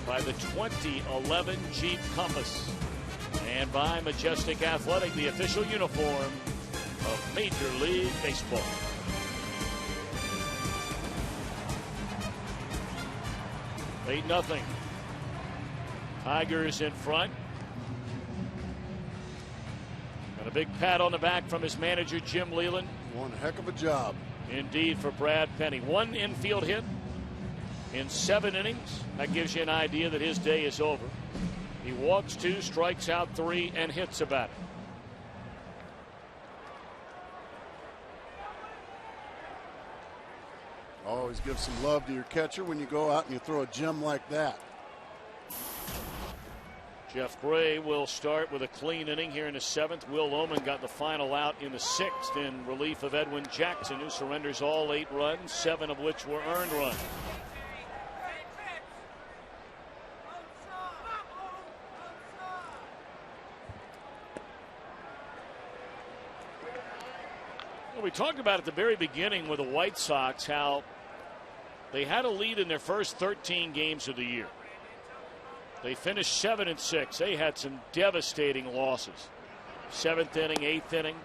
by the 2011 Jeep Compass and by Majestic Athletic, the official uniform of Major League Baseball. Eight nothing. Tigers in front. And a big pat on the back from his manager, Jim Leyland. One heck of a job. indeed for Brad Penny. 1 infield hit in 7 innings. That gives you an idea that his day is over. He walks 2, strikes out 3, and hits a batter. Always give some love to your catcher when you go out and you throw a gem like that. Jeff Gray will start with a clean inning here in the 7th. Will Lohman got the final out in the 6th in relief of Edwin Jackson, who surrenders all 8 runs, 7 of which were earned runs. Well, we talked about at the very beginning with the White Sox how they had a lead in their first 13 games of the year. They finished 7-6. They had some devastating losses. 7th inning, 8th inning,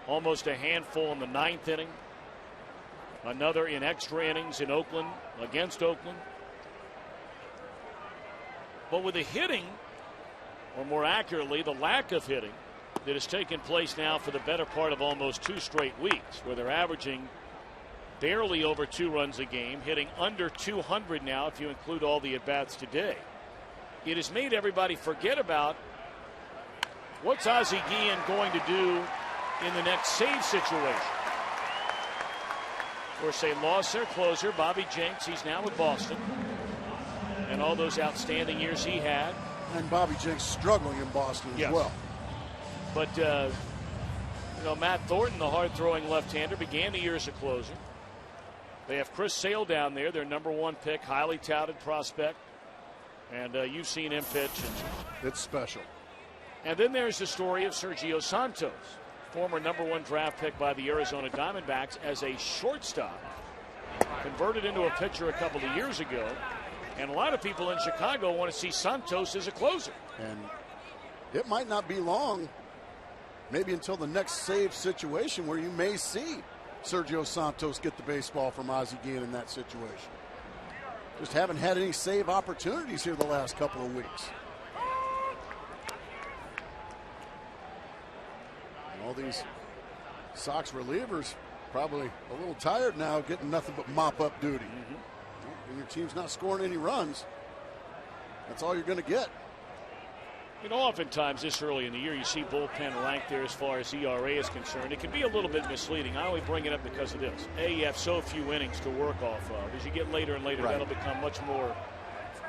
almost a handful in the 9th inning. Another in extra innings in Oakland, against Oakland. But with the hitting, or more accurately, the lack of hitting that has taken place now for the better part of almost 2 straight weeks, where they're averaging barely over 2 runs a game, hitting under 200 now if you include all the at-bats today. It has made everybody forget about what's Ozzie Guillen going to do in the next save situation. Of course, they lost their closer, Bobby Jenks. He's now with Boston. And all those outstanding years he had. And Bobby Jenks struggling in Boston as well. But, Matt Thornton, the hard-throwing left-hander, began the year as a closer. They have Chris Sale down there, their #1 pick, highly touted prospect. And you've seen him pitch. It's special. And then there's the story of Sergio Santos, former #1 draft pick by the Arizona Diamondbacks as a shortstop. Converted into a pitcher a couple of years ago. And a lot of people in Chicago want to see Santos as a closer. And it might not be long, maybe until the next save situation, where you may see Sergio Santos get the baseball from Ozzie Guillen in that situation. Just haven't had any save opportunities here the last couple of weeks. And all these Sox relievers probably a little tired now, getting nothing but mop-up duty. And your team's not scoring any runs. That's all you're going to get. Oftentimes this early in the year, you see bullpen ranked there as far as ERA is concerned. It can be a little bit misleading. I only bring it up because of this. You have so few innings to work off of. As you get later and later, that'll become much more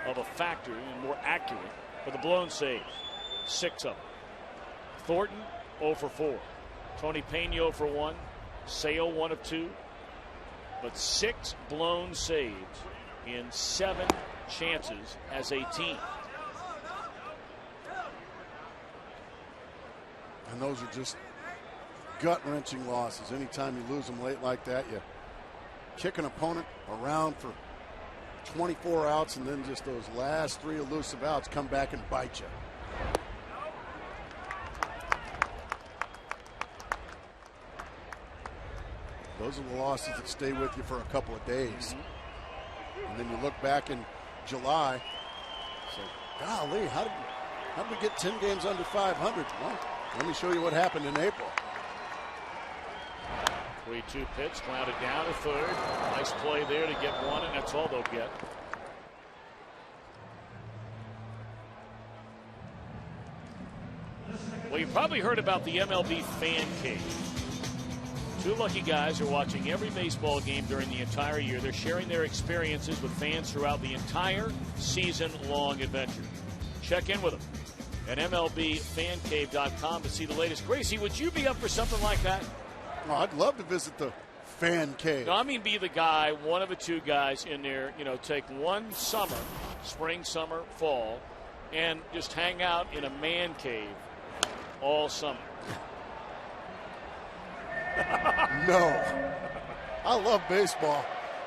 of a factor and more accurate. For the blown saves, 6 of them. Thornton, 0 for 4. Tony Pena, 0 for 1. Sale, 1 of 2. But 6 blown saves in 7 chances as a team. And those are just gut-wrenching losses. Anytime you lose them late like that, you kick an opponent around for 24 outs, and then just those last 3 elusive outs come back and bite you. Those are the losses that stay with you for a couple of days. And then you look back in July, say, golly, how did we get 10 games under 500? Well, let me show you what happened in April. 3-2 pitch, grounded down to third. Nice play there to get 1, and that's all they'll get. Well, you probably heard about the MLB Fan Cave. 2 lucky guys are watching every baseball game during the entire year. They're sharing their experiences with fans throughout the entire season-long adventure. Check in with them at MLBFanCave.com to see the latest. Gracie, would you be up for something like that? Oh, I'd love to visit the Fan Cave. No, I mean be the guy, one of the 2 guys in there, take one summer, spring, summer, fall, and just hang out in a man cave all summer. No. I love baseball.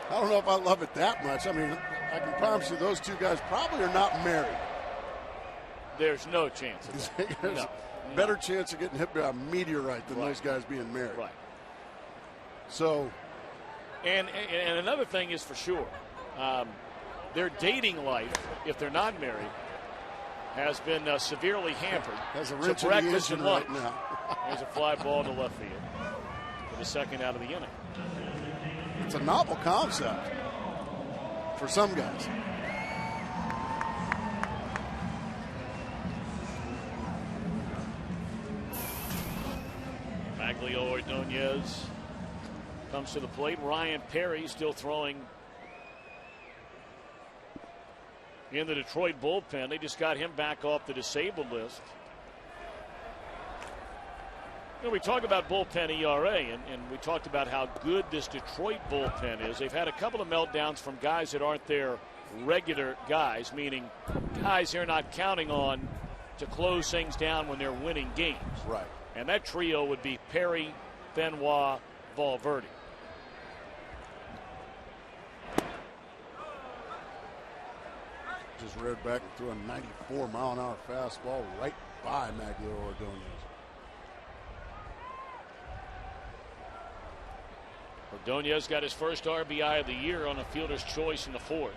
I don't know if I love it that much. I mean, I can promise you those 2 guys probably are not married. There's no chance of that. There's better chance of getting hit by a meteorite than those guys being married. Right. So. And another thing is for sure, their dating life, if they're not married, has been severely hampered. Has a wrench to in the breakfast engine and lunch. right now. There's a fly ball to left field. the second out of the inning. It's a novel concept for some guys. Maglio Ordonez comes to the plate. Ryan Perry still throwing in the Detroit bullpen. They just got him back off the disabled list. You know, we talk about bullpen ERA, and we talked about how good this Detroit bullpen is. They've had a couple of meltdowns from guys that aren't their regular guys, meaning guys they're not counting on to close things down when they're winning games. Right. And that trio would be Perry, Benoit, Valverde. Just read back and threw a 94-mile-an-hour fastball right by Maglio Ordonez. Ordonez got his first RBI of the year on a fielder's choice in the fourth.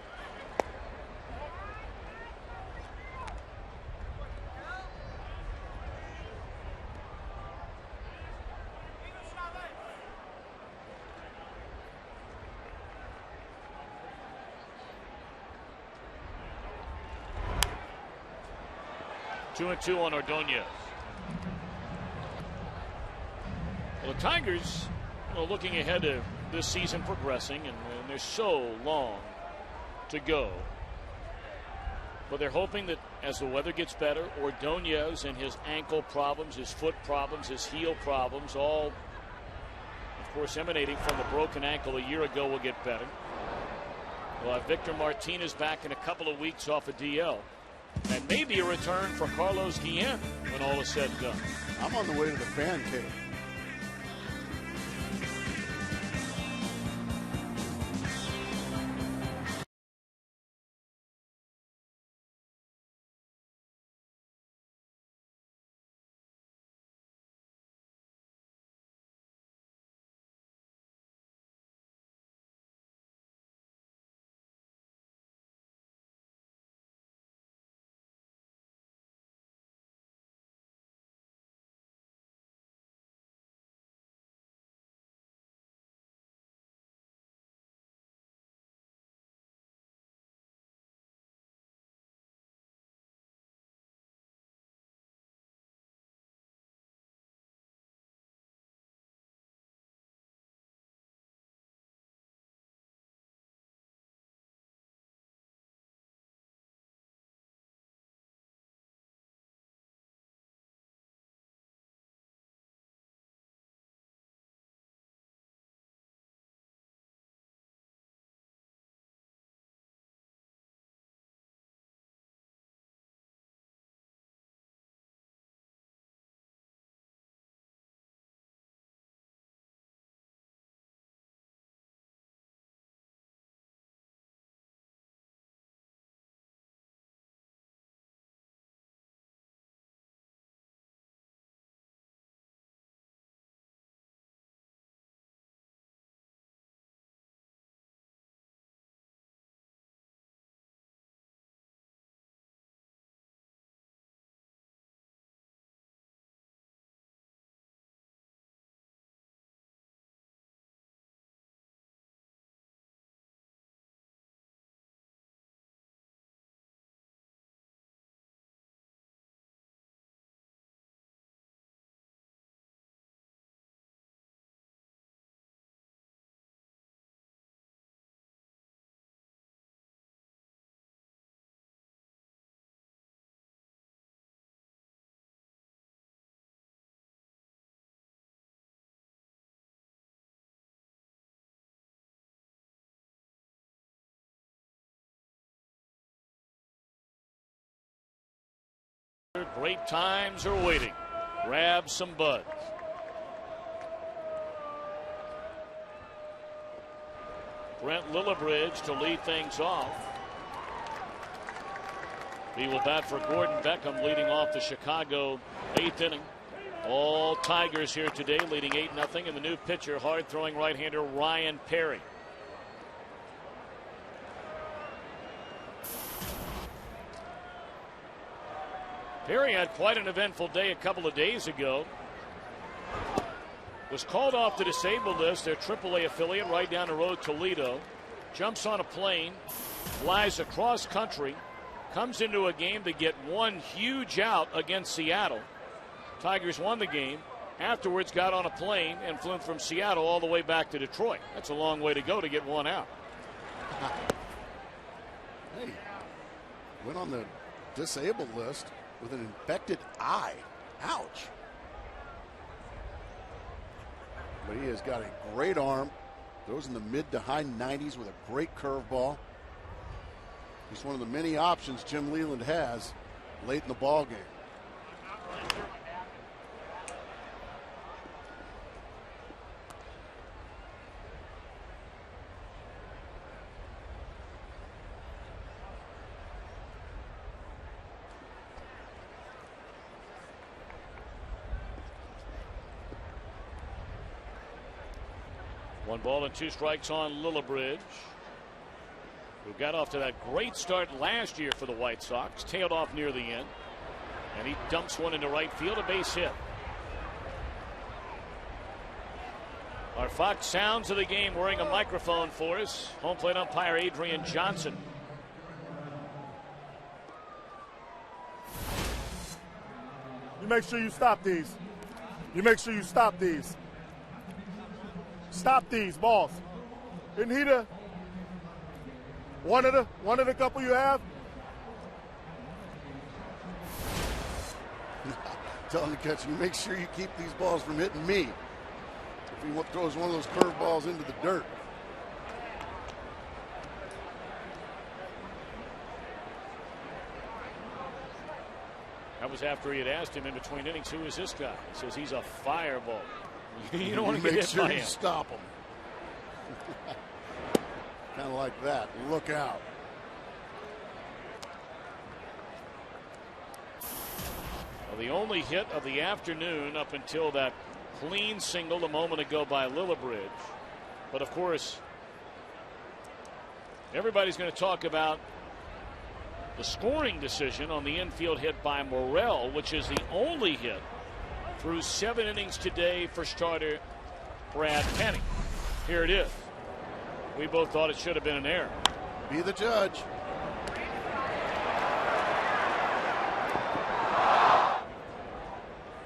Two and two on Ordonez. Well, the Tigers, looking ahead to this season progressing, and there's so long to go. But they're hoping that as the weather gets better, Ordonez and his ankle problems, his foot problems, his heel problems, all, of course, emanating from the broken ankle a year ago, will get better. We'll have Victor Martinez back in a couple of weeks off a DL. And maybe a return for Carlos Guillen when all is said and done. I'm on the way to the fan cave. Great times are waiting. Grab some buds. Brent Lillibridge to lead things off. He will bat for Gordon Beckham, leading off the Chicago 8th inning. All Tigers here today, leading 8-0. And the new pitcher, hard-throwing right-hander Ryan Perry. Perry had quite an eventful day a couple of days ago. was called off the disabled list, their AAA affiliate right down the road, Toledo. Jumps on a plane, flies across country, comes into a game to get one huge out against Seattle. Tigers won the game. Afterwards got on a plane and flew from Seattle all the way back to Detroit. That's a long way to go to get one out. Hey, went on the disabled list with an infected eye. Ouch. But he has got a great arm. Throws in the mid to high 90s with a great curveball. He's one of the many options Jim Leyland has late in the ball game. One ball and two strikes on Lillibridge, who got off to that great start last year for the White Sox, tailed off near the end, and he dumps one into right field, a base hit. Our Fox sounds of the game wearing a microphone for us, home plate umpire Adrian Johnson. You make sure you stop these. You make sure you stop these. Stop these balls. Isn't he the one of the couple you have? Telling the catcher, you make sure you keep these balls from hitting me. If he throws one of those curveballs into the dirt. That was after he had asked him in between innings, who is this guy? He says he's a fireball. You don't want to get hit sure by you him. Stop him. Kind of like that. Look out. Well, the only hit of the afternoon up until that clean single a moment ago by Lillibridge. But of course, everybody's going to talk about the scoring decision on the infield hit by Morel, which is the only hit through 7 innings today for starter Brad Penny. Here it is. We both thought it should have been an error. Be the judge.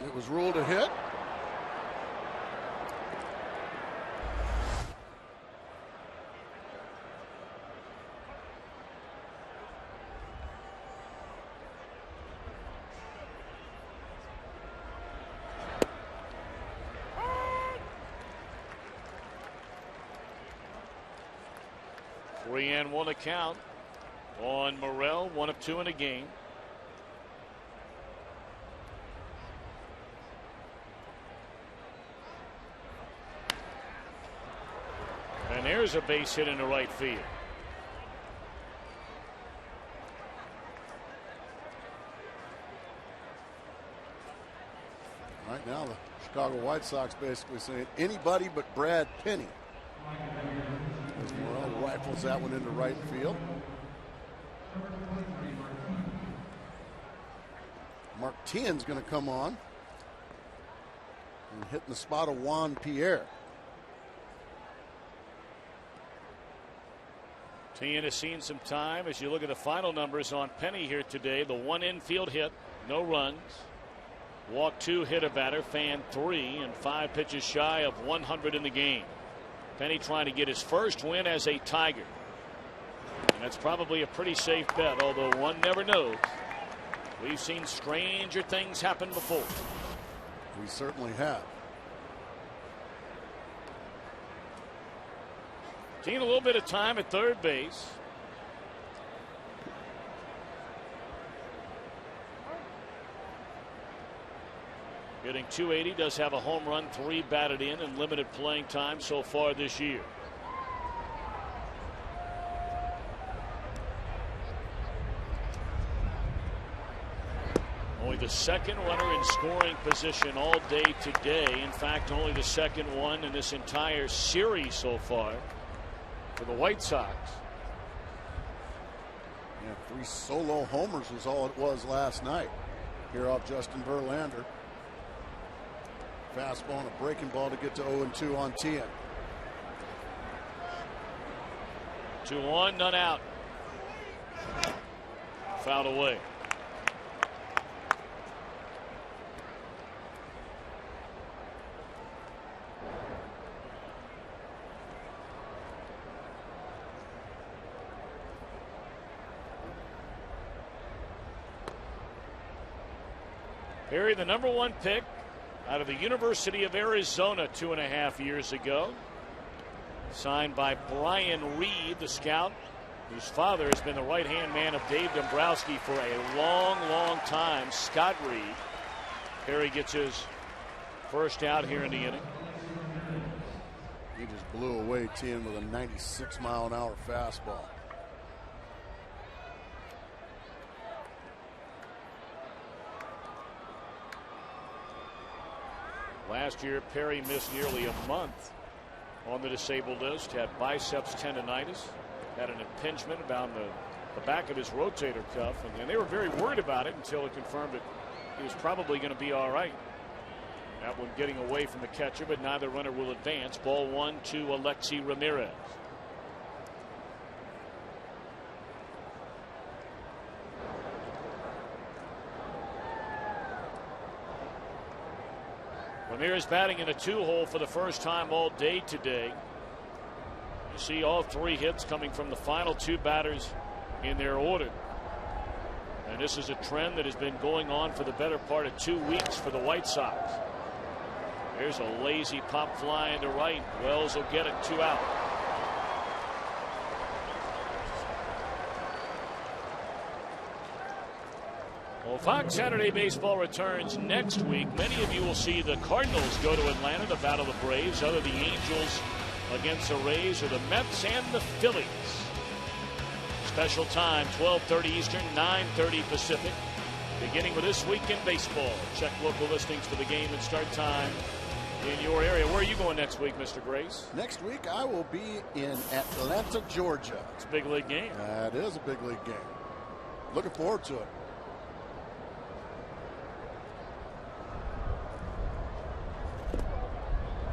It was ruled a hit. Three and one account on Morel, 1 of 2 in a game. And there's a base hit into right field. Right now, the Chicago White Sox basically saying anybody but Brad Penny. Morel rifles that one into right field. Martin's going to come on and hit in the spot of Juan Pierre. Tien has seen some time as you look at the final numbers on Penny here today. The 1 infield hit, no runs. Walk 2, hit a batter, fan 3, and 5 pitches shy of 100 in the game. Penny trying to get his first win as a Tiger. And that's probably a pretty safe bet, although one never knows. We've seen stranger things happen before. We certainly have. Taking a little bit of time at third base. Hitting .280, does have a home run, 3 batted in, and limited playing time so far this year. Only the second runner in scoring position all day today. In fact, only the second one in this entire series so far for the White Sox. Yeah, 3 solo homers was all it was last night here off Justin Verlander. Fastball and a breaking ball to get to 0-2 on Tien. 2-1, none out. Fouled away. Perry, the #1 pick out of the University of Arizona 2.5 years ago. Signed by Brian Reed, the scout, whose father has been the right-hand man of Dave Dombrowski for a long, long time, Scott Reed. Perry gets his first out here in the inning. He just blew away Tien with a 96-mile-an-hour fastball. Last year, Perry missed nearly a month on the disabled list, had biceps tendonitis, had an impingement around the back of his rotator cuff, and they were very worried about it until it confirmed that he was probably going to be all right. That one getting away from the catcher, but neither runner will advance. Ball 1 to Alexi Ramirez. Ramirez batting in a 2-hole for the first time all day today. You see all 3 hits coming from the final 2 batters in their order. And this is a trend that has been going on for the better part of 2 weeks for the White Sox. There's a lazy pop fly into right. Wells will get it, 2 out. Well, Fox Saturday Baseball returns next week. Many of you will see the Cardinals go to Atlanta to battle the Braves. Other the Angels against the Rays, or the Mets and the Phillies. Special time, 12:30 Eastern, 9:30 Pacific. Beginning with This Week in Baseball. Check local listings for the game and start time in your area. Where are you going next week, Mr. Grace? Next week, I will be in Atlanta, Georgia. It's a big league game. That is a big league game. Looking forward to it.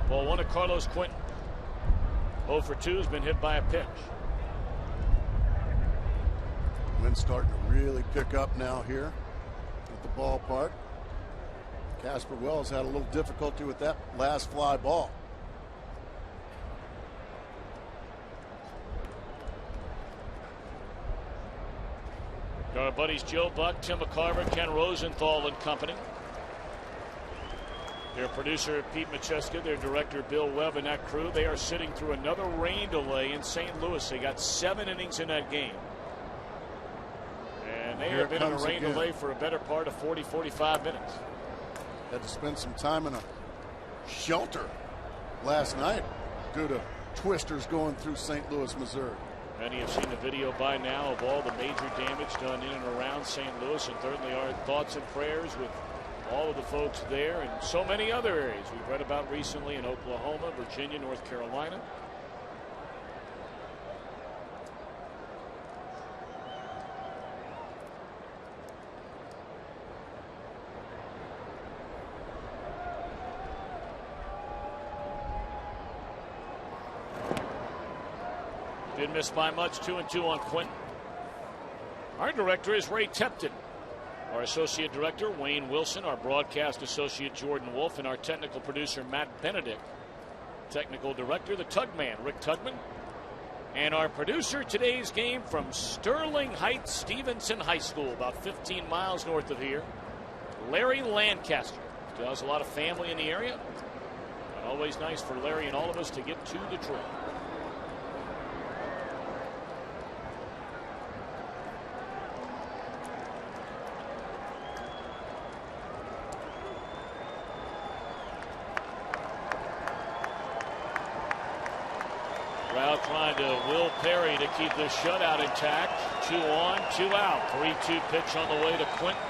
Ball 1 to Carlos Quentin. 0 for 2 has been hit by a pitch. Wind's starting to really pick up now here at the ballpark. Casper Wells had a little difficulty with that last fly ball. Our buddies Joe Buck, Tim McCarver, Ken Rosenthal and company. Their producer Pete Macheska, their director Bill Webb, and that crew, they are sitting through another rain delay in St. Louis. They got 7 innings in that game. And they have been in a rain delay for a better part of 40-45 minutes. Had to spend some time in a shelter last night due to twisters going through St. Louis, Missouri. Many have seen the video by now of all the major damage done in and around St. Louis, and certainly our thoughts and prayers with all of the folks there and so many other areas we've read about recently in Oklahoma, Virginia, North Carolina. Didn't miss by much. 2-2 on Quentin. Our director is Ray Tepton. Our associate director, Wayne Wilson, our broadcast associate, Jordan Wolf, and our technical producer, Matt Benedict. Technical director, the Tugman, Rick Tugman. And our producer, today's game from Sterling Heights Stevenson High School, about 15 miles north of here, Larry Lancaster. Still has a lot of family in the area. And always nice for Larry and all of us to get to Detroit. Crowd trying to will Perry to keep this shutout intact. 2 on, 2 out. 3-2 pitch on the way to Quentin.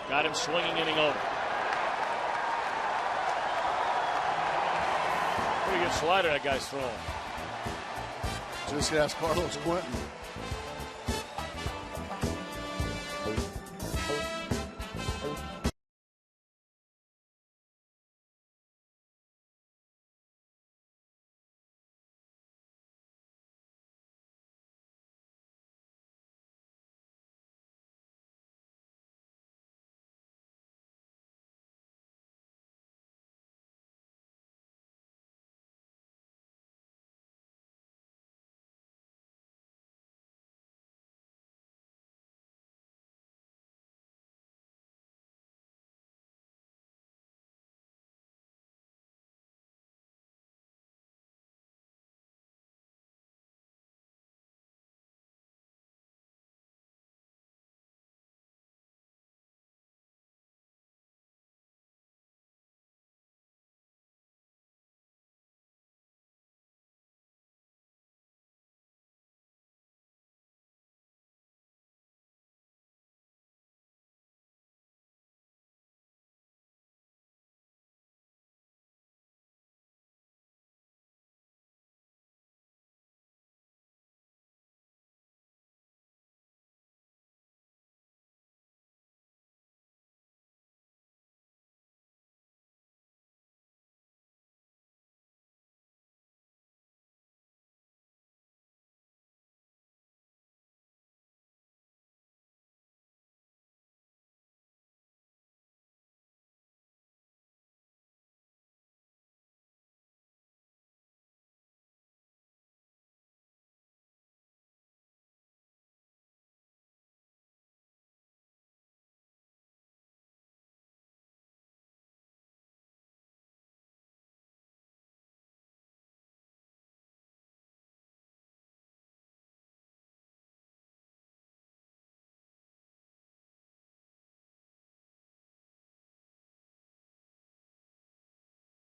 Got him swinging, inning over. Pretty good slider that guy's throwing. Just ask Carlos Quentin.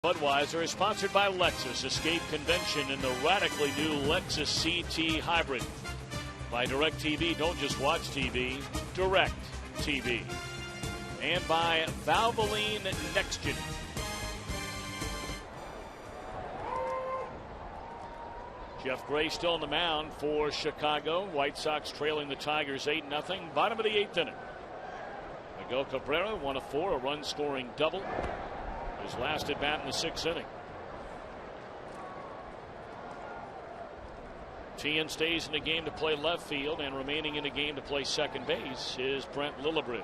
Budweiser is sponsored by Lexus. Escape convention in the radically new Lexus CT Hybrid. By DirecTV, don't just watch TV, direct TV. And by Valvoline NextGen. Jeff Gray still on the mound for Chicago. White Sox trailing the Tigers 8-0. Bottom of the 8th inning. Miguel Cabrera, 1 of 4, a run-scoring double. His last at bat in the 6th inning. Tien stays in the game to play left field, and remaining in the game to play second base is Brent Lillibridge.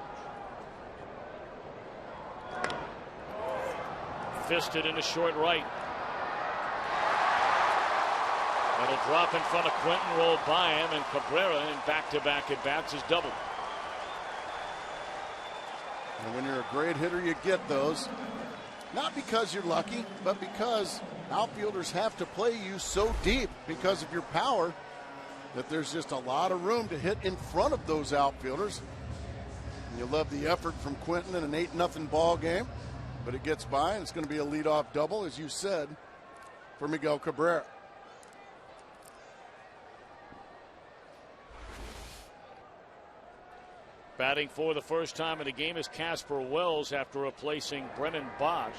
Fisted into short right. That'll drop in front of Quentin, rolled by him, and Cabrera in back-to-back at bats is doubled. And when you're a great hitter, you get those. Not because you're lucky, but because outfielders have to play you so deep because of your power that there's just a lot of room to hit in front of those outfielders. And you love the effort from Quentin in an 8-0 ball game, but it gets by, and it's going to be a leadoff double, as you said, for Miguel Cabrera. Batting for the first time in the game is Casper Wells after replacing Brennan Bosch.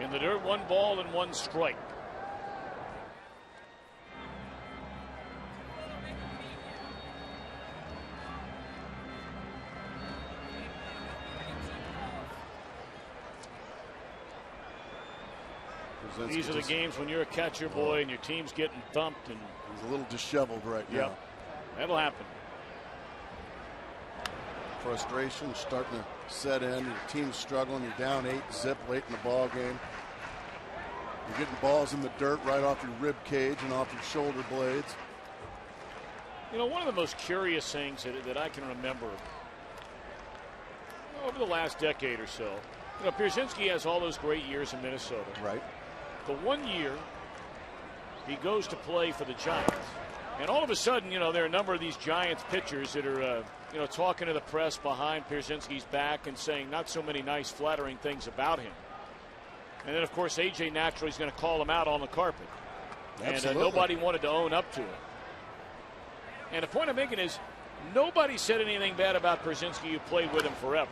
In the dirt, 1 ball and 1 strike. These are the games when you're a catcher, boy, and your team's getting thumped, and he's a little disheveled right now. That'll happen. Frustration starting to set in. Your team's struggling. You're down 8-0 late in the ball game. You're getting balls in the dirt right off your rib cage and off your shoulder blades. You know, one of the most curious things that I can remember over the last decade or so, you know, Pierzynski has all those great years in Minnesota. Right. The 1 year he goes to play for the Giants, and all of a sudden, you know, there are a number of these Giants pitchers that are, you know, talking to the press behind Pierzynski's back and saying not so many nice, flattering things about him. And then, of course, A.J. naturally is going to call him out on the carpet. Absolutely. And nobody wanted to own up to it. And the point I'm making is nobody said anything bad about Pierzynski who played with him forever.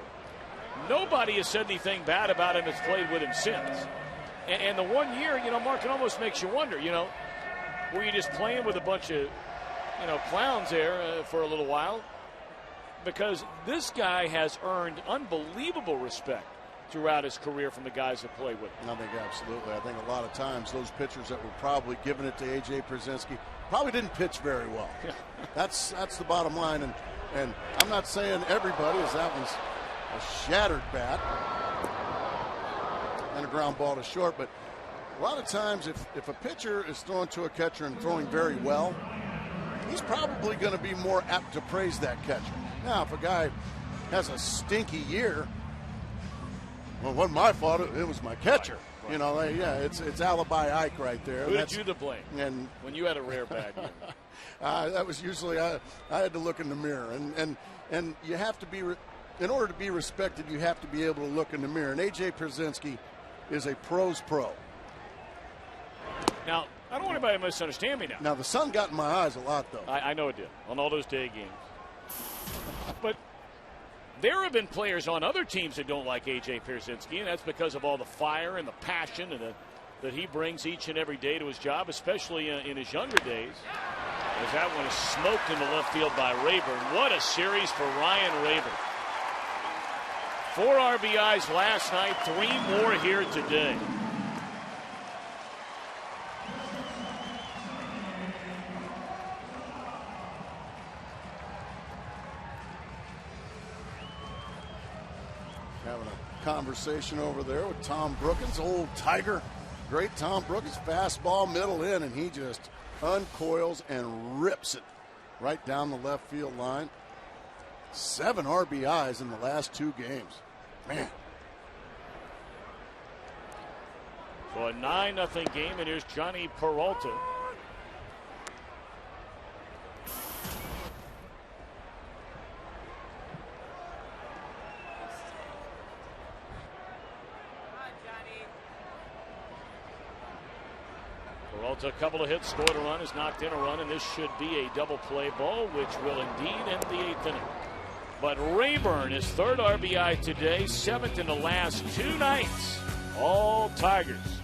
Nobody has said anything bad about him that's played with him since. And the 1 year, you know, Mark, it almost makes you wonder, you know, were you just playing with a bunch of, you know, clowns there for a little while? Because this guy has earned unbelievable respect throughout his career from the guys that played with him. I think absolutely. I think a lot of times those pitchers that were probably giving it to A.J. Pierzynski probably didn't pitch very well. That's the bottom line. And I'm not saying everybody, as that was a shattered bat and a ground ball to short, but a lot of times if a pitcher is throwing to a catcher and throwing very well, he's probably going to be more apt to praise that catcher. Now, if a guy has a stinky year, well, it wasn't my fault. It was my catcher. Right. You know, yeah, it's alibi Ike right there. Who did you to blame? And when you had a rare bad year, that was usually I had to look in the mirror, and you have to be in order to be respected, you have to be able to look in the mirror. And A.J. Pierzynski is a pro's pro. Now, I don't want anybody to misunderstand me now. Now, the sun got in my eyes a lot, though. I know it did on all those day games. But there have been players on other teams that don't like A.J. Pierzynski, and that's because of all the fire and the passion and that he brings each and every day to his job, especially in his younger days. As that one is smoked into left field by Rayburn. What a series for Ryan Rayburn. 4 RBIs last night, 3 more here today. Having a conversation over there with Tom Brookins, old Tiger great Tom Brooks fastball middle in, and he just uncoils and rips it right down the left field line. 7 RBIs in the last 2 games. Man. So a 9-0 game, and here's Johnny Peralta. Peralta, a couple of hits, scored a run, has knocked in a run, and this should be a double play ball, which will indeed end the 8th inning. But Rayburn, his 3rd RBI today, 7th in the last 2 nights. All Tigers.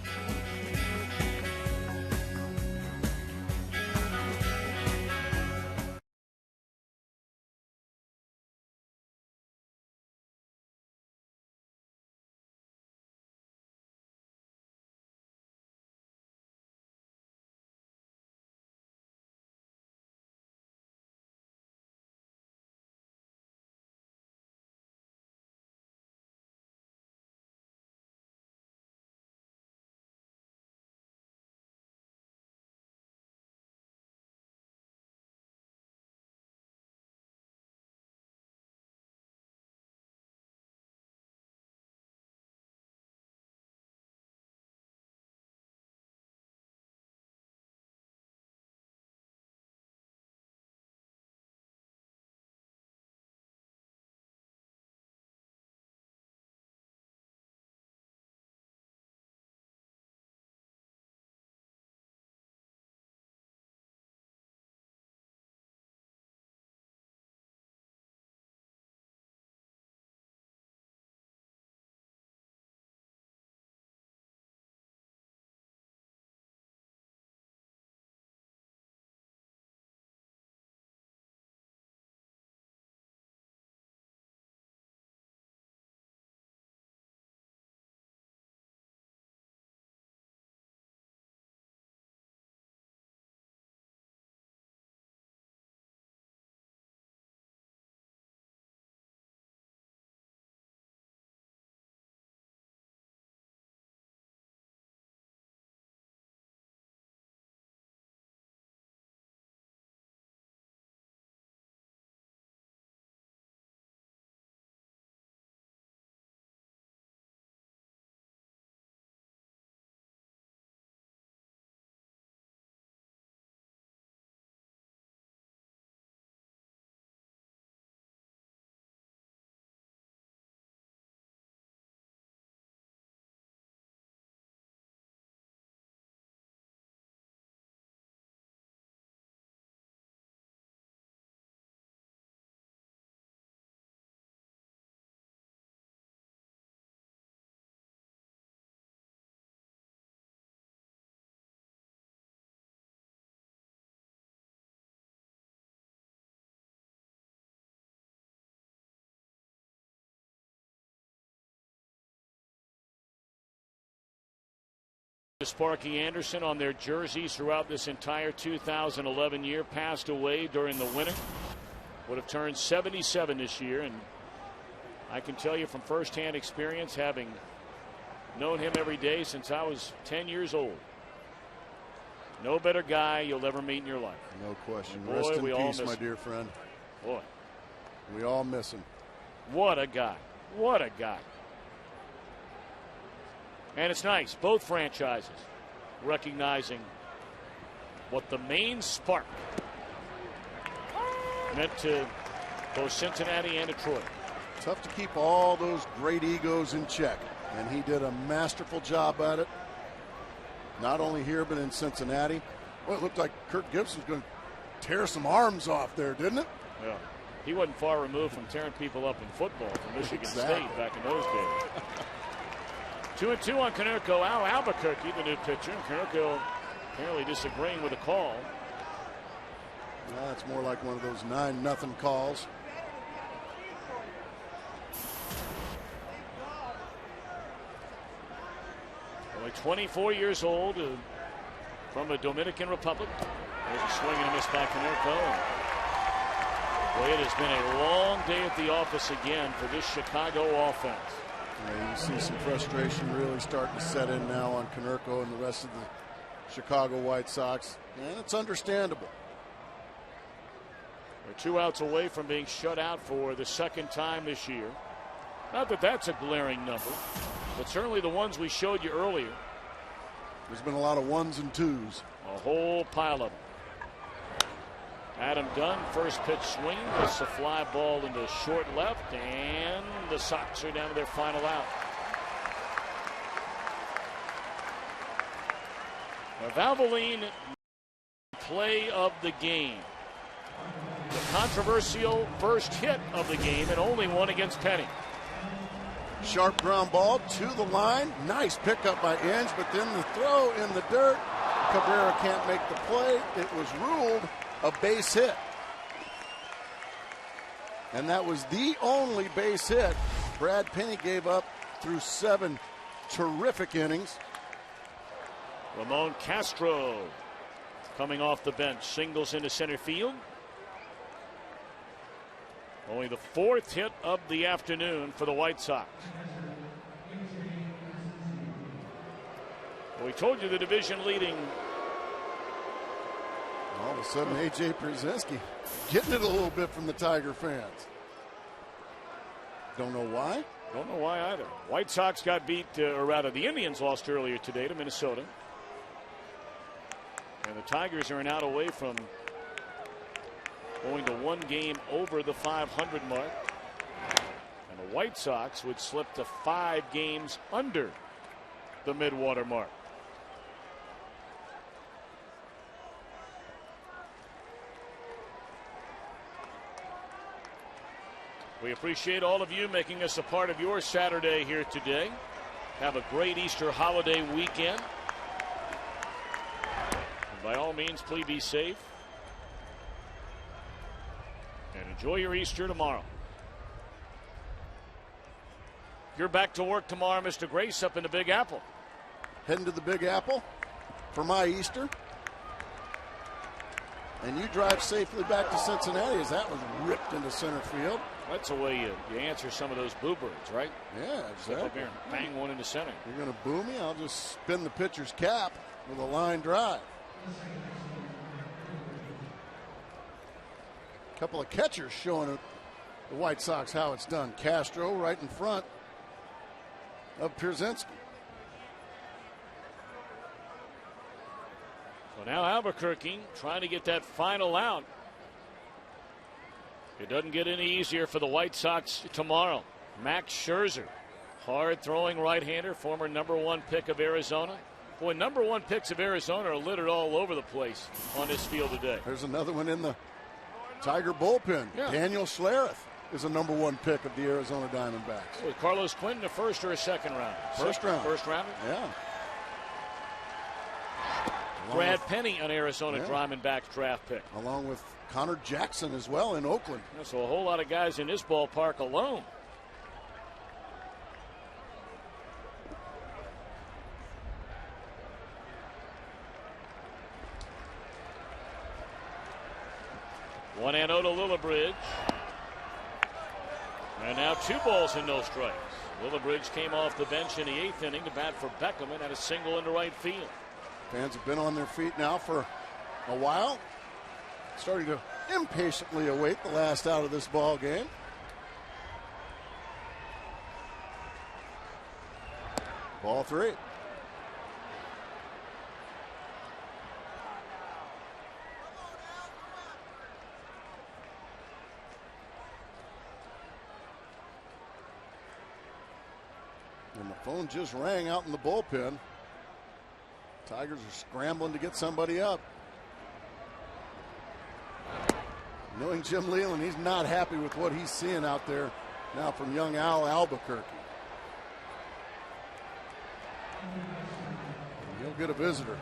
Sparky Anderson on their jerseys throughout this entire 2011 year. Passed away during the winter. Would have turned 77 this year, and I can tell you from firsthand experience, having known him every day since I was 10 years old, no better guy you'll ever meet in your life. No question. Boy, Rest in we all peace, miss my him. dear friend. Boy, We all miss him. what a guy. What a guy. And it's nice, both franchises recognizing what the main spark meant to both Cincinnati and Detroit. Tough to keep all those great egos in check, and he did a masterful job at it. Not only here, but in Cincinnati. Well, it looked like Kirk Gibson's going to tear some arms off there, didn't it? Yeah. He wasn't far removed from tearing people up in football from Michigan Exactly. State back in those days. 2-2 on Konerko. Al Albuquerque, the new pitcher. Konerko apparently disagreeing with the call. That's more like one of those 9-0 calls. Only 24 years old, from the Dominican Republic. There's a swing and a miss by Konerko. Boy, it has been a long day at the office again for this Chicago offense. You see some frustration really starting to set in now on Konerko and the rest of the Chicago White Sox, and it's understandable. They're 2 outs away from being shut out for the second time this year. Not that that's a glaring number, but certainly the ones we showed you earlier. There's been a lot of 1s and 2s. A whole pile of them. Adam Dunn, first pitch swing, gets a fly ball into short left, and the Sox are down to their final out. Valvoline, play of the game. The controversial first hit of the game, and only one against Penny. Sharp ground ball to the line. Nice pickup by Inge, but then the throw in the dirt. Cabrera can't make the play. It was ruled a base hit. And that was the only base hit Brad Penny gave up through 7 terrific innings. Ramon Castro coming off the bench, singles into center field. Only the 4th hit of the afternoon for the White Sox. Well, we told you the division leading. All of a sudden, A.J. Pierzynski getting it a little bit from the Tiger fans. Don't know why. Don't know why either. White Sox got beat, or rather the Indians lost earlier today to Minnesota. And the Tigers are an out away from going to 1 game over the 500 mark. And the White Sox would slip to 5 games under the mid-water mark. We appreciate all of you making us a part of your Saturday here today. Have a great Easter holiday weekend. And by all means, please be safe. And enjoy your Easter tomorrow. You're back to work tomorrow, Mr. Grace, up in the Big Apple. Heading to the Big Apple for my Easter. And you drive safely back to Cincinnati as that was ripped into center field. That's the way you answer some of those boo birds, right? Yeah, Step up exactly. here and bang one into center. You're going to boo me? I'll just spin the pitcher's cap with a line drive. A couple of catchers showing the White Sox how it's done. Castro right in front of Pierzynski. So now Albuquerque trying to get that final out. It doesn't get any easier for the White Sox tomorrow. Max Scherzer, hard-throwing right-hander, former #1 pick of Arizona. Boy, #1 picks of Arizona are littered all over the place on this field today. There's another one in the Tiger bullpen. Yeah. Daniel Schlereth is a #1 pick of the Arizona Diamondbacks. Was Carlos Quinn the first or a second round? First round. First rounder? Yeah. Brad Penny, an Arizona Diamondbacks draft pick. Along with Connor Jackson as well in Oakland. Yeah, so a whole lot of guys in this ballpark alone. One and 0 to Lillibridge. And now 2 balls and no strikes. Lillibridge came off the bench in the 8th inning to bat for Beckham and had a single into right field. Fans have been on their feet now for a while. Starting to impatiently await the last out of this ball game. Ball 3. And the phone just rang out in the bullpen. Tigers are scrambling to get somebody up. Knowing Jim Leland, he's not happy with what he's seeing out there now from young Al Albuquerque. He'll get a visitor.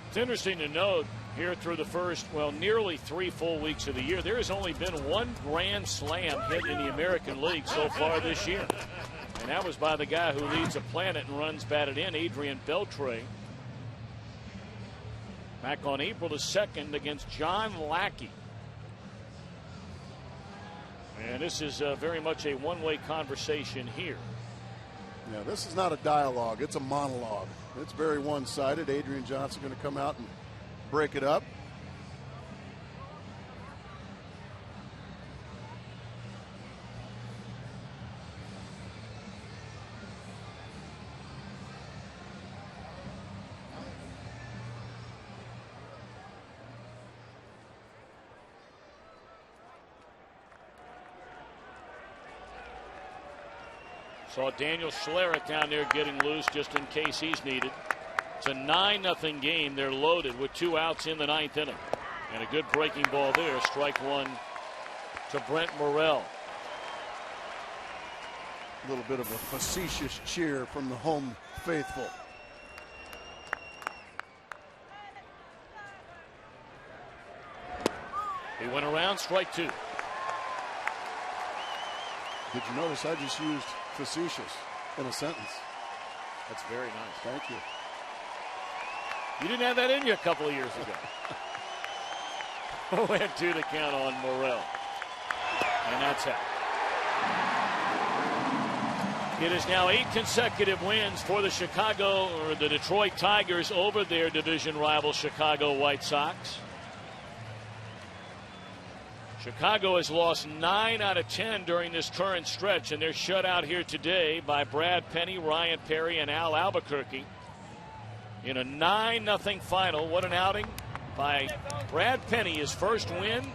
It's interesting to note here through the first, nearly 3 full weeks of the year, there has only been 1 grand slam hit in the American League so far this year. And that was by the guy who leads a planet and runs batted in, Adrian Beltre. back on April the 2nd against John Lackey. And this is very much a one-way conversation here. Yeah, this is not a dialogue. It's a monologue. It's very one-sided. Adrian Johnson going to come out and break it up. Saw Daniel Schlereth down there getting loose just in case he's needed. It's a 9-0 game. They're loaded with 2 outs in the 9th inning. And a good breaking ball there. Strike one to Brent Morrell. A little bit of a facetious cheer from the home faithful. He went around, strike 2. Did you notice I just used facetious in a sentence? That's very nice. Thank you. You didn't have that in you a couple of years ago. Went 2 to count on Morrell. And that's out. It is now 8 consecutive wins for the Detroit Tigers over their division rival Chicago White Sox. Chicago has lost 9 out of 10 during this current stretch, and they're shut out here today by Brad Penny, Ryan Perry, and Al Albuquerque in a 9-0 final. What an outing by Brad Penny, his first win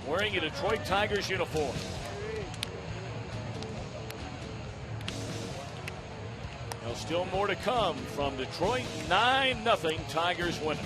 wearing a Detroit Tigers uniform. Now still more to come from Detroit. 9-0 Tigers winning.